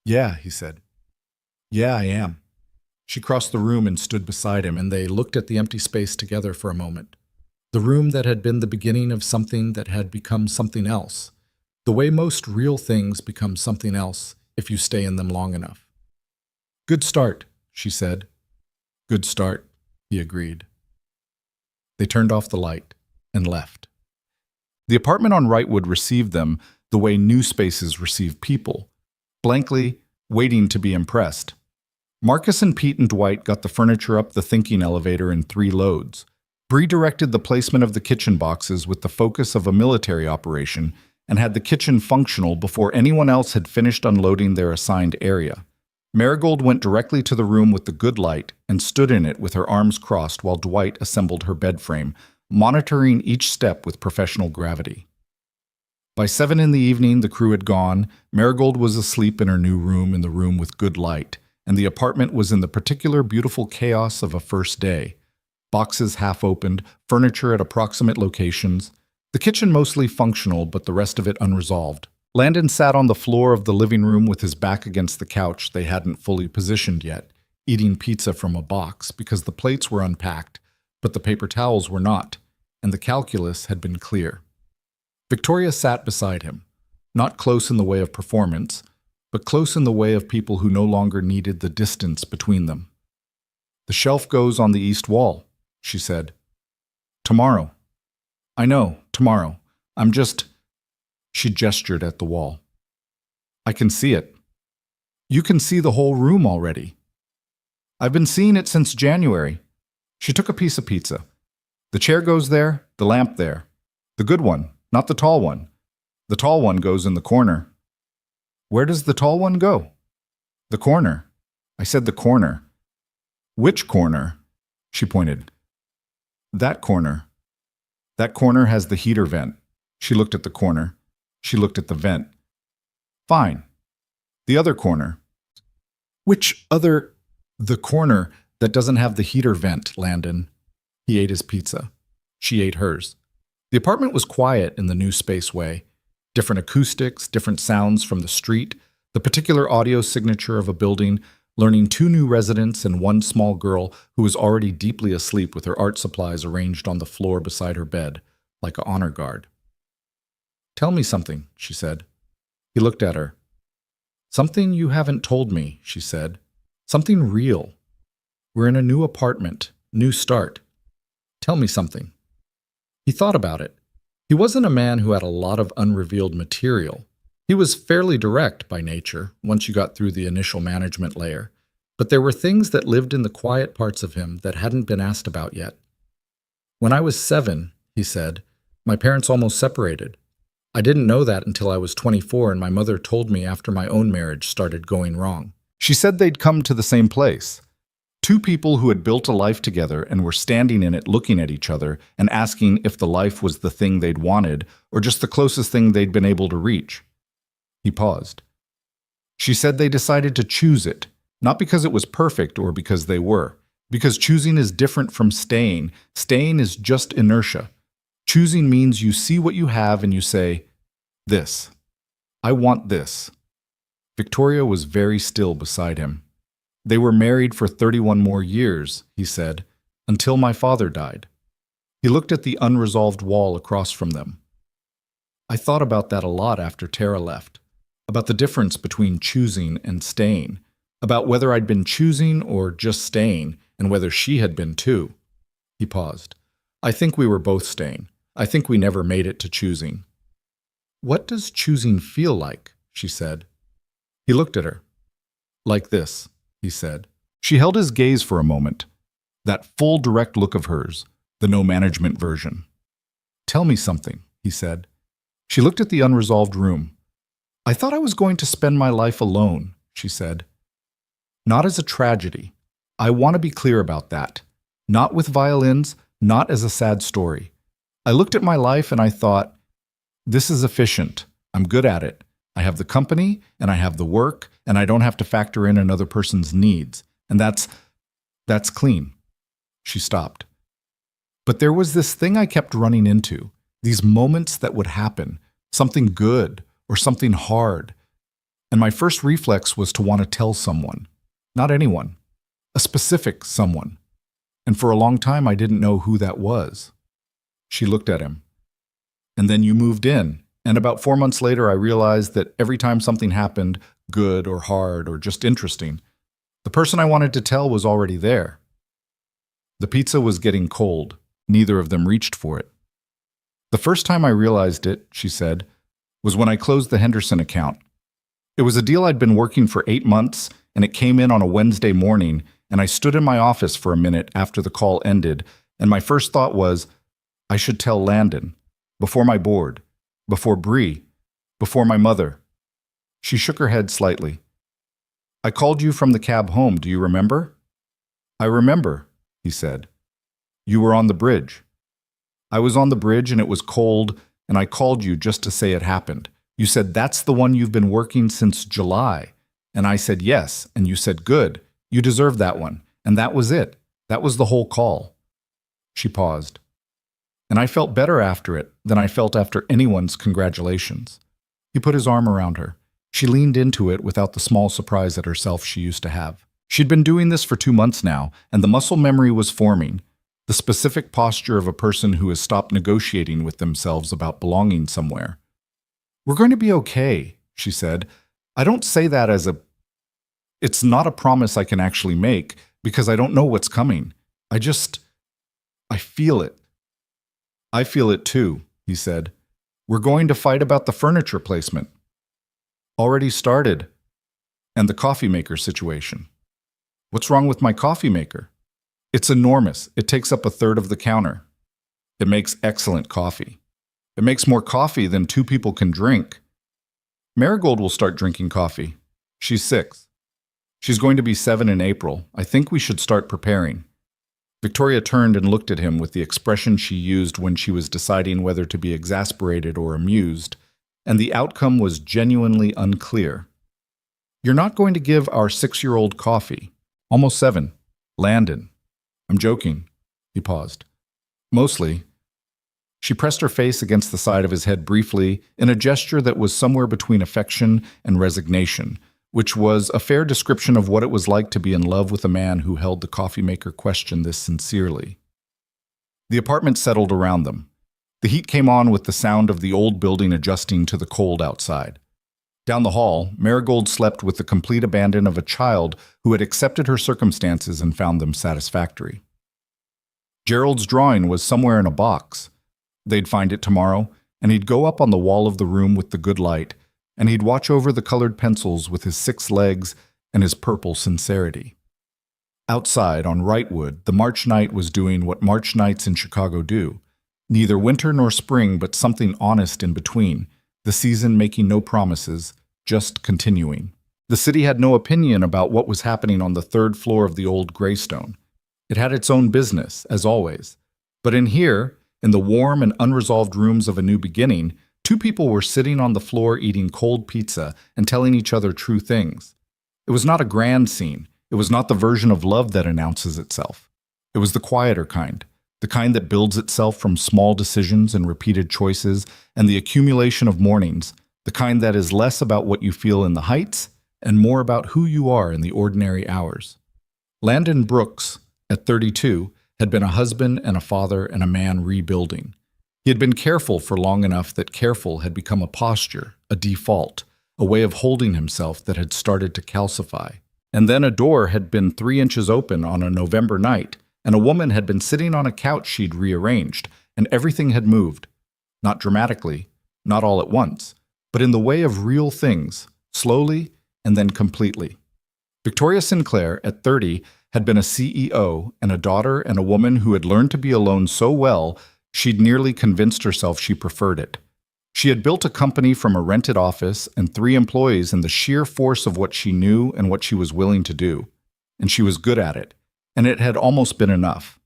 Speaker 1: "Yeah," he said. "Yeah, I am." She crossed the room and stood beside him, and they looked at the empty space together for a moment. The room that had been the beginning of something that had become something else. The way most real things become something else if you stay in them long enough. "Good start," she said. "Good start," he agreed. They turned off the light and left. The apartment on Wrightwood received them the way new spaces receive people, blankly, waiting to be impressed. Marcus and Pete and Dwight got the furniture up the thinking elevator in 3 loads. Bree directed the placement of the kitchen boxes with the focus of a military operation and had the kitchen functional before anyone else had finished unloading their assigned area. Marigold went directly to the room with the good light and stood in it with her arms crossed while Dwight assembled her bed frame, monitoring each step with professional gravity. By 7 in the evening, the crew had gone. Marigold was asleep in her new room in the room with good light, and the apartment was in the particular beautiful chaos of a first day. Boxes half opened, furniture at approximate locations, the kitchen mostly functional but the rest of it unresolved. Landon sat on the floor of the living room with his back against the couch they hadn't fully positioned yet, eating pizza from a box because the plates were unpacked, but the paper towels were not, and the calculus had been clear. Victoria sat beside him, not close in the way of performance, but close in the way of people who no longer needed the distance between them. "The shelf goes on the east wall," she said. "Tomorrow." "I know, tomorrow. I'm just—" She gestured at the wall. "I can see it." "You can see the whole room already." "I've been seeing it since January." She took a piece of pizza. "The chair goes there, the lamp there. The good one, not the tall one. The tall one goes in the corner." "Where does the tall one go?" "The corner." I said the corner. "Which corner?" She pointed. "That corner. That corner has the heater vent." She looked at the corner. She looked at the vent. "Fine. The other corner." "Which other—" "The corner that doesn't have the heater vent, Landon." He ate his pizza. She ate hers. The apartment was quiet in the new space way. Different acoustics, different sounds from the street, the particular audio signature of a building, learning 2 new residents and 1 small girl who was already deeply asleep with her art supplies arranged on the floor beside her bed, like an honor guard. "Tell me something," she said. He looked at her. "Something you haven't told me," she said. "Something real. We're in a new apartment, new start. Tell me something." He thought about it. He wasn't a man who had a lot of unrevealed material. He was fairly direct by nature, once you got through the initial management layer. But there were things that lived in the quiet parts of him that hadn't been asked about yet. "When I was 7, he said, "my parents almost separated. I didn't know that until I was 24 and my mother told me after my own marriage started going wrong." She said they'd come to the same place. 2 people who had built a life together and were standing in it looking at each other and asking if the life was the thing they'd wanted or just the closest thing they'd been able to reach. He paused. She said they decided to choose it, not because it was perfect or because they were, because choosing is different from staying. Staying is just inertia. Choosing means you see what you have and you say, "This. I want this." Victoria was very still beside him. "They were married for 31 more years," he said, "until my father died." He looked at the unresolved wall across from them. "I thought about that a lot after Tara left, about the difference between choosing and staying, about whether I'd been choosing or just staying, and whether she had been too." He paused. "I think we were both staying. I think we never made it to choosing." "What does choosing feel like?" she said. He looked at her. "Like this," he said. She held his gaze for a moment, that full direct look of hers, the no-management version. "Tell me something," he said. She looked at the unresolved room. "I thought I was going to spend my life alone," she said. "Not as a tragedy. I want to be clear about that. Not with violins, not as a sad story. I looked at my life and I thought, this is efficient. I'm good at it. I have the company, and I have the work, and I don't have to factor in another person's needs. And that's clean." She stopped. But there was this thing I kept running into, these moments that would happen, something good or something hard. And my first reflex was to want to tell someone, not anyone, a specific someone. And for a long time, I didn't know who that was. She looked at him. "And then you moved in. And about 4 months later, I realized that every time something happened, good or hard or just interesting, the person I wanted to tell was already there." The pizza was getting cold. Neither of them reached for it. "The first time I realized it," she said, "was when I closed the Henderson account. It was a deal I'd been working for 8 months, and it came in on a Wednesday morning, and I stood in my office for a minute after the call ended, and my first thought was, I should tell Landon, before my board, before Bree, before my mother." She shook her head slightly. "I called you from the cab home, do you remember?" "I remember," he said. "You were on the bridge." "I was on the bridge and it was cold, and I called you just to say it happened. You said that's the one you've been working since July. And I said yes, and you said good. You deserve that one. And that was it. That was the whole call. She paused. And I felt better after it than I felt after anyone's congratulations. He put his arm around her. She leaned into it without the small surprise at herself she used to have. She'd been doing this for 2 months now, and the muscle memory was forming, the specific posture of a person who has stopped negotiating with themselves about belonging somewhere. We're going to be okay, she said. I don't say that as it's not a promise I can actually make because I don't know what's coming. I feel it. I feel it too, he said. We're going to fight about the furniture placement. Already started. And the coffee maker situation. What's wrong with my coffee maker? It's enormous. It takes up 1/3 of the counter. It makes excellent coffee. It makes more coffee than 2 people can drink. Marigold will start drinking coffee. She's 6. She's going to be 7 in April. I think we should start preparing. Victoria turned and looked at him with the expression she used when she was deciding whether to be exasperated or amused, and the outcome was genuinely unclear. You're not going to give our 6-year-old coffee. Almost 7. Landon. I'm joking. He paused. Mostly. She pressed her face against the side of his head briefly in a gesture that was somewhere between affection and resignation, which was a fair description of what it was like to be in love with a man who held the coffee maker question this sincerely. The apartment settled around them. The heat came on with the sound of the old building adjusting to the cold outside. Down the hall, Marigold slept with the complete abandon of a child who had accepted her circumstances and found them satisfactory. Gerald's drawing was somewhere in a box. They'd find it tomorrow, and he'd go up on the wall of the room with the good light, and he'd watch over the colored pencils with his 6 legs and his purple sincerity. Outside, on Wrightwood, the March night was doing what March nights in Chicago do. Neither winter nor spring, but something honest in between, the season making no promises, just continuing. The city had no opinion about what was happening on the 3rd floor of the old Greystone. It had its own business, as always. But in here, in the warm and unresolved rooms of a new beginning, 2 people were sitting on the floor eating cold pizza and telling each other true things. It was not a grand scene. It was not the version of love that announces itself. It was the quieter kind, the kind that builds itself from small decisions and repeated choices and the accumulation of mornings, the kind that is less about what you feel in the heights and more about who you are in the ordinary hours. Landon Brooks, at 32, had been a husband and a father and a man rebuilding. He had been careful for long enough that careful had become a posture, a default, a way of holding himself that had started to calcify. And then a door had been 3 inches open on a November night, and a woman had been sitting on a couch she'd rearranged, and everything had moved. Not dramatically, not all at once, but in the way of real things, slowly and then completely. Victoria Sinclair, at 30, had been a CEO and a daughter and a woman who had learned to be alone so well she'd nearly convinced herself she preferred it. She had built a company from a rented office and 3 employees in the sheer force of what she knew and what she was willing to do. And she was good at it, and it had almost been enough.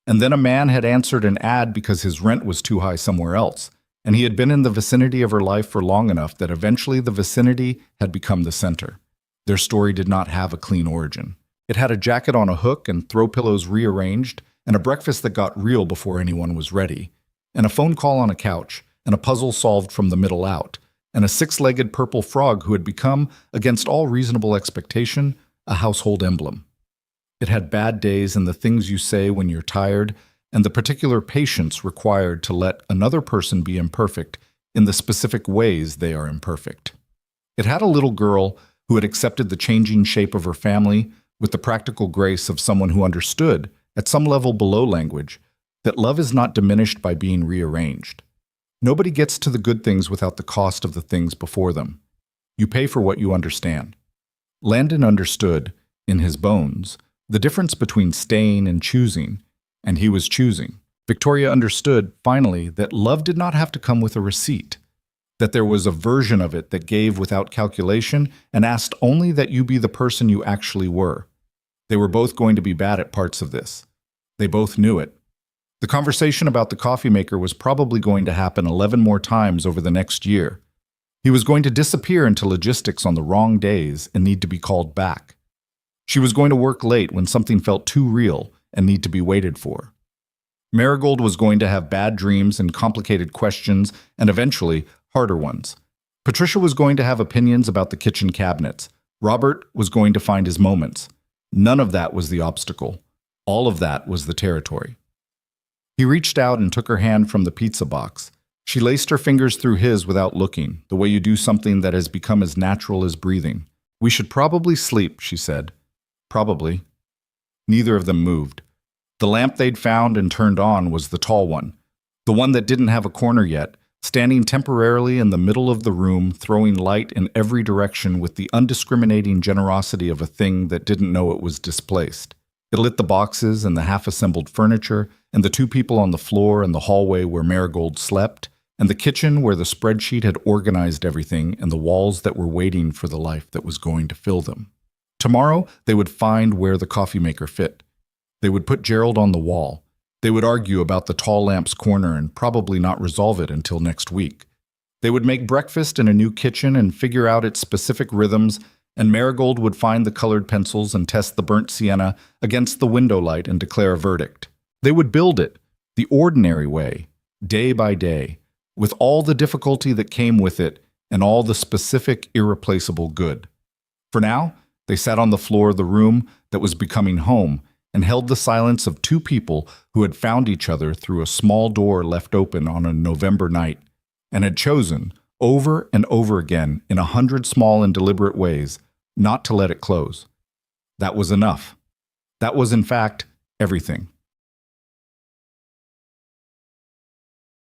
Speaker 1: And then a man had answered an ad because his rent was too high somewhere else, and he had been in the vicinity of her life for long enough that eventually the vicinity had become the center. Their story did not have a clean origin. It had a jacket on a hook and throw pillows rearranged, and a breakfast that got real before anyone was ready, and a phone call on a couch, and a puzzle solved from the middle out, and a 6-legged purple frog who had become, against all reasonable expectation, a household emblem. It had bad days and the things you say when you're tired, and the particular patience required to let another person be imperfect in the specific ways they are imperfect. It had a little girl who had accepted the changing shape of her family with the practical grace of someone who understood, at some level below language, that love is not diminished by being rearranged. Nobody gets to the good things without the cost of the things before them. You pay for what you understand. Landon understood, in his bones, the difference between staying and choosing, and he was choosing. Victoria understood, finally, that love did not have to come with a receipt, that there was a version of it that gave without calculation and asked only that you be the person you actually were. They were both going to be bad at parts of this. They both knew it. The conversation about the coffee maker was probably going to happen 11 more times over the next year. He was going to disappear into logistics on the wrong days and need to be called back. She was going to work late when something felt too real and need to be waited for. Marigold was going to have bad dreams and complicated questions and eventually harder ones. Patricia was going to have opinions about the kitchen cabinets. Robert was going to find his moments. None of that was the obstacle. All of that was the territory. He reached out and took her hand from the pizza box. She laced her fingers through his without looking, the way you do something that has become as natural as breathing. "We should probably sleep," she said. "Probably." Neither of them moved. The lamp they'd found and turned on was the tall one, the one that didn't have a corner yet, standing temporarily in the middle of the room, throwing light in every direction with the undiscriminating generosity of a thing that didn't know it was displaced. It lit the boxes and the half-assembled furniture, and the two people on the floor and the hallway where Marigold slept, and the kitchen where the spreadsheet had organized everything, and the walls that were waiting for the life that was going to fill them. Tomorrow, they would find where the coffee maker fit. They would put Gerald on the wall. They would argue about the tall lamp's corner and probably not resolve it until next week. They would make breakfast in a new kitchen and figure out its specific rhythms, and Marigold would find the colored pencils and test the burnt sienna against the window light and declare a verdict. They would build it, the ordinary way, day by day, with all the difficulty that came with it and all the specific, irreplaceable good. For now, they sat on the floor of the room that was becoming home and held the silence of two people who had found each other through a small door left open on a November night and had chosen, over and over again, in 100 small and deliberate ways, not to let it close. That was enough. That was, in fact, everything.